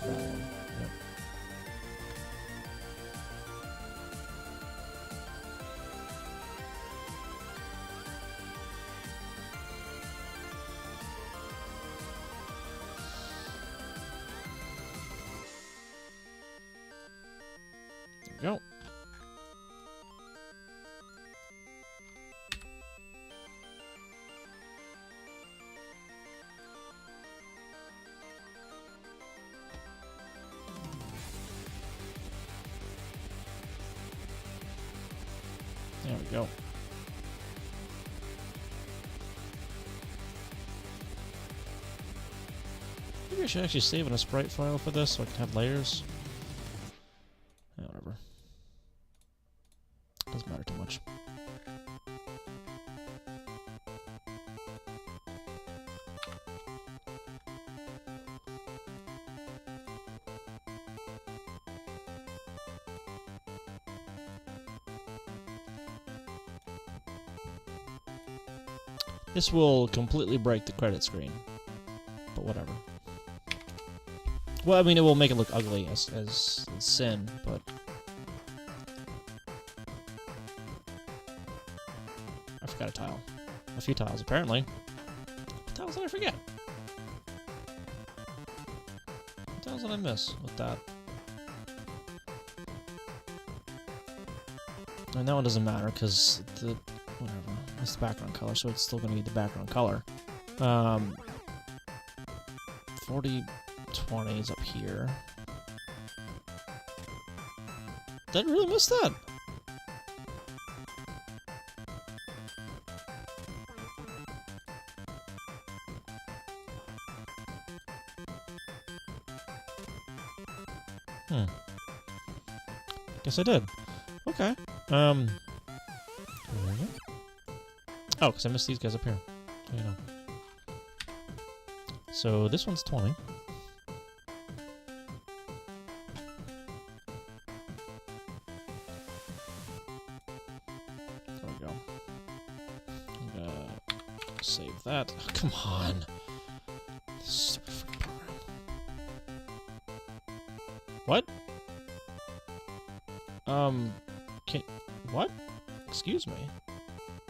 Yep. Go. There we go. Maybe I should actually save in a sprite file for this so I can have layers. Whatever. Doesn't matter too much. This will completely break the credit screen. But whatever. Well, I mean, it will make it look ugly as sin, but... I forgot a tile. A few tiles, apparently. What tiles did I forget? What tiles did I miss with that? And that one doesn't matter, because the... whatever. It's the background color, so it's still going to be the background color. 4020 is up here. Did I really miss that? Guess I did. Okay. Oh, because I missed these guys up here. So you know. So this one's 20. There we go. I'm gonna save that. Oh, come on. Stupid freaking program. What? What? Excuse me.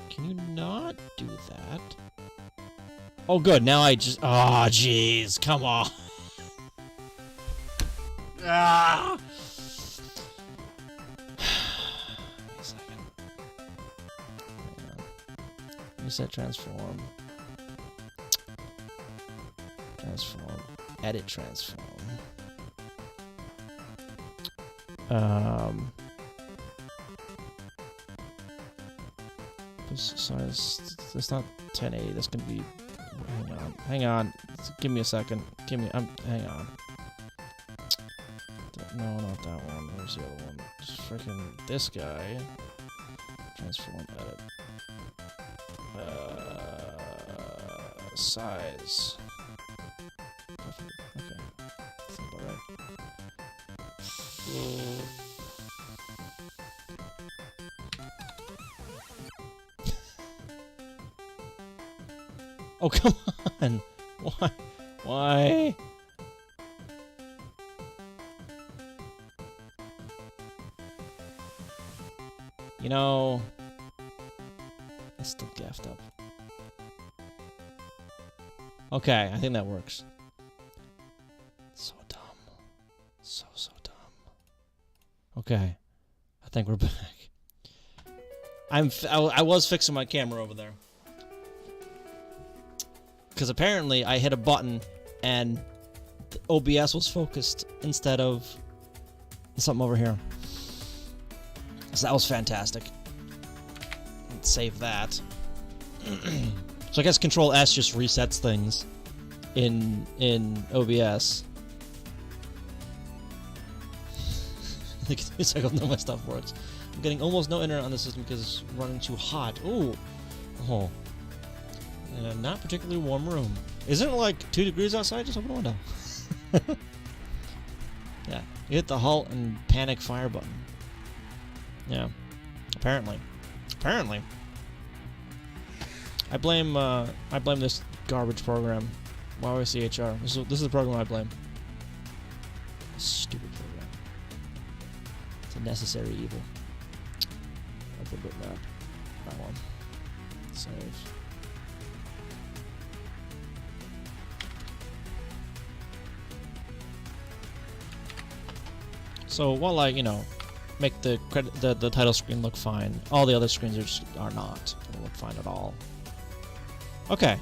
Can you not do that? Oh, good. Now I just... Oh, jeez. Come on. Ah! Wait a second. Reset, transform. Transform. Edit, transform. Size. That's not 1080. That's gonna be. Hang on. Hang on. Give me a second. Give me. Hang on. No, not that one. Where's the other one? Just freaking this guy. Transform. Edit. Size. Okay. That's about right. Oh, come on! Why? Why? You know... It's still gaffed up. Okay, I think that works. So dumb. So dumb. Okay. I think we're back. I was fixing my camera over there. Because apparently I hit a button and the OBS was focused instead of something over here. So that was fantastic. Let's save that. So I guess Control S just resets things in OBS. It's like none of my stuff works. I'm getting almost no internet on the system because it's running too hot. Ooh. Oh. In a not particularly warm room. Isn't it like 2 degrees outside? Just open the window. Yeah. You hit the halt and panic fire button. Yeah. Apparently. Apparently. I blame this garbage program. YYCHR. This is the program I blame. Stupid program. It's a necessary evil. Open bitmap. That one. Save. So while I, you know, make the title screen look fine, all the other screens are not. They don't look fine at all. Okay.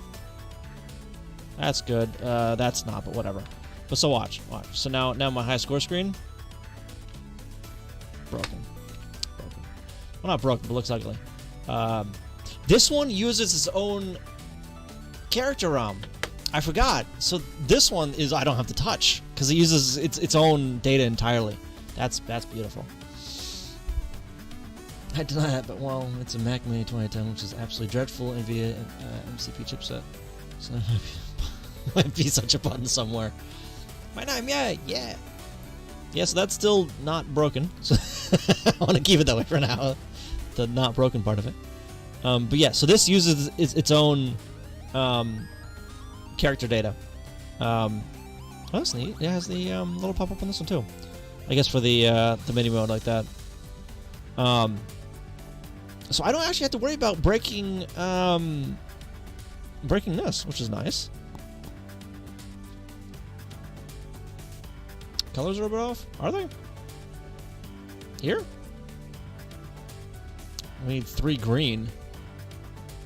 That's good. That's not, but whatever. But so watch. So now my high score screen. Broken. Well, not broken, but looks ugly. This one uses its own character ROM. I forgot. So this one is I don't have to touch because it uses its own data entirely. That's beautiful. I deny that, but well, it's a Mac Mini 2010, which is absolutely dreadful NVIDIA MCP chipset. So there might be such a button somewhere. My name, yeah. Yeah, so that's still not broken. So I want to keep it that way for now. The not broken part of it. But yeah, so this uses its own character data. Oh, that's neat. It has the little pop-up on this one too. I guess for the mini mode like that. So I don't actually have to worry about breaking this, which is nice. Colors are a bit off. Are they? Here? We need 3 green.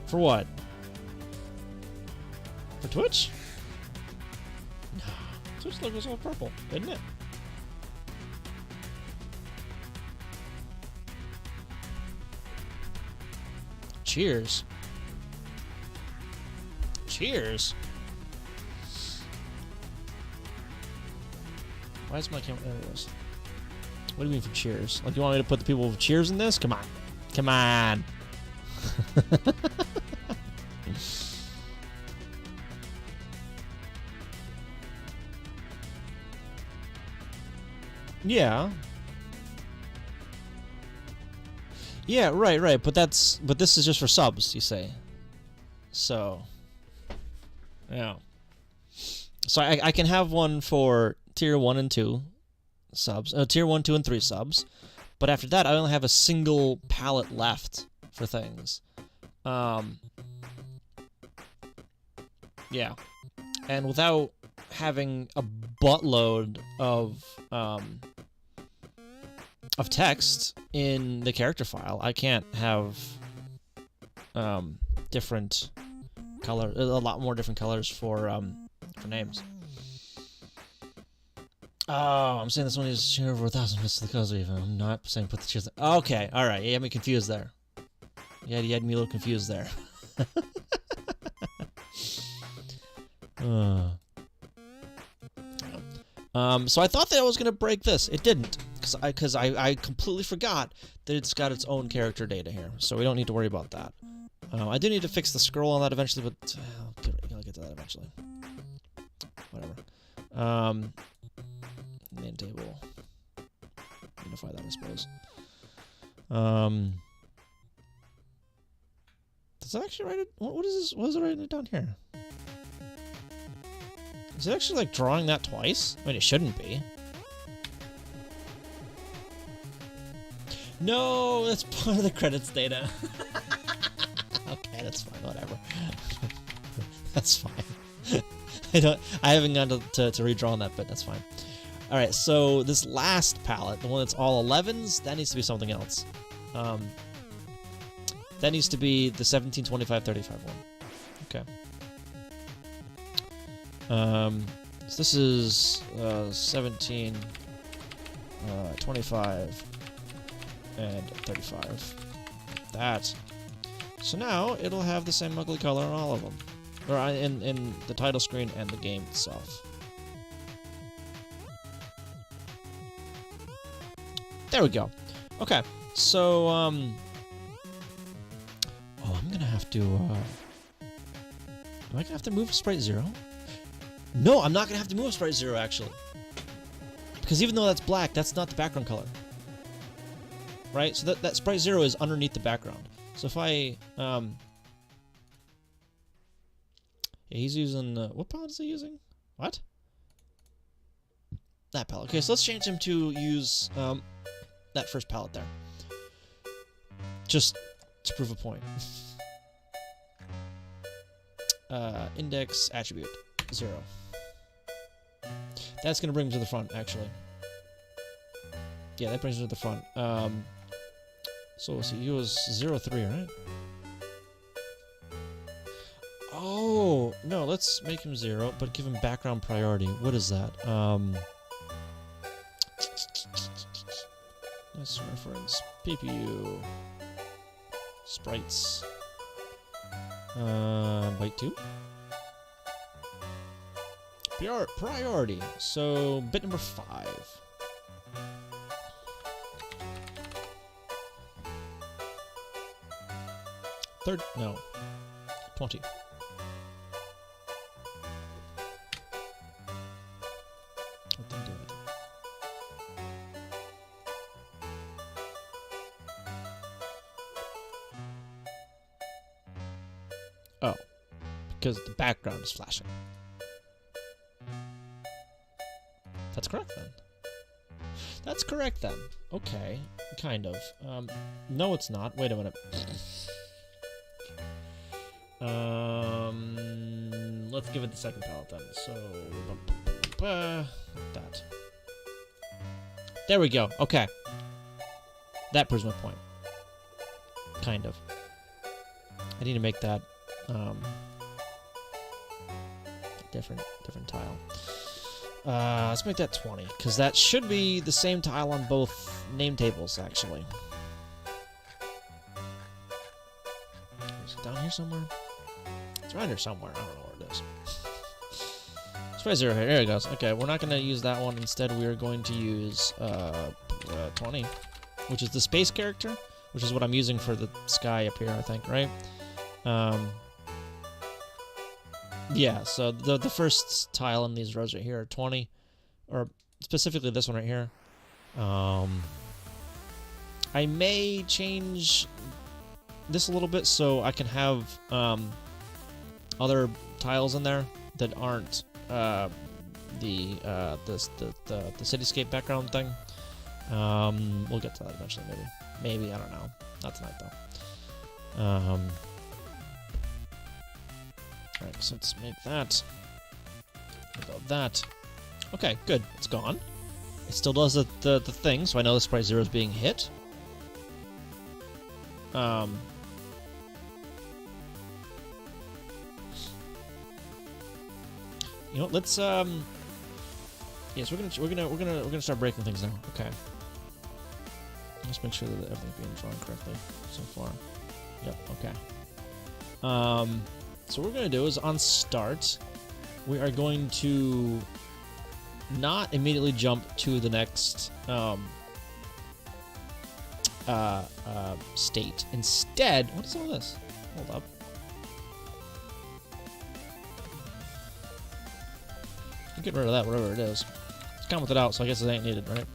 For what? For Twitch? No. Twitch logo's all purple, isn't it? Cheers. Cheers? Why is my camera... There it is. What do you mean for cheers? Like, you want me to put the people with cheers in this? Come on. Come on. Yeah. Yeah, right. But this is just for subs, you say. So. Yeah. So I can have one for tier 1 and 2 subs. Tier 1, 2, and 3 subs. But after that, I only have a single palette left for things. Yeah. And without having a buttload of text in the character file, I can't have different color, a lot more different colors for names. Oh, I'm saying this one is over 1,000 bits to the cause even. I'm not saying put the cheers. Okay, all right. You had me confused there. Yeah, you had me a little confused there. So I thought that I was gonna break this. It didn't, because I completely forgot that it's got its own character data here. So we don't need to worry about that. I do need to fix the scroll on that eventually, but I'll get to that eventually. Whatever. Main table. Unify that, I suppose. Does it actually write it? What is this? What is it writing it down here? Is it actually like drawing that twice? I mean, it shouldn't be. No, that's part of the credits data. Okay, that's fine. Whatever. That's fine. I haven't gone to redraw on that bit. That's fine. All right, so this last palette, the one that's all 11s, that needs to be something else. That needs to be the 17, 25, 35 one. Okay. So this is 17, 25, and 35. That. So now it'll have the same ugly color on all of them, or in the title screen and the game itself. There we go. Okay, so oh, I'm gonna have to. Am I gonna have to move Sprite 0? No, I'm not gonna have to move Sprite 0 actually, because even though that's black, that's not the background color, right? So that Sprite 0 is underneath the background. So if I yeah, he's using what palette is he using? What? That palette. Okay, so let's change him to use that first palette there, just to prove a point. Index attribute 0. That's gonna bring him to the front, actually. Yeah, that brings him to the front. So let's see, he was 0, 3, right? Oh no, let's make him 0, but give him background priority. What is that? Let's reference PPU sprites. Byte 2. Priority. So bit number 5. Third, no, 20. What did I do it? Oh, because the background is flashing. That's correct then. That's correct then. Okay, kind of. No, it's not. Wait a minute. Let's give it the second palette then. So, that. There we go. Okay. That proves my point. Kind of. I need to make that different tile. Let's make that 20, because that should be the same tile on both name tables, actually. Is it down here somewhere? It's around here somewhere. I don't know where it is. Spray 0 here. There it goes. Okay, we're not going to use that one. Instead, we are going to use 20, which is the space character, which is what I'm using for the sky up here, I think, right? Yeah, so the first tile in these rows right here are 20, or specifically this one right here. I may change this a little bit so I can have other tiles in there that aren't the cityscape background thing. We'll get to that eventually, maybe. I don't know. Not tonight though. Alright, so let's make that. About that. Okay, good. It's gone. It still does the thing, so I know the sprite 0 is being hit. You know, let's yes, we're gonna start breaking things now. Okay. Let's make sure that everything's being drawn correctly so far. Yep. Okay. So what we're going to do is on start, we are going to not immediately jump to the next state. Instead, what is all this? Hold up. I'm getting rid of that, whatever it is. It's commented out, so I guess it ain't needed, right?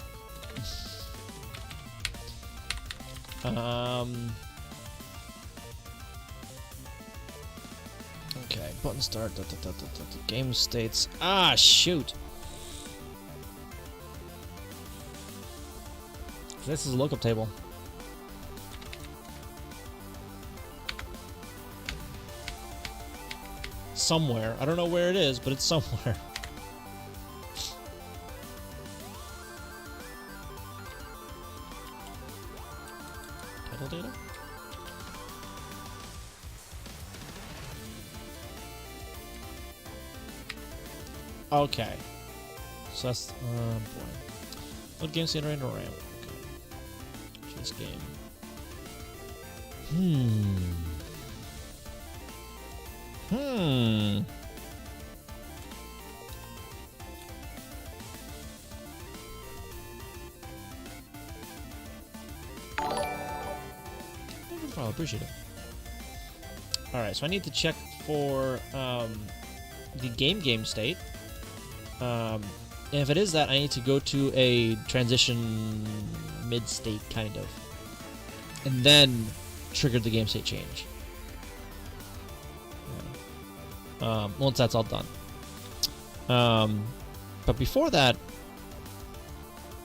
Okay, button start, game states. Ah, shoot! This is a lookup table. Somewhere. I don't know where it is, but it's somewhere. Title data? Okay. So that's, boy. What game state right now? Okay. This game. I'll appreciate it. Alright, so I need to check for the game state. And if it is that, I need to go to a transition mid-state, kind of. And then trigger the game state change. Yeah. Once that's all done. But before that,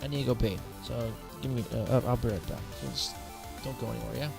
I need to go pee. So, give me, I'll be right back. So just don't go anywhere, yeah?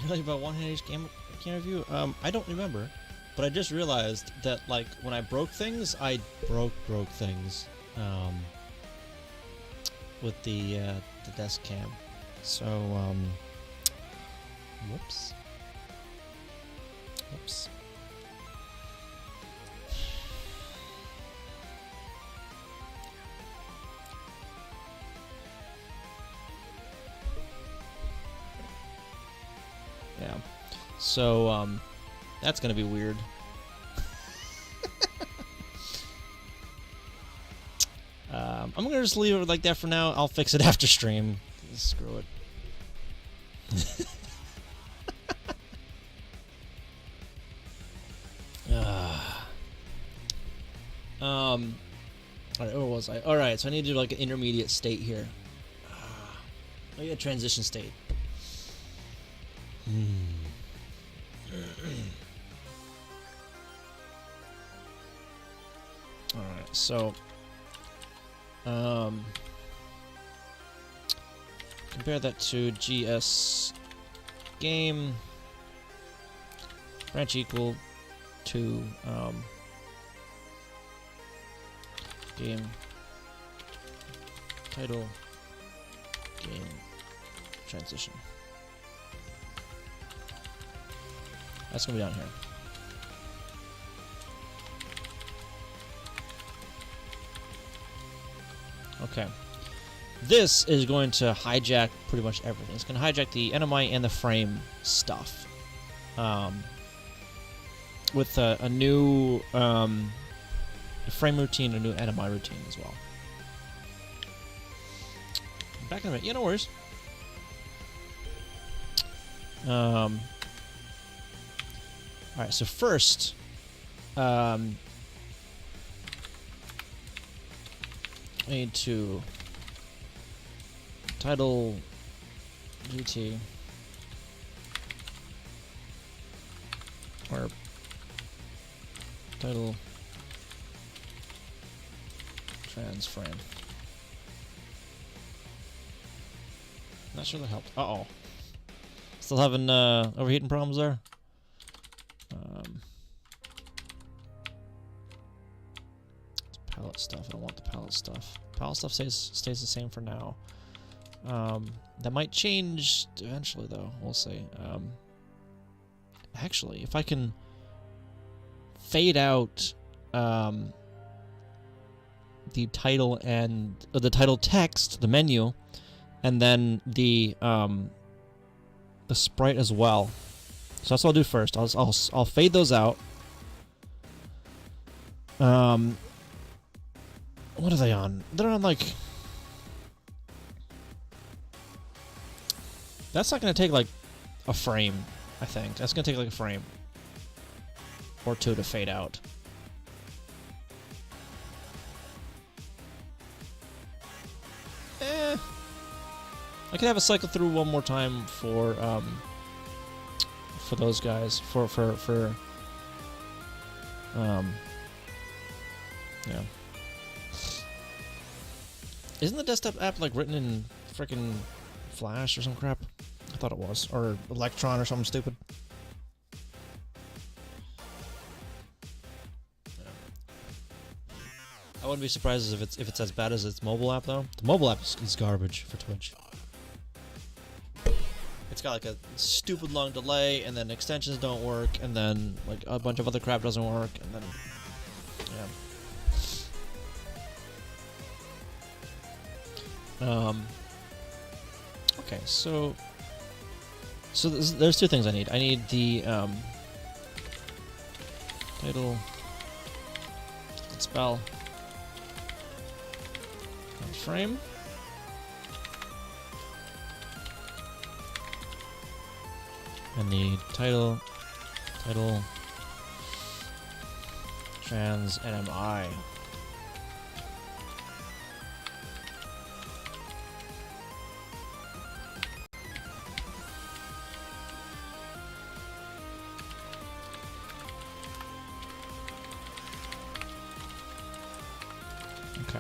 really about one-handed game review? I don't remember, but I just realized that like when I broke things, I broke things. With the desk cam. So whoops. Yeah. So that's gonna be weird. I'm gonna just leave it like that for now. I'll fix it after stream. Screw it. Alright, where was I? Alright, so I need to do like an intermediate state here. Oh yeah, transition state. Alright, so compare that to GS game branch equal to game title game transition. That's gonna be down here. Okay. This is going to hijack pretty much everything. It's going to hijack the NMI and the frame stuff. With a new frame routine, a new NMI routine as well. Back in a minute. Yeah, no worries. Alright, so first, I need to title GT or title trans frame. Not sure that helped. Uh-oh. Still having overheating problems there? It's palette stuff. I don't want the palette stuff. Palette stuff stays the same for now. That might change eventually, though. We'll see. Actually, if I can fade out the title and the title text, the menu, and then the sprite as well. So that's what I'll do first. I'll fade those out. What are they on? They're on like. That's not going to take like a frame, I think. That's going to take like a frame or two to fade out. I could have a cycle through one more time for those guys yeah. Isn't the desktop app like written in frickin' Flash or some crap? I thought it was, or Electron or something stupid. Yeah. I wouldn't be surprised if it's as bad as its mobile app though. The mobile app is garbage for Twitch. It's got like a stupid long delay, and then extensions don't work, and then like a bunch of other crap doesn't work, and then yeah. Okay, so there's two things I need. I need the title, spell, and frame. And the title trans NMI. Okay.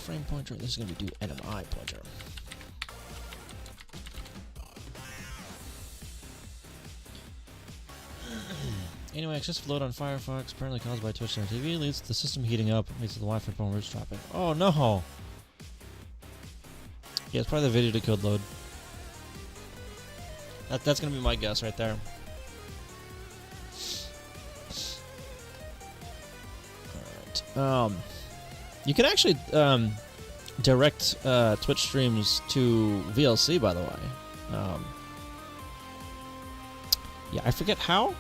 frame pointer. This is going to be do NMI pointer. Anyway, excessive load on Firefox, apparently caused by Twitch and TV, leads to the system heating up, leads to the Wi-Fi phone root dropping. Oh no! Yeah, it's probably the video decode load. That's gonna be my guess right there. Alright. You can actually direct Twitch streams to VLC, by the way. Yeah, I forget how,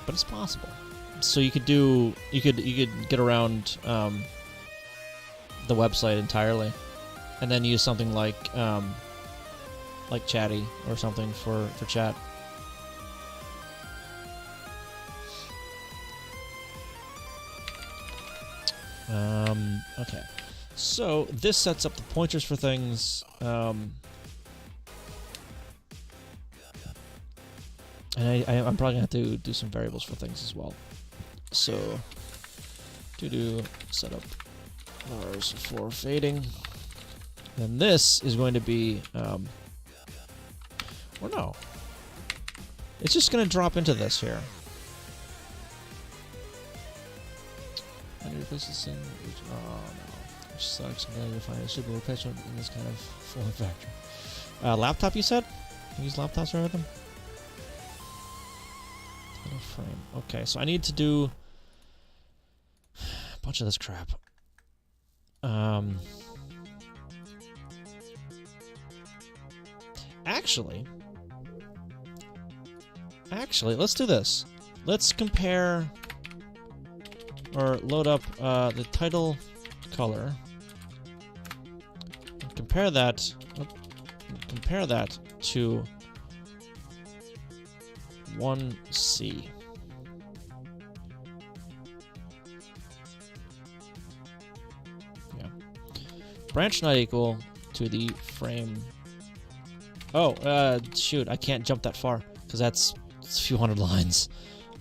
but it's possible. So you could get around the website entirely, and then use something like Chatty or something for chat. Okay. So this sets up the pointers for things. And I'm probably gonna have to do some variables for things as well. So do setup bars for fading. And this is going to be or no. It's just gonna drop into this here. I need to replace this in. Oh no. Which sucks. I'm going to find a super patient in this kind of form factor. Laptop, you said? You use laptops for everything? Title frame. Okay, so I need to do a bunch of this crap. Actually, let's do this. Let's compare or load up the title color. And compare that to 1C. Yeah. Branch not equal to the frame. Oh, shoot, I can't jump that far because it's a few hundred lines.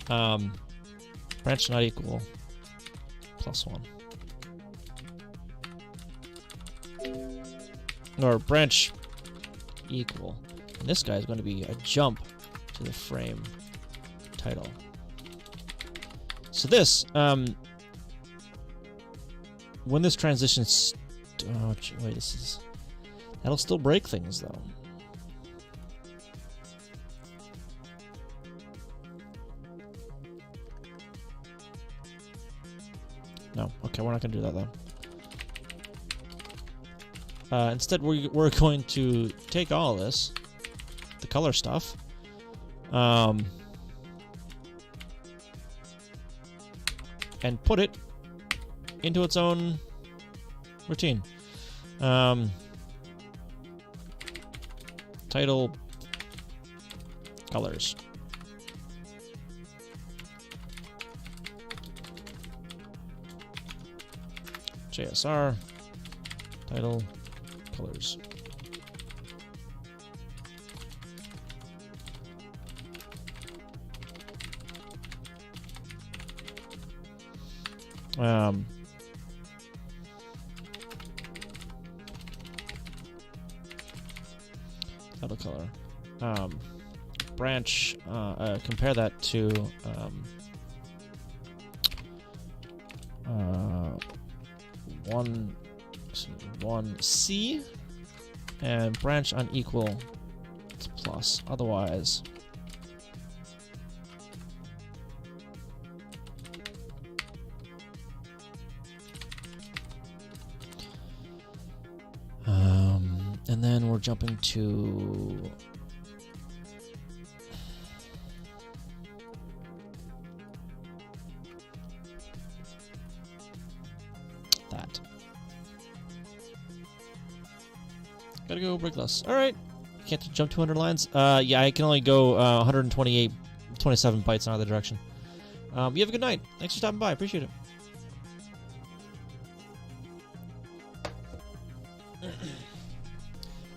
Branch not equal +1. Or branch equal. And this guy is going to be a jump to the frame title. So this, when this transitions, oh wait, that'll still break things though. No, okay, we're not going to do that then. Instead, we're going to take all of this, the color stuff, and put it into its own routine. Title colors. JSR title colors. Title color. Branch. Compare that to 1C, and branch unequal to plus. Otherwise, and then we're jumping to that. Gotta go brickless. Alright. Can't jump 200 lines? Yeah, I can only go 128, 27 bytes in either direction. You have a good night. Thanks for stopping by. Appreciate it.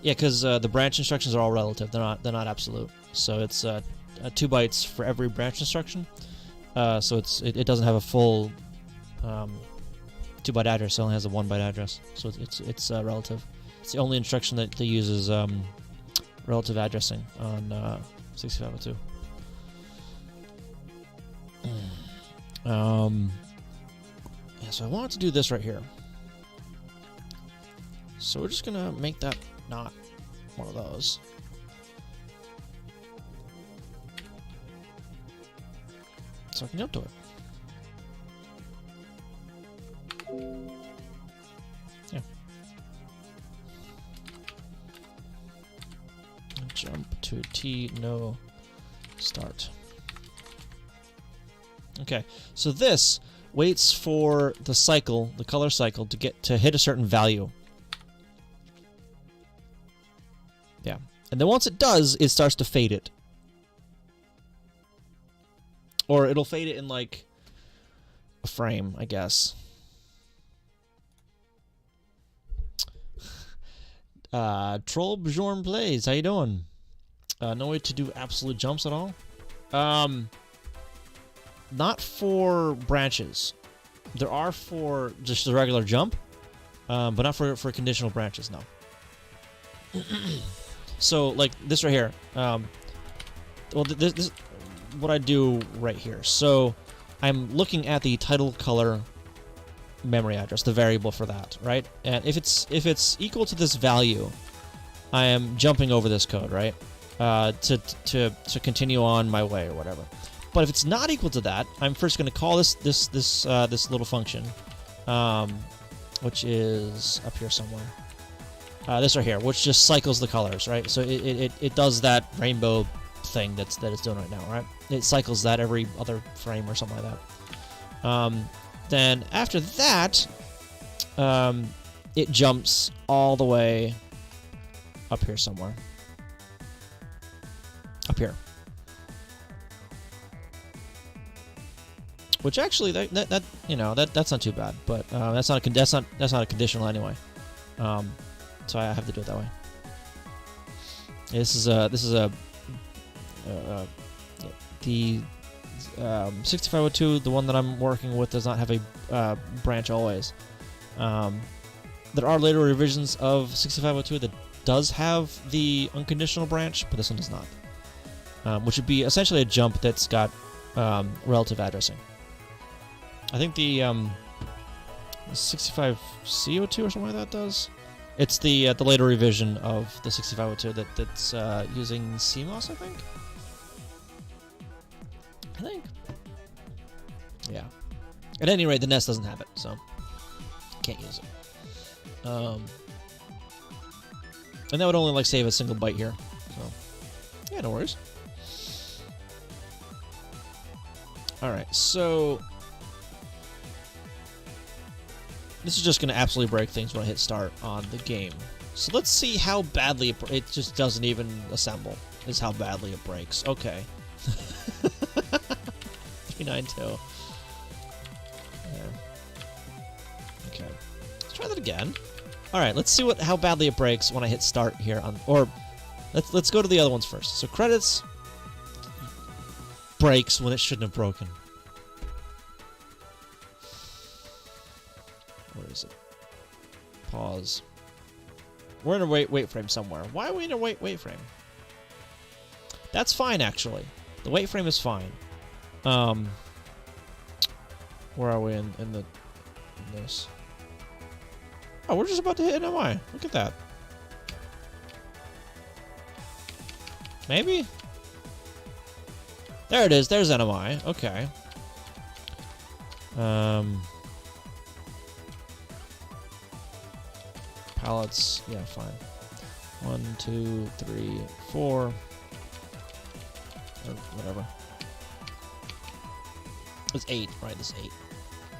Yeah, because the branch instructions are all relative. They're not absolute. So it's 2 bytes for every branch instruction. So it doesn't have a full 2-byte address. It only has a 1-byte address, so it's relative. It's the only instruction that uses relative addressing on 6502. Yeah, so I wanted to do this right here. So we're just gonna make that not one of those. So I can jump to it. Yeah. Jump to T, no start. Okay, so this waits for the cycle, the color cycle, to hit a certain value. Yeah, and then once it does, it starts to fade it. Or it'll fade it in like a frame, I guess. Troll Bjorn Plays, how you doing? No way to do absolute jumps at all? Not for branches. There are for just the regular jump, but not for conditional branches, no. So, like this right here. Well, this is what I do right here. So, I'm looking at the title color memory address, the variable for that, right? And if it's equal to this value, I am jumping over this code, right? To continue on my way or whatever. But if it's not equal to that, I'm first going to call this little function, which is up here somewhere. This right here, which just cycles the colors, right? So it does that rainbow thing that it's doing right now, right? It cycles that every other frame or something like that. Then after that, it jumps all the way up here somewhere. Up here. Which actually, that you know, that's not too bad, but that's not a conditional anyway. So I have to do it that way. This is the 6502, the one that I'm working with, does not have a branch always. There are later revisions of 6502 that does have the unconditional branch, but this one does not. Which would be essentially a jump that's got relative addressing. I think the 65C02 or something like that does. It's the later revision of the 6502 that's using CMOS, I think. Yeah. At any rate, the NES doesn't have it, so can't use it. And that would only like save a single byte here. So yeah, no worries. All right, so this is just going to absolutely break things when I hit start on the game. So let's see how badly it just doesn't even assemble, is how badly it breaks. Okay. 392. Yeah. Okay. Let's try that again. Alright, let's see how badly it breaks when I hit start here on, or let's go to the other ones first. So credits breaks when it shouldn't have broken. Where is it? Pause. We're in a wait frame somewhere. Why are we in a wait frame? That's fine, actually. The wait frame is fine. Where are we in this? Oh, we're just about to hit an MI. Look at that. Maybe? There it is. There's NMI. Okay. Pallets. Yeah, fine. 1, 2, 3, 4. Or whatever. It's 8. Right, this 8.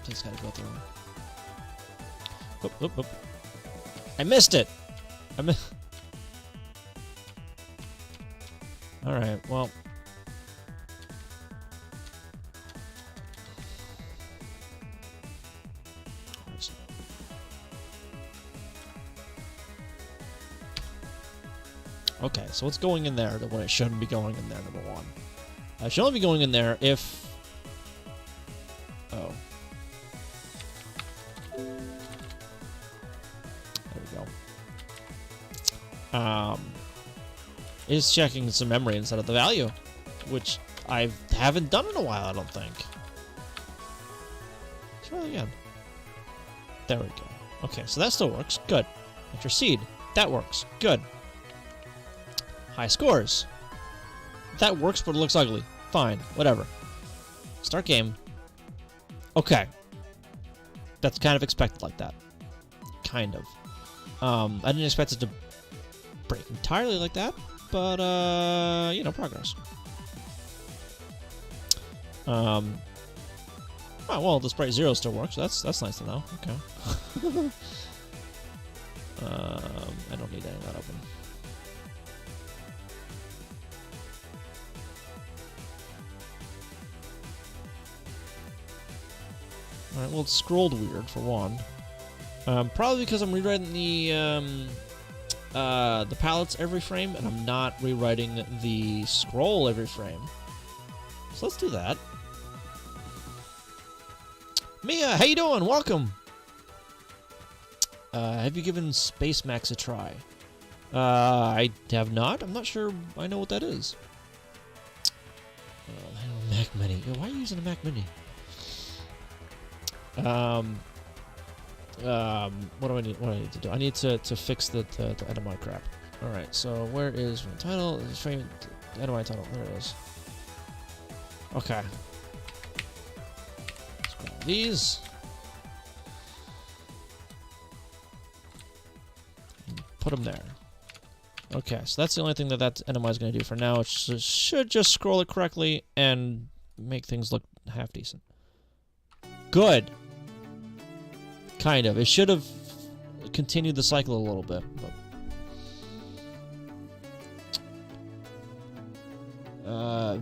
Just gotta go through. Oop, oop, oop. I missed it! Alright, well. Okay, so what's going in there when it shouldn't be going in there, number one? It should only be going in there if... Oh. is checking some memory instead of the value, which I haven't done in a while, I don't think. Let's try it again. There we go. Okay, so that still works. Good. Intercede. That works. Good. High scores. That works, but it looks ugly. Fine. Whatever. Start game. Okay. That's kind of expected like that. Kind of. I didn't expect it to break entirely like that, but, you know, progress. Oh, well, the sprite 0 still works. That's nice to know. Okay. I don't need any of that open. Alright, well, it's scrolled weird, for one. Probably because I'm rewriting the palettes every frame, and I'm not rewriting the scroll every frame. So let's do that. Mia, how you doing? Welcome! Have you given Space Max a try? I have not. I'm not sure I know what that is. Mac Mini. Why are you using a Mac Mini? What do I need? What do I need to do? I need to fix the NMI crap. All right. So where is my title? Frame NMI title. There it is. Okay. Let's grab these. Put them there. Okay, so that's the only thing that NMI is going to do for now. It should just scroll it correctly and make things look half decent. Good. Kind of. It should have continued the cycle a little bit. But.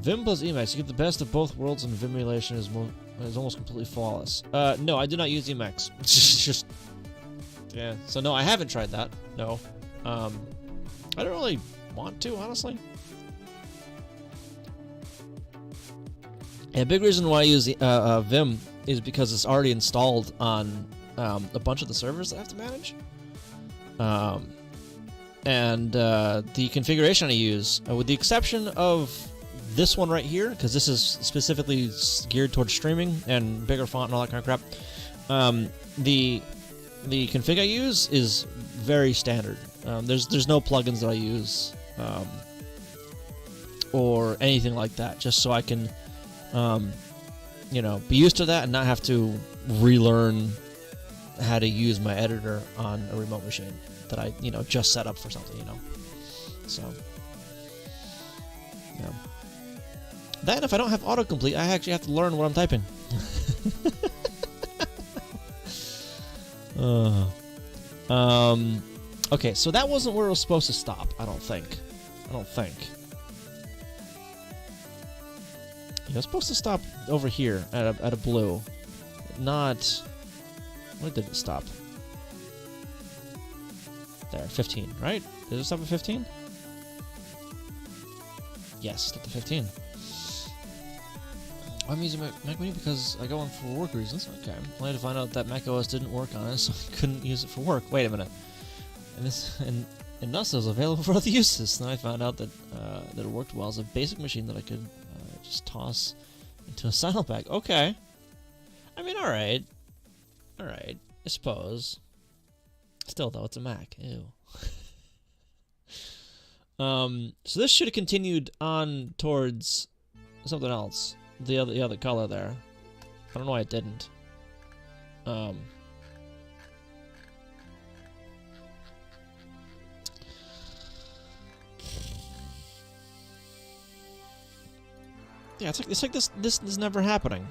Vim plus Emacs. You get the best of both worlds, and Vim emulation is almost completely flawless. No, I do not use Emacs. Just. Yeah. So no, I haven't tried that. No. I don't really want to, honestly. And a big reason why I use Vim is because it's already installed on a bunch of the servers that I have to manage. And the configuration I use, with the exception of this one right here, because this is specifically geared towards streaming and bigger font and all that kind of crap, the config I use is very standard. There's no plugins that I use or anything like that, just so I can you know, be used to that and not have to relearn how to use my editor on a remote machine that I, you know, just set up for something, you know. So, yeah. Then if I don't have autocomplete, I actually have to learn what I'm typing. Okay, so that wasn't where it was supposed to stop, I don't think. Yeah, it's supposed to stop over here at a blue. Not... Where did it stop? There, 15, right? Did it stop at 15? Yes, stop at 15. I'm using Mac Mini because I go on for work reasons. Okay. I had to find out that Mac OS didn't work on it, so I couldn't use it for work. Wait a minute. And thus it was available for other uses. Then I found out that it worked well as a basic machine that I could just toss into a silent bag. Okay. I mean, alright. Alright, I suppose. Still, though, it's a Mac. Ew. So this should have continued on towards something else. The other color there. I don't know why it didn't. Yeah, it's like this is never happening.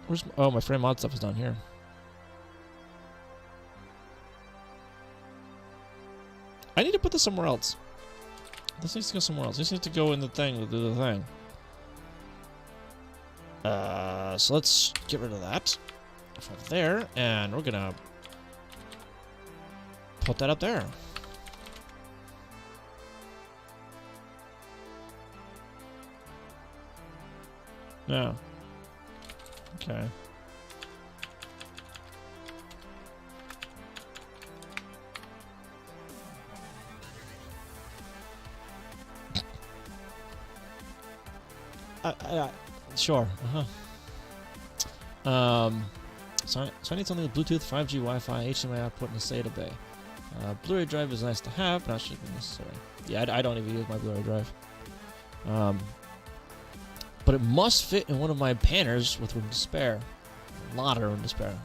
Where's my frame mod stuff is down here. I need to put this somewhere else. This needs to go somewhere else. This needs to go in the thing to do the thing. So let's get rid of that. From there, and we're gonna put that up there. Yeah. Okay. Sure. So I need something with Bluetooth, 5G, Wi-Fi, HDMI output, and a SATA bay. Blu-ray drive is nice to have, but not should be necessary. Yeah, I don't even use my Blu-ray drive. But it must fit in one of my panners with room to spare. A lot of room to spare.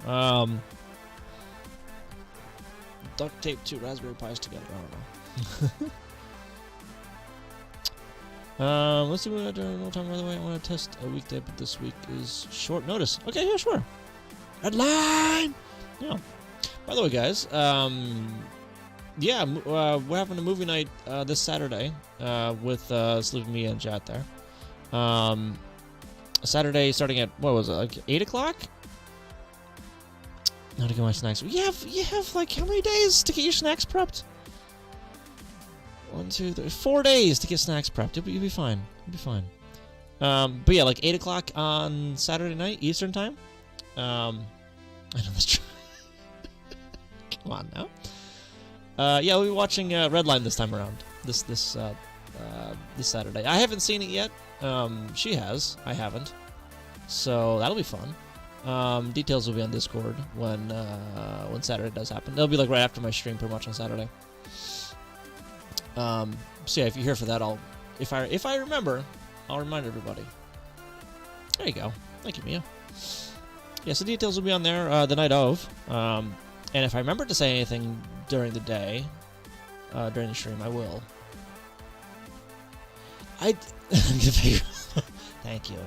Duct tape 2 Raspberry Pis together. I don't know. Let's see what I do. No time, by the way. I want to test a weekday, but this week is short notice. Okay, yeah, sure. Headline! Yeah. By the way, guys, yeah, we're having a movie night this Saturday with Sleeping Me and Jat there. Saturday starting at, what was it, like 8 o'clock? Now to get my snacks. You have like how many days to get your snacks prepped? 1, 2, 3, 4 days to get snacks prepped. You'll be fine. You'll be fine. But yeah, like 8 o'clock on Saturday night, Eastern time. I know that's true. Come on now. Yeah, we'll be watching Redline this time around. This Saturday. I haven't seen it yet. She has. I haven't. So that'll be fun. Details will be on Discord when Saturday does happen. It'll be like right after my stream, pretty much on Saturday. So yeah, if you're here for that, if I remember, I'll remind everybody. There you go. Thank you, Mia. Yeah, so details will be on there the night of. And if I remember to say anything during the day, during the stream, I will. Thank you.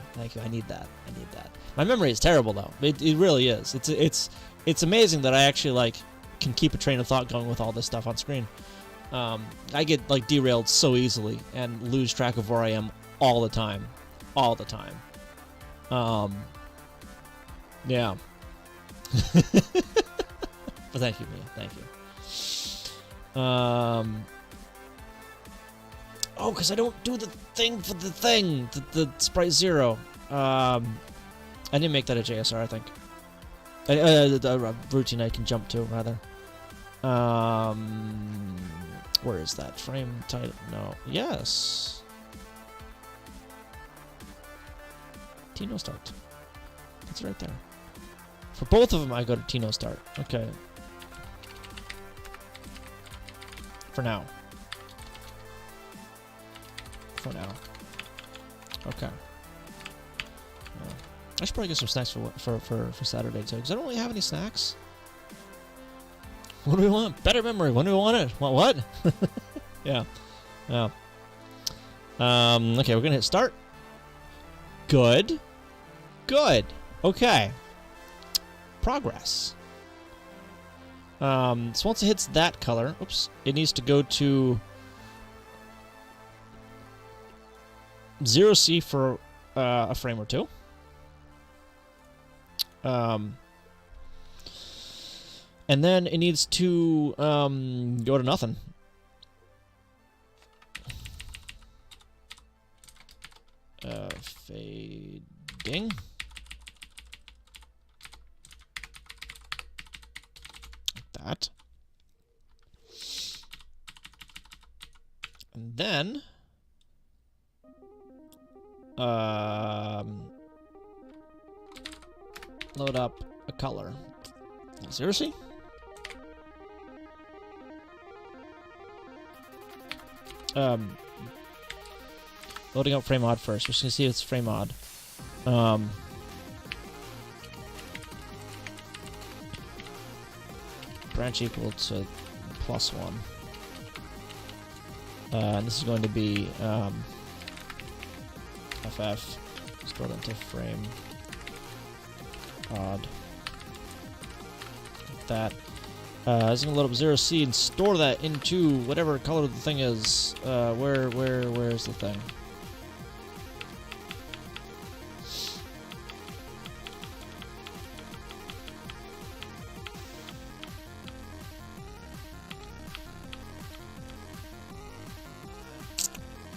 I need that. My memory is terrible, though. It really is. It's amazing that I actually like can keep a train of thought going with all this stuff on screen. I get like derailed so easily and lose track of where I am all the time. Yeah. But thank you, Mia. Thank you. Oh, because I don't do the thing for the thing. The Sprite Zero. I didn't make that a JSR, I think. The routine I can jump to, rather. Where is that? Frame title? No. Yes. Tino Start. It's right there. For both of them, I go to Tino Start. Okay. For now. Okay. I should probably get some snacks for Saturday too, because I don't really have any snacks. What do we want? Better memory. When do we want it? What? Yeah. Okay, we're gonna hit start. Good. Okay. Progress. So once it hits that color, oops, it needs to go to 0C for a frame or two. And then it needs to go to nothing. Fading. Like that. And then load up a color. Seriously? Loading up frame mod first. We're just gonna see if it's frame mod. Branch equal to +1. And this is going to be FF stored into frame mod. Like that. It's gonna load up 0C and store that into whatever color the thing is. Where's the thing?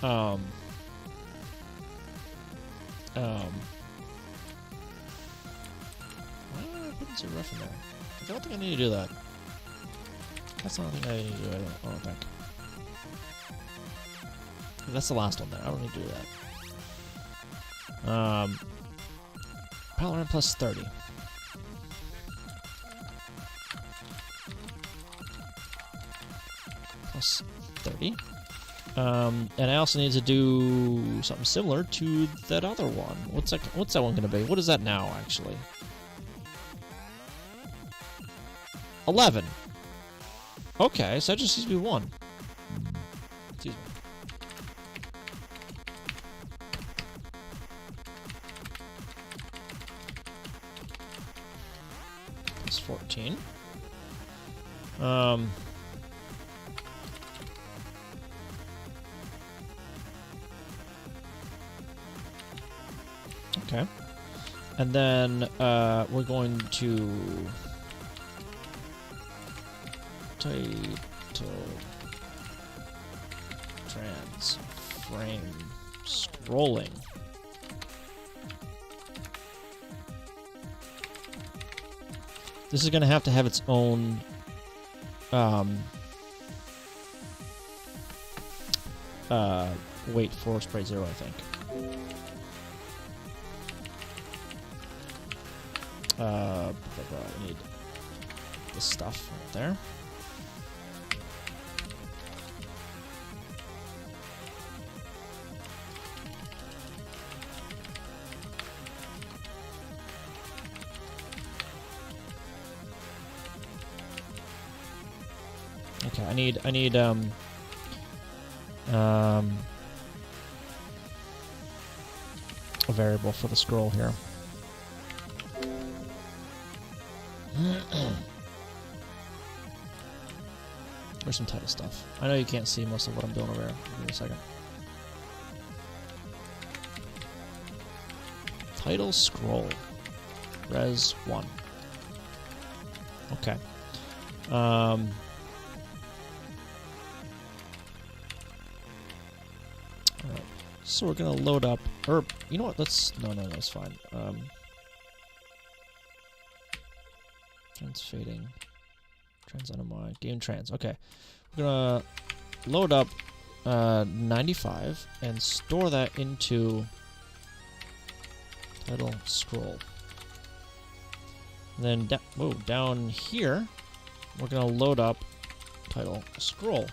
Why am I putting so rough in there? I don't think I need to do that. That's not the thing I need to do, I don't think. That's the last one there. I don't need to do that. Power plus 30. Plus 30. And I also need to do something similar to that other one. What's that one going to be? What is that now, actually? 11. Okay, so that just needs to be 1. Excuse me. That's 14. Okay. And then we're going to title trans frame scrolling. This is going to have its own wait for sprite 0, I think. I need this stuff right there. Okay, I need a variable for the scroll here. There's some title stuff. I know you can't see most of what I'm doing over there. Give me a second. Title scroll. Res 1. Okay. Alright. So we're gonna load up, or you know what? No, it's fine. Trans fading, trans unamind, game trans. Okay, we're gonna load up 95 and store that into title scroll. And then down here, we're gonna load up title scroll.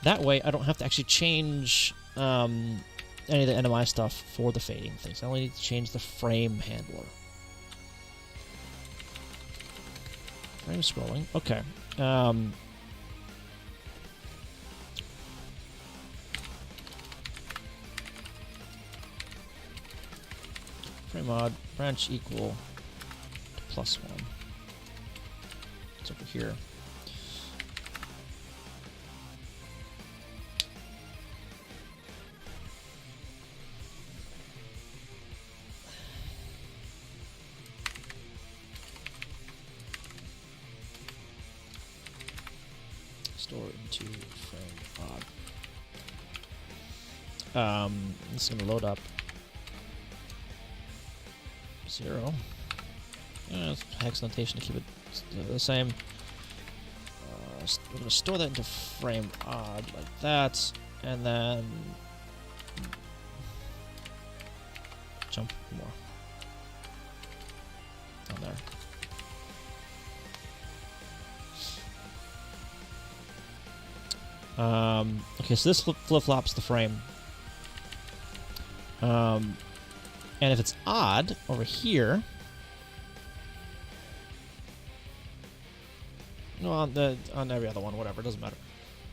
That way, I don't have to actually change any of the NMI stuff for the fading things. I only need to change the frame handler. Frame scrolling. Okay. Frame mod branch equal to +1. It's over here. Store into frame mod. This is going to load up 0. It's hex notation to keep it the same. We're going to store that into frame odd like that, and then jump more down there. Okay, so this flip-flops the frame. And if it's odd over here, no, on every other one, whatever, it doesn't matter.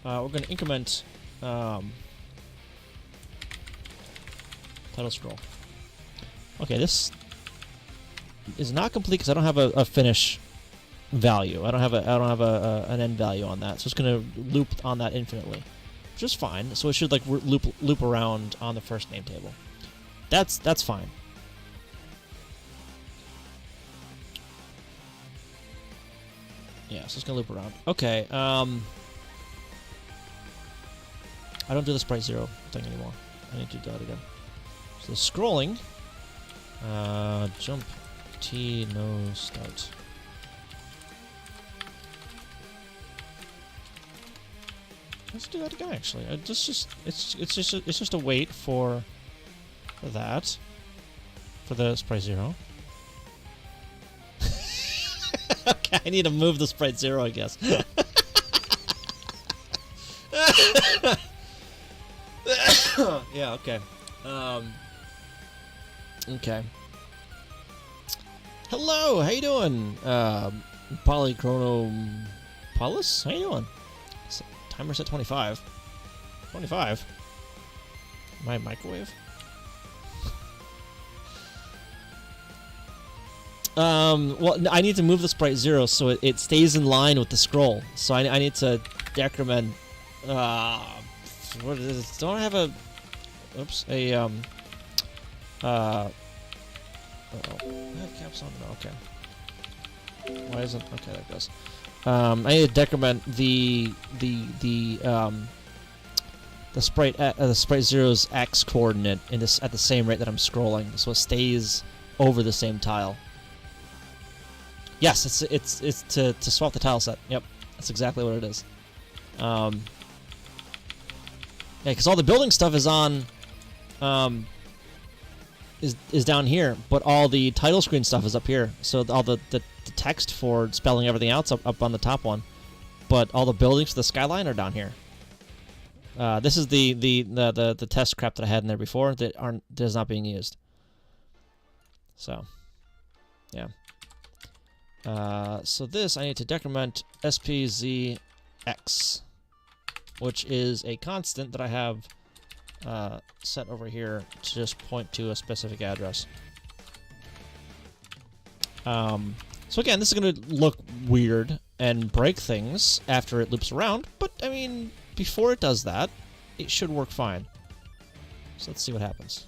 We're going to increment title scroll. Okay, this is not complete because I don't have a finish value. I don't have an end value on that, so it's going to loop on that infinitely, which is fine. So it should like loop around on the first name table. That's fine. Yeah, so it's gonna loop around. Okay. I don't do the sprite 0 thing anymore. I need to do that again. So the scrolling. Jump T no start. Let's do that again. Actually, it's just a wait for that. for the sprite 0. Okay, I need to move the sprite 0, I guess. Yeah, okay. Okay. Hello, how you doing? Polychronopolis? How you doing? Timer set 25. 25? My microwave? Well, I need to move the sprite 0 so it stays in line with the scroll. So I need to decrement. What is this? Don't I have a? Oops. I have caps on. No, okay. Why isn't? Okay, there it goes. I need to decrement the sprite 0's x coordinate in this at the same rate that I'm scrolling, so it stays over the same tile. Yes, it's to swap the tile set. Yep, that's exactly what it is. Yeah, because all the building stuff is on, is down here, but all the title screen stuff is up here. So all the text for spelling everything out's up on the top one, but all the buildings for the skyline are down here. This is the test crap that I had in there before that is not being used. So, yeah. So this I need to decrement SPZX, which is a constant that I have set over here to just point to a specific address. So again, this is going to look weird and break things after it loops around, but I mean, before it does that, it should work fine. So let's see what happens.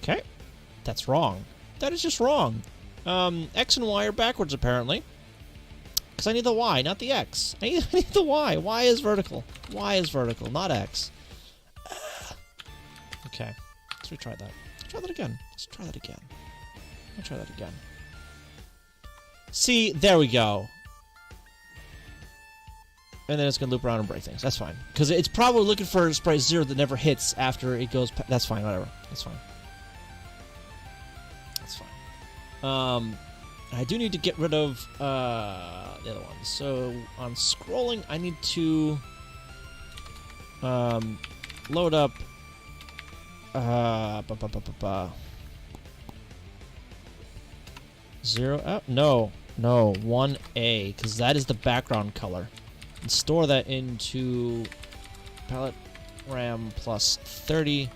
Okay. That's wrong. That is just wrong. X and Y are backwards, apparently. Because I need the Y, not the X. I need the Y. Y is vertical. Y is vertical, not X. Okay. Let's retry that. Let's try that again. Let's try that again. Let's try that again. See, there we go. And then it's going to loop around and break things. That's fine. Because it's probably looking for sprite 0 that never hits after it goes... That's fine, whatever. That's fine. That's fine. I do need to get rid of the other ones. So on scrolling, I need to load up 0. No, 1A, because that is the background color. And store that into palette RAM plus 30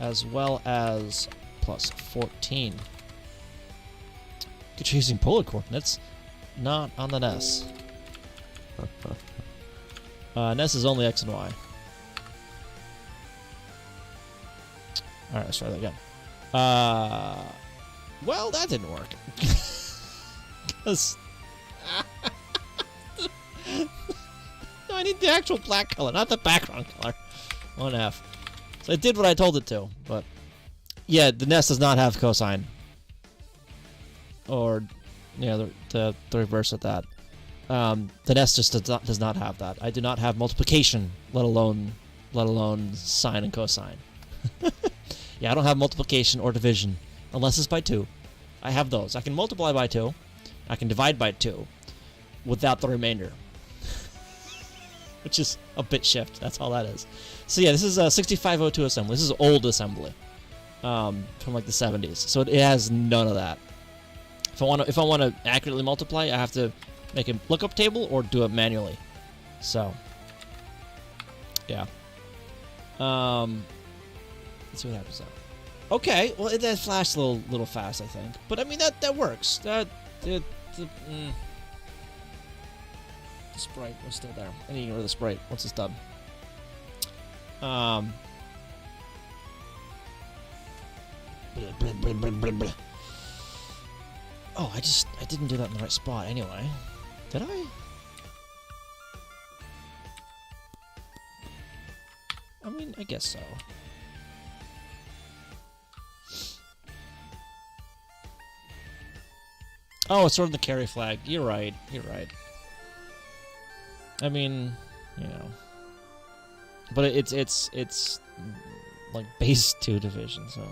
as well as plus 14. Good, you're using polar coordinates, not on the NES. NES is only X and Y. Alright, let's try that again. Well, that didn't work. Because... No, I need the actual black color, not the background color. 1F. So it did what I told it to, but... Yeah, the NES does not have cosine. Or, yeah, the reverse of that. The NES just does not have that. I do not have multiplication, let alone sine and cosine. Yeah, I don't have multiplication or division, unless it's by 2. I have those. I can multiply by 2. I can divide by 2, without the remainder. Which is a bit shift. That's all that is. So yeah, this is a 6502 assembly. This is old assembly, from like the 70s. So it has none of that. If I want to accurately multiply, I have to make a lookup table or do it manually. So yeah. Let's see what happens now. Okay, well that flashed a little fast, I think, but I mean that works. The sprite was still there. I need to get rid of the sprite once it's done. Oh, I didn't do that in the right spot anyway. Did I? I mean, I guess so. Oh, it's sort of the carry flag. You're right. You're right. I mean, you know. But it's like base 2 division. So.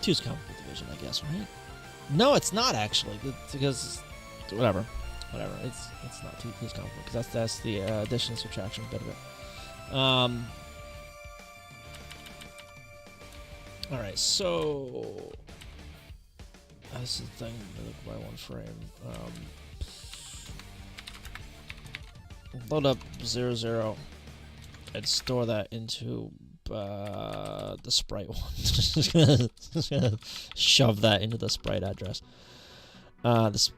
Two's comic book division, I guess, right? No, it's not actually, because whatever. It's not two's comic book because that's the addition and subtraction bit of it. All right, so that's the thing. By one frame. Load up 0, 0 and store that into the sprite one. just gonna shove that into the sprite address. This.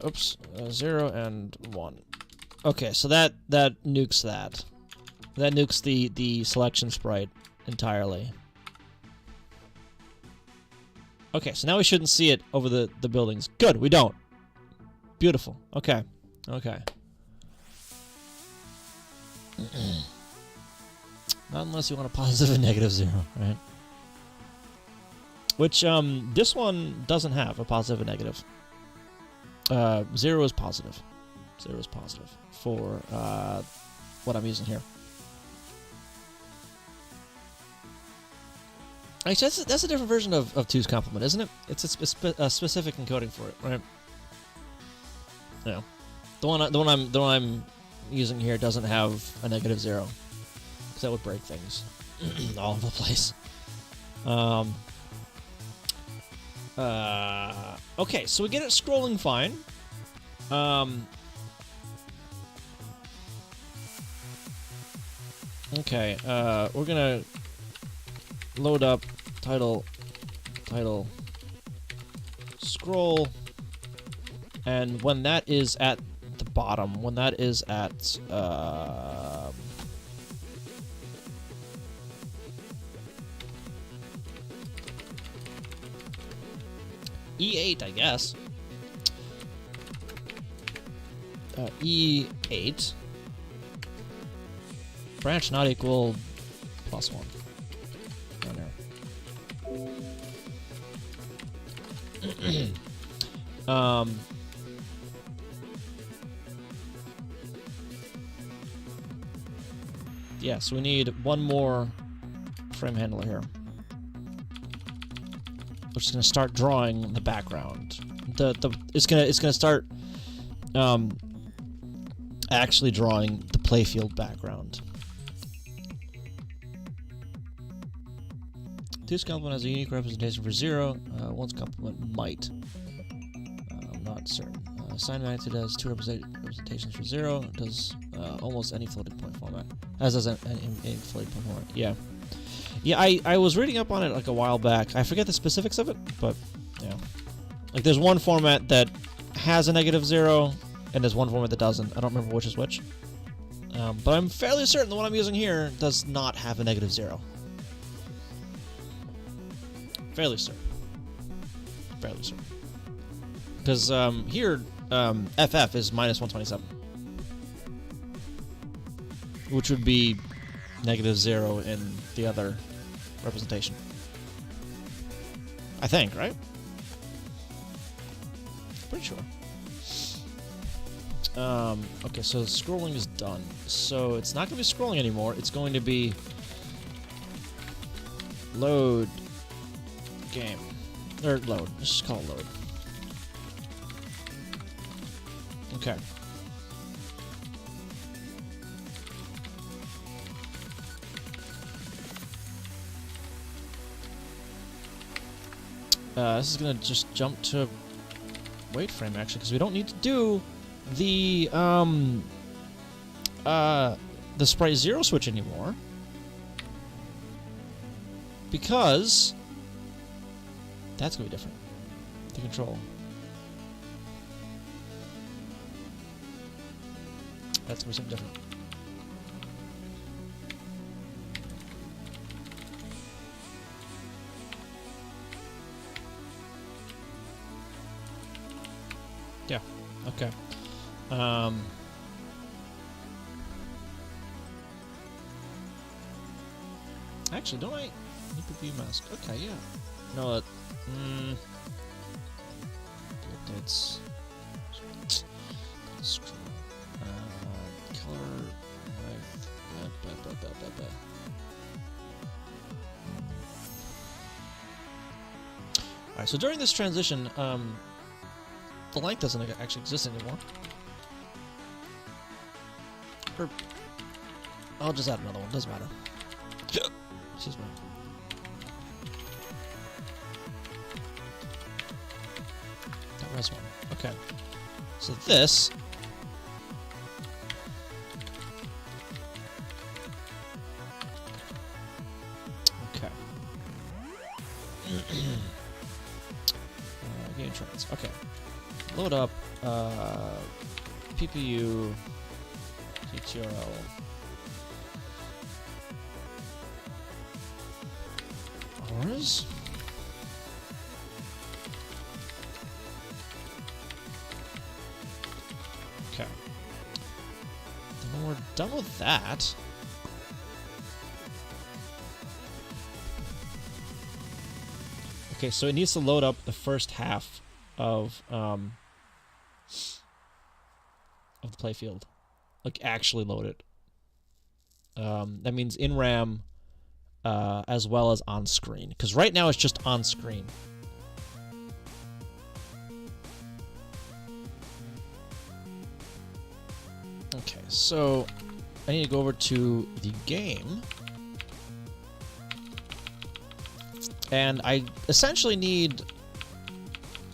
Oops, 0 and 1. Okay, so that nukes that. That nukes the selection sprite entirely. Okay, so now we shouldn't see it over the buildings. Good, we don't. Beautiful. Okay. Okay. Not unless you want a positive and negative 0, right? Which, this one doesn't have a positive and negative. 0 is positive. 0 is positive for, what I'm using here. Actually, that's a different version of 2's complement, isn't it? It's a specific encoding for it, right? Yeah. The one I'm using here doesn't have a negative 0, because that would break things all over the place. Okay, so we get it scrolling fine. Okay, we're gonna load up title, scroll, and when that is at the bottom, when that is at E8, I guess. E8 branch not equal +1. Down there. Yeah, so we need one more frame handler here. We're just gonna start drawing the background. It's gonna start actually drawing the playfield background. 2's complement has a unique representation for 0. 1's complement might. I'm not certain. Sign magnitude has 2 representations for 0. It does almost any floating point format. As does any floating point format. Yeah. Yeah, I was reading up on it like a while back. I forget the specifics of it, but yeah. Like there's one format that has a negative 0, and there's one format that doesn't. I don't remember which is which. But I'm fairly certain the one I'm using here does not have a negative 0. Fairly certain. Fairly certain. Because here, FF is -127. Which would be negative 0 in the other representation. I think, right? Pretty sure. Okay, so scrolling is done. So it's not going to be scrolling anymore. It's going to be load game. Or load. Let's just call it load. Okay. This is going to just jump to wait frame, actually, because we don't need to do the sprite 0 switch anymore, because that's going to be different. The control. That's going to be something different. Yeah. Okay. Actually, don't I need to be mask? Okay, yeah. No, that. It's. Color. Alright, so during this transition, the length doesn't actually exist anymore. Or, I'll just add another one, doesn't matter. Excuse me. That res one. Okay. So this... Okay. Game trans. Okay. Load up PPU TTRL. Hours? Okay. Then when we're done with that, okay, so it needs to load up the first half of the playfield, like actually load it. That means in RAM as well as on screen, because right now it's just on screen. Okay, so I need to go over to the game. And I essentially need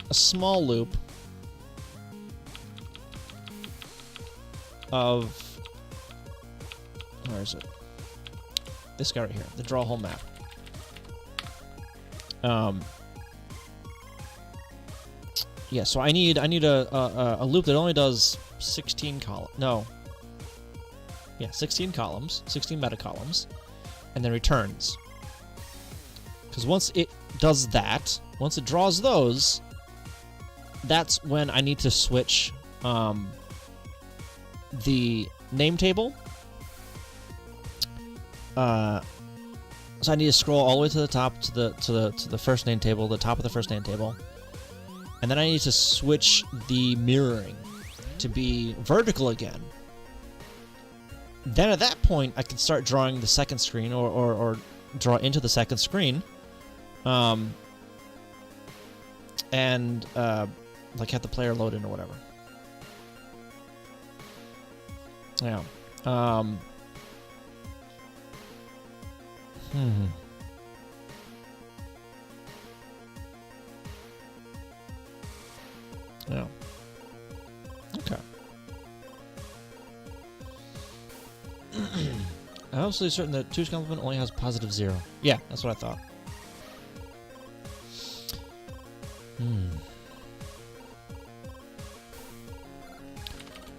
a small loop of... Where is it? This guy right here, the draw whole map. Yeah, so I need a loop that only does 16 columns. No. Yeah, 16 columns, 16 meta columns, and then returns. Because once it does that, once it draws those, that's when I need to switch the name table. So I need to scroll all the way to the top to the first name table, the top of the first name table, and then I need to switch the mirroring to be vertical again. Then at that point, I can start drawing the second screen, or draw into the second screen. And like have the player load in or whatever. Yeah. Yeah. Okay. I'm absolutely certain that 2's complement only has positive 0. Yeah, that's what I thought.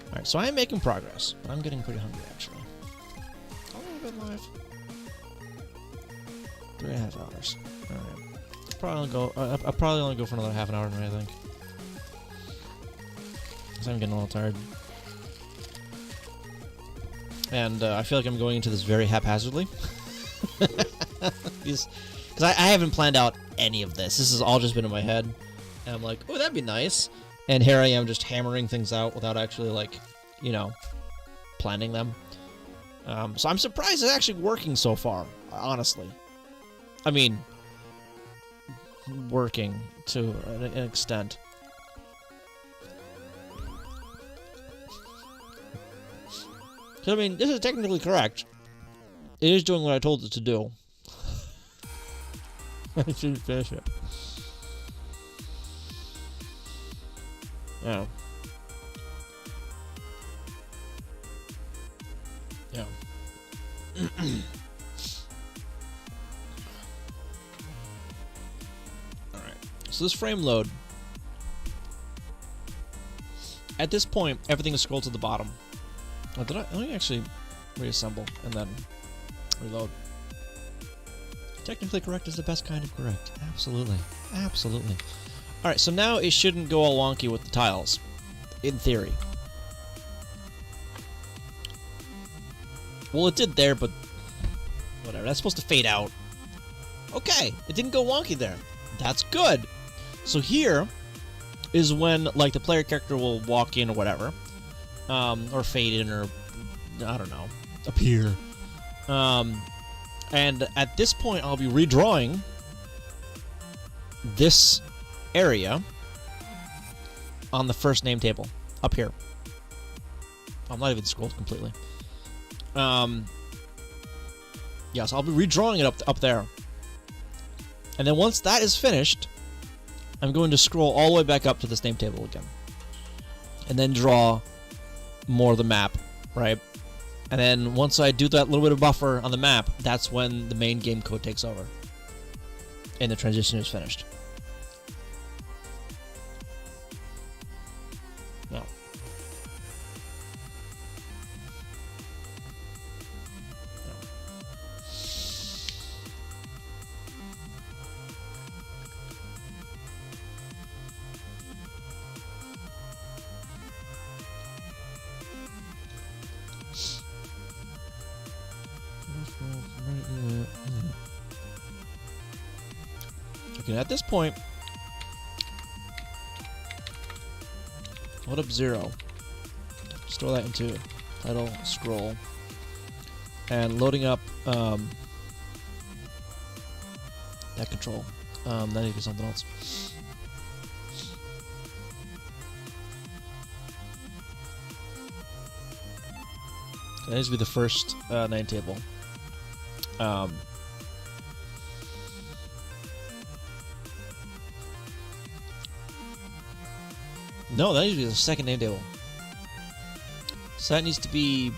Alright, so I am making progress. I'm getting pretty hungry, actually. How long have I been live? 3.5 hours. Alright. I'll probably only go for another half an hour, I think. Because I'm getting a little tired. And I feel like I'm going into this very haphazardly. Because I haven't planned out any of this. This has all just been in my head. And I'm like, oh, that'd be nice. And here I am just hammering things out without actually, like, you know, planning them. So I'm surprised it's actually working so far, honestly. I mean, working to an extent. So, I mean, this is technically correct. It is doing what I told it to do. I shouldn't finish it. Yeah. Yeah. Alright. So this frame load. At this point, everything is scrolled to the bottom. Oh, let me actually reassemble and then reload. Technically correct is the best kind of correct. Absolutely. Absolutely. Alright, so now it shouldn't go all wonky with the tiles. In theory. Well, it did there, but Whatever. That's supposed to fade out. Okay, it didn't go wonky there. That's good. So here is when, like, the player character will walk in or whatever, or fade in, or I don't know, appear. And at this point, I'll be redrawing this area on the first name table up here. I'm not even scrolled completely. Yes, I'll be redrawing it up there. And then once that is finished, I'm going to scroll all the way back up to this name table again. And then draw more of the map, right? And then once I do that little bit of buffer on the map, that's when the main game code takes over. And the transition is finished. No. Okay, at this point, load up 0. Store that into title scroll, and loading up that control. That needs to be something else. That needs to be the first name table. No, that needs to be the second name table. So that needs to be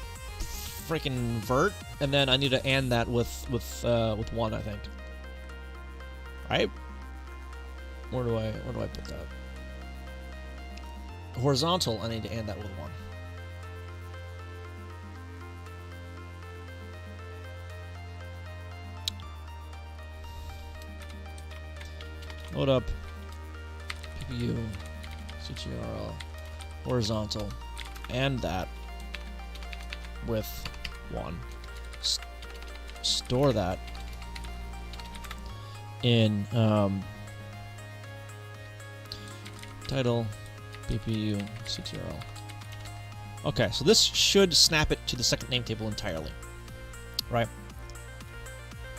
freaking vert, and then I need to and that with 1, I think. Right? Where do I put that? Horizontal, I need to and that with 1. Load up PPU CTRL horizontal and that with 1. Store that in title PPU CTRL. Okay, so this should snap it to the second name table entirely, right?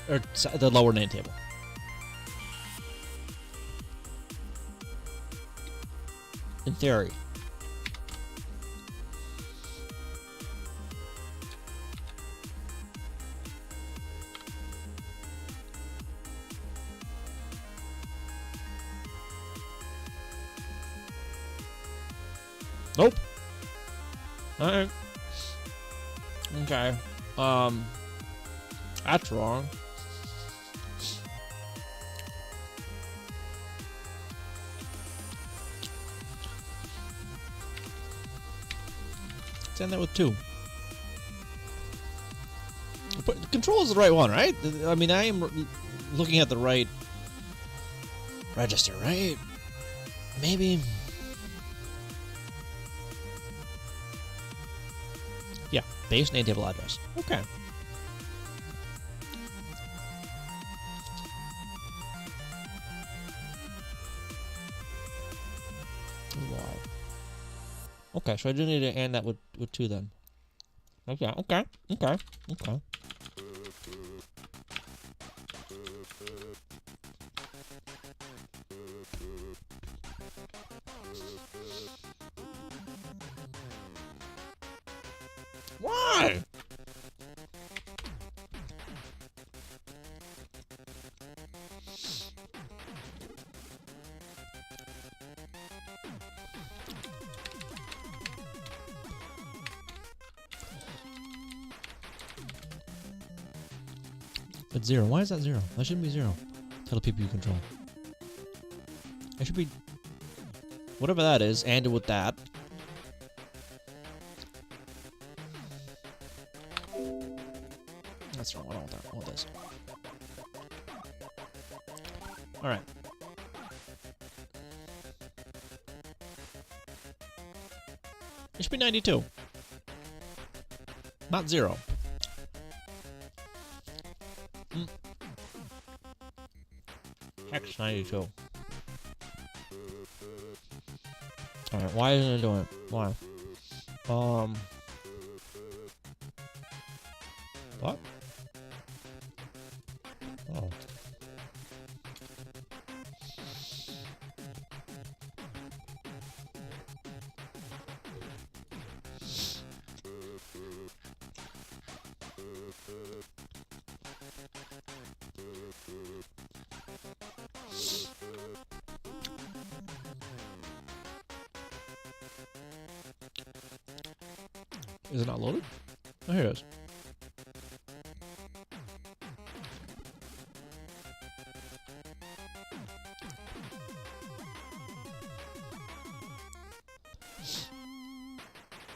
Or the lower name table. In theory. Nope. Alright. Okay. That's wrong. End that with 2. But the control is the right one, right? I mean, I am looking at the right register, right? Maybe. Yeah, base name table address. Okay. Okay, so I do need to end that with 2 then. Okay. Why? It's 0. Why is that 0? That shouldn't be 0. Title PPU control. It should be whatever that is, and with that. That's wrong. I don't want that. I want this. Alright. It should be 92. Not 0. Hex 92. Alright, why isn't it doing it? Why? What? Oh. Is it not loaded? Oh, here it is.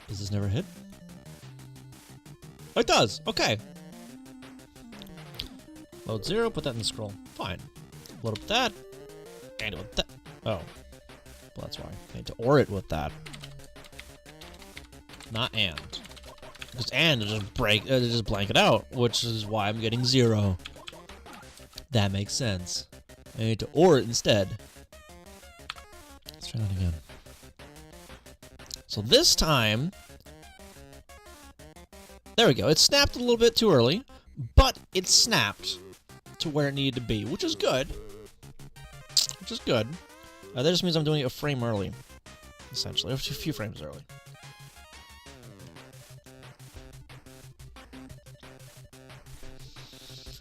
Does this never hit? Oh, it does! Okay. Load 0, put that in the scroll. Fine. Load up that. And with that. Oh. Well, that's why. I need to OR it with that. Not AND. Because AND will just blank it out, which is why I'm getting 0. That makes sense. I need to OR it instead. Let's try that again. So this time, there we go. It snapped a little bit too early, but it snapped to where it needed to be, which is good. Which is good. That just means I'm doing it a frame early, essentially, a few frames early.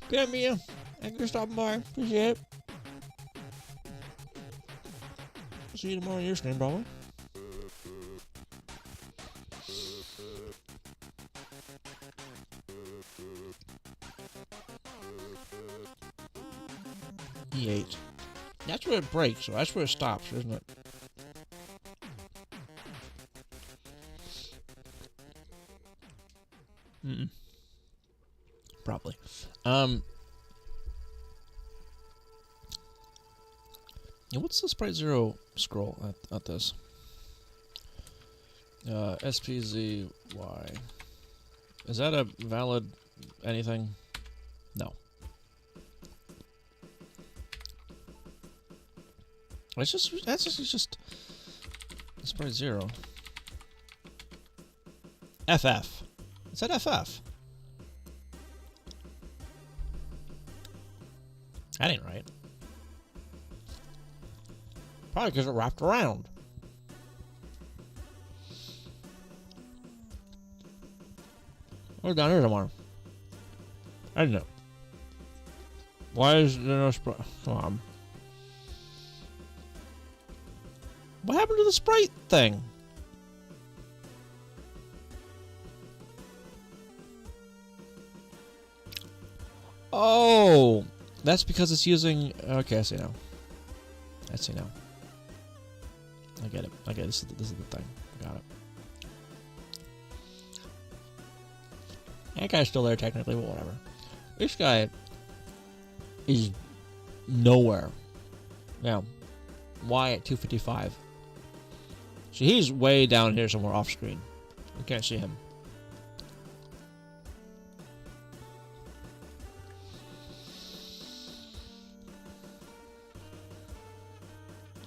Good, Mia. Thank you for stopping by. Appreciate it. See you tomorrow on your stream, probably. E8. That's where it breaks, so that's where it stops, isn't it? Mm-mm. Probably. Yeah, what's the Sprite 0 scroll at this? SPZY. Is that a valid anything? No. It's just Sprite 0. FF. Is that FF? That ain't right. Probably because it wrapped around. What's down here tomorrow? I don't know. Why is there no Sprite? Come on. What happened to the Sprite thing? Oh, that's because it's using. Okay, I see now. I see now. I get it. Okay, this is the thing. Got it. That guy's still there technically, but whatever. This guy is nowhere. Yeah. Why at 255? So he's way down here somewhere off screen. We can't see him.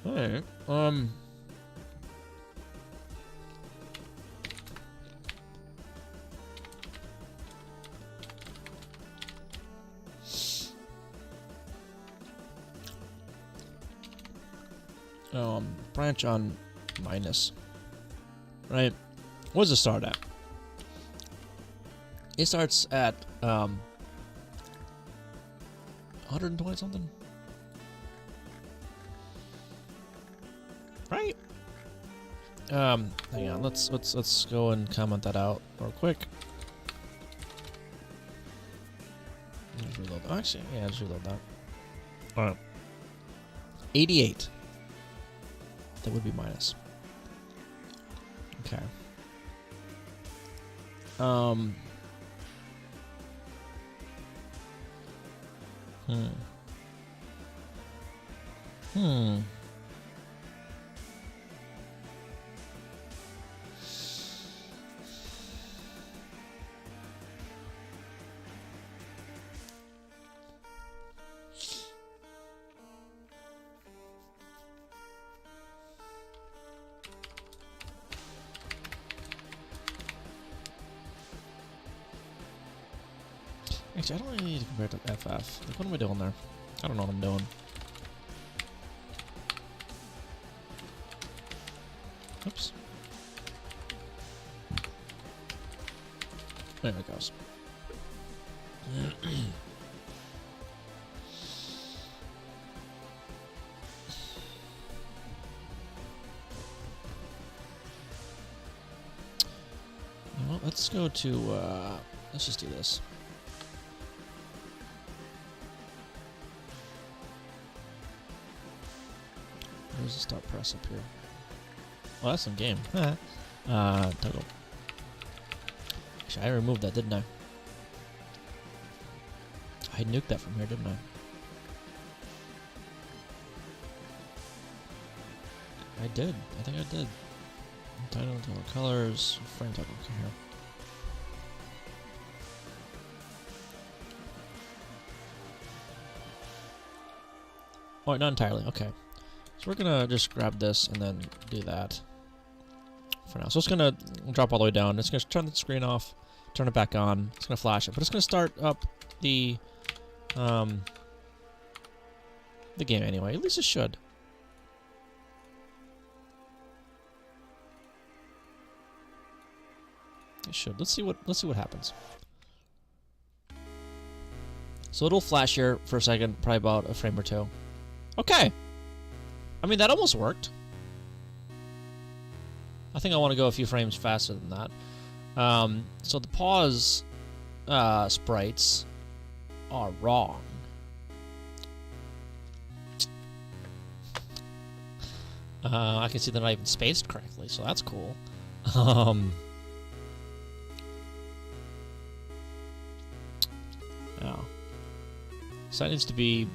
Alright. Branch on minus. Right? What does it start at? It starts at 120 something. Right? Hang on, let's go and comment that out real quick. Just reload. Actually, yeah, just reload that. Alright. 88. That would be minus. Okay. Actually, I don't really need to compare it to FF. Like, what am I doing there? I don't know what I'm doing. Oops. There it goes. Well, let's go to, let's just do this. Where's the start press up here? Oh, that's some game. Toggle. Actually, I removed that, didn't I? I nuked that from here, didn't I? I did. I think I did. Title, colors, frame toggle here. Oh, not entirely. Okay. So we're gonna just grab this and then do that for now. So it's gonna drop all the way down. It's gonna turn the screen off, turn it back on. It's gonna flash it, but it's gonna start up the game anyway. At least it should. It should. Let's see what happens. So it'll flash here for a second, probably about a frame or two. Okay. I mean, that almost worked. I think I want to go a few frames faster than that. So the pause sprites are wrong. I can see they're not even spaced correctly, so that's cool. Oh. So that needs to be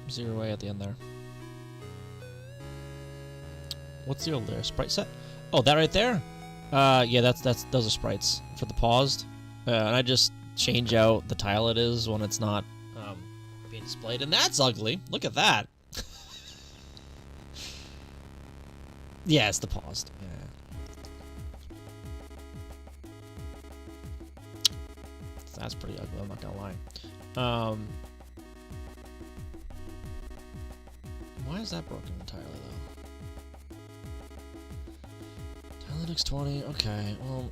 0 at the end there. What's 0 there? Sprite set? Oh, that right there? Yeah, those are sprites for the paused. And I just change out the tile it is when it's not being displayed, and that's ugly. Look at that. Yeah, it's the paused. Yeah. That's pretty ugly, I'm not gonna lie. Why is that broken entirely, though? Tile index 20, okay, well...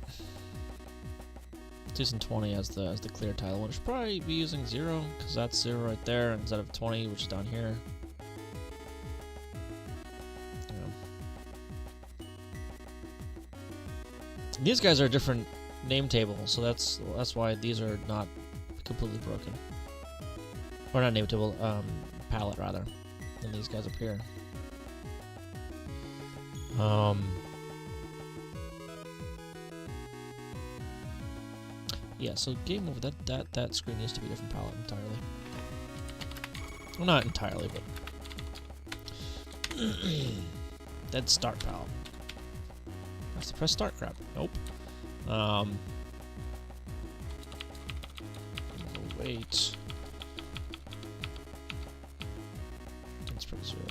It's using 20 as the clear tile one. It should probably be using 0, because that's 0 right there, instead of 20, which is down here. These guys are a different name table, so that's why these are not completely broken. Or not name table, palette rather, than these guys up here. Yeah, so game over. That screen needs to be a different palette entirely. Well, not entirely, but dead start palette. That's the press start crap. Nope. Wait. Let's put 0.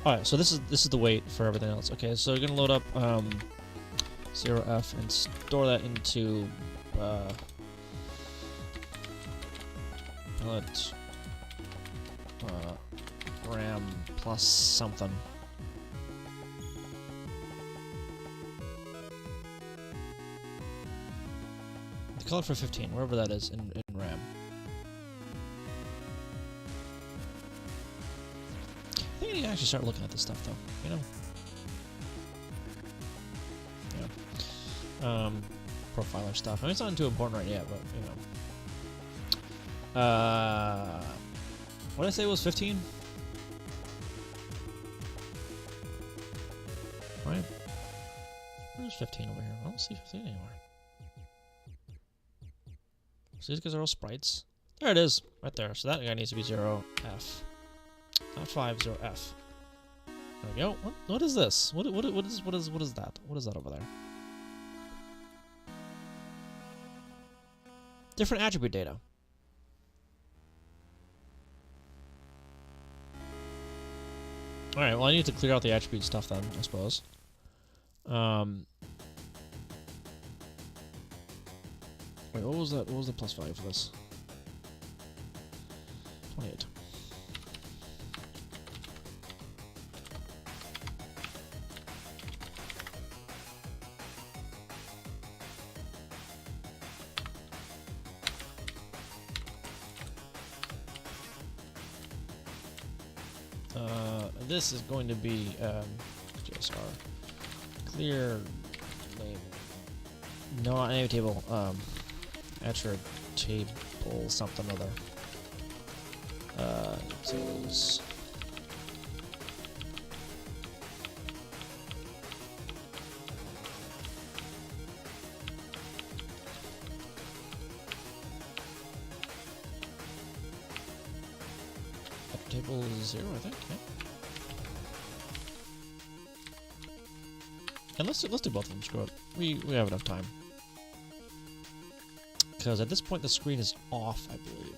Alright, so this is the wait for everything else. Okay, so you're gonna load up 0f and store that into let RAM plus something. The color for 15, wherever that is in RAM. I think I need to actually start looking at this stuff, though. You know. Yeah. Profiler stuff. I mean, it's not too important right yet, but you know. What did I say it was 15? Right? Where's 15 over here? I don't see 15 anywhere. So these guys are all sprites. There it is, right there. So that guy needs to be 0F. Not 5, 0F. There we go. What is this? What is that? What is that over there? Different attribute data. Alright, well I need to clear out the attribute stuff then, I suppose. Wait, what was that? What was the plus value for this? 28. This is going to be JSR clear name. No, not name table. Attribute table something other. It is table 0, I think. Yeah. And let's do both of them. Screw it. We have enough time. Because at this point the screen is off, I believe.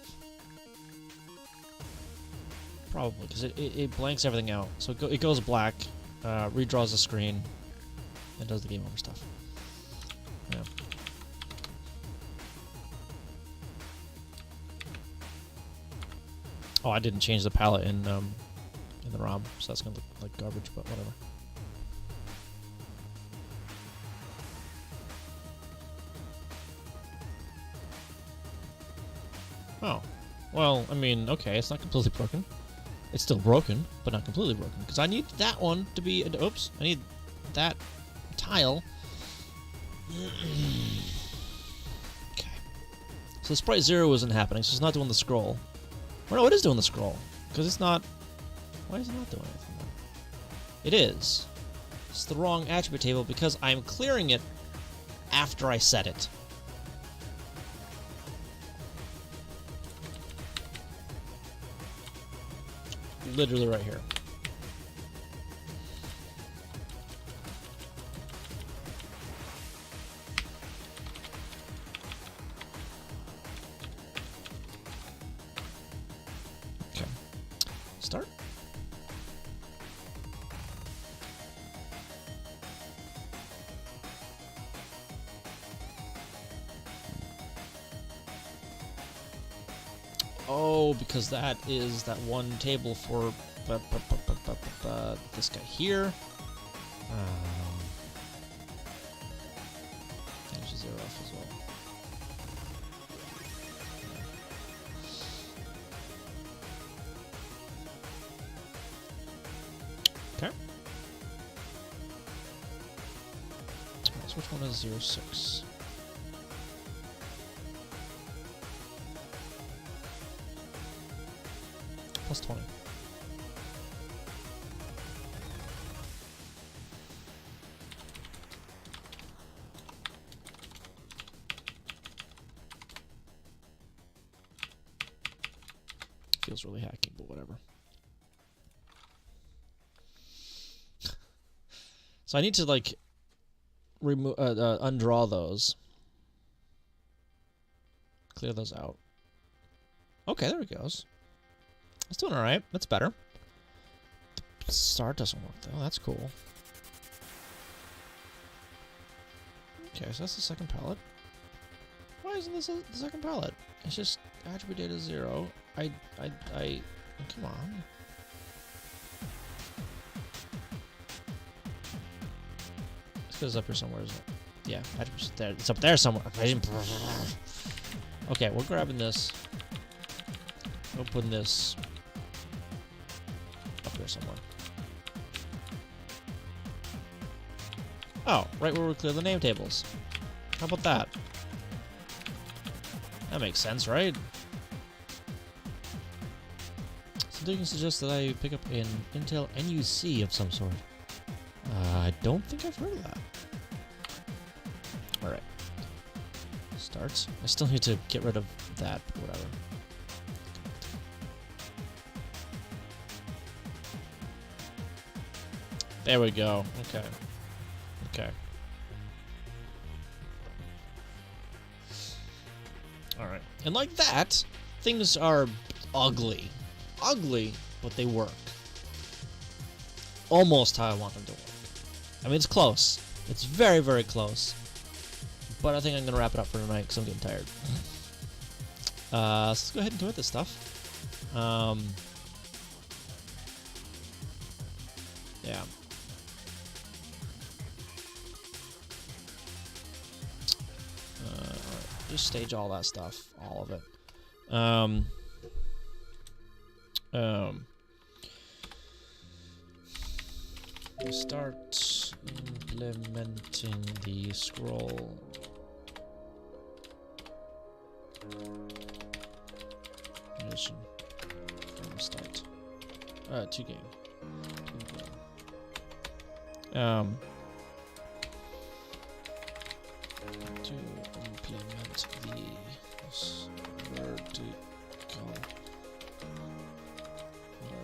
Probably, because it blanks everything out. So it goes black, redraws the screen, and does the game over stuff. Yeah. Oh, I didn't change the palette in the ROM, so that's gonna look like garbage, but whatever. Oh. Well, I mean, okay, it's not completely broken. It's still broken, but not completely broken. Because I need that one to be... Oops. I need that tile. Okay. So the sprite 0 isn't happening, so it's not doing the scroll. Or no, it is doing the scroll. Because it's not... Why is it not doing anything then? It is. It's the wrong attribute table because I'm clearing it after I set it. Literally right here. Okay. Start. Oh, because that is that one table for this guy here. There's a 0 off as well. Okay. So which one is 06? Plus 20. Feels really hacky, but whatever. So I need to like remove, undraw those, clear those out. Okay, there it goes. It's doing all right. That's better. The start doesn't work though. That's cool. Okay, so that's the second palette. Why isn't this the second palette? It's just attribute data 0. Come on. This goes up here somewhere, isn't it? Yeah, attributes there. It's up there somewhere. Okay, we're grabbing this. We're putting this up here somewhere. Oh, right where we clear the name tables. How about that? That makes sense, right? So you can suggest that I pick up an Intel NUC of some sort. I don't think I've heard of that. Alright. Starts. I still need to get rid of that, but whatever. There we go. Okay. Okay. Alright. And like that, things are ugly. Ugly, but they work. almost how I want them to work. I mean, it's close. It's very, very close. But I think I'm gonna wrap it up for tonight because I'm getting tired. So let's go ahead and commit this stuff. Yeah. Alright, just stage all that stuff, all of it. Start implementing the scroll. Condition from start. 2 game. 2 game. To implement the vertical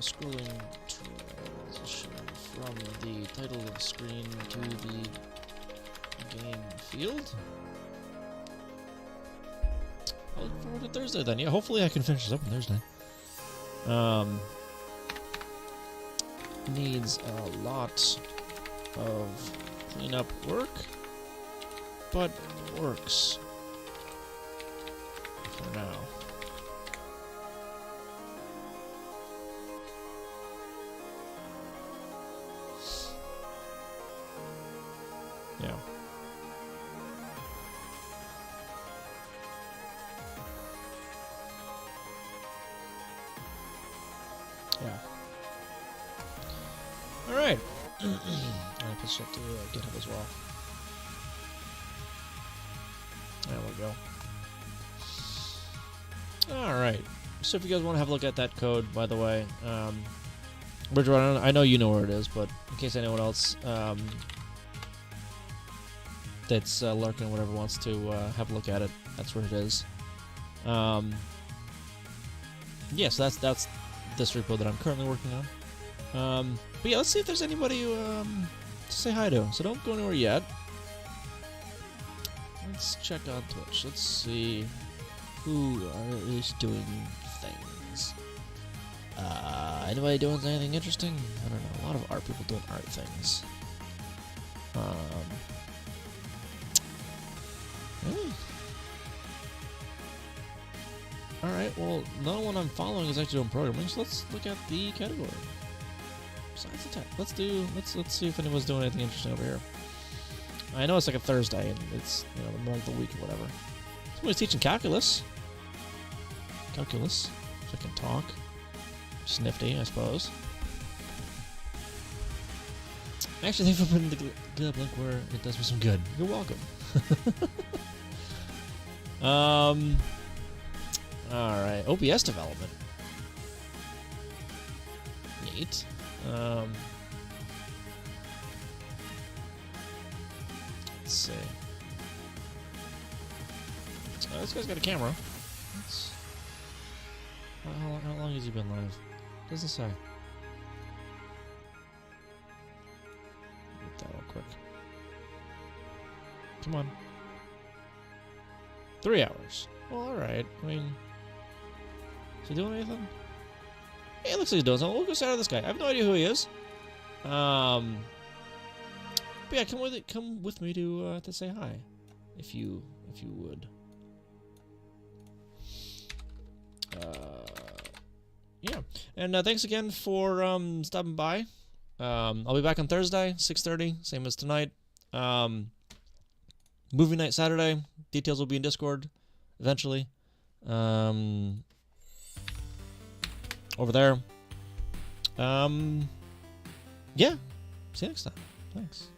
scrolling transition from the title of the screen to the game field. I'll look forward to Thursday then. Yeah, hopefully I can finish this up on Thursday. Needs a lot of cleanup work, but works for now. Yeah. Yeah. All right. I'll put it up to GitHub as well. There we go. All right. So if you guys want to have a look at that code, by the way, Bridgewater, I know you know where it is, but in case anyone else that's lurking or whatever wants to have a look at it, that's where it is. Yeah, so that's this repo that I'm currently working on. But yeah, let's see if there's anybody to say hi to. So don't go anywhere yet. Let's check on Twitch. Let's see who is doing things. Anybody doing anything interesting? I don't know. A lot of art people doing art things. Really? Alright, well, no one I'm following is actually doing programming, so let's look at the category. Besides the tech. Let's see if anyone's doing anything interesting over here. I know it's like a Thursday, and it's, you know, the middle of the week or whatever. Somebody's teaching calculus. Calculus. So I can talk. Just nifty, I suppose. Actually, thanks for putting the GitHub link where it does me some good. You're welcome. Alright, OBS development. Neat. Let's see. This guy's got a camera. How long has he been live? Doesn't say. Get that real quick. Come on. 3 hours. Well, alright. I mean, is he doing anything? Hey, it looks like he's doing something. We'll go side of this guy. I have no idea who he is. But yeah, come with me to say hi, if you would. Yeah, and thanks again for stopping by. I'll be back on Thursday, 6:30, same as tonight. Movie night Saturday. Details will be in Discord eventually. Over there. Yeah. See you next time. Thanks.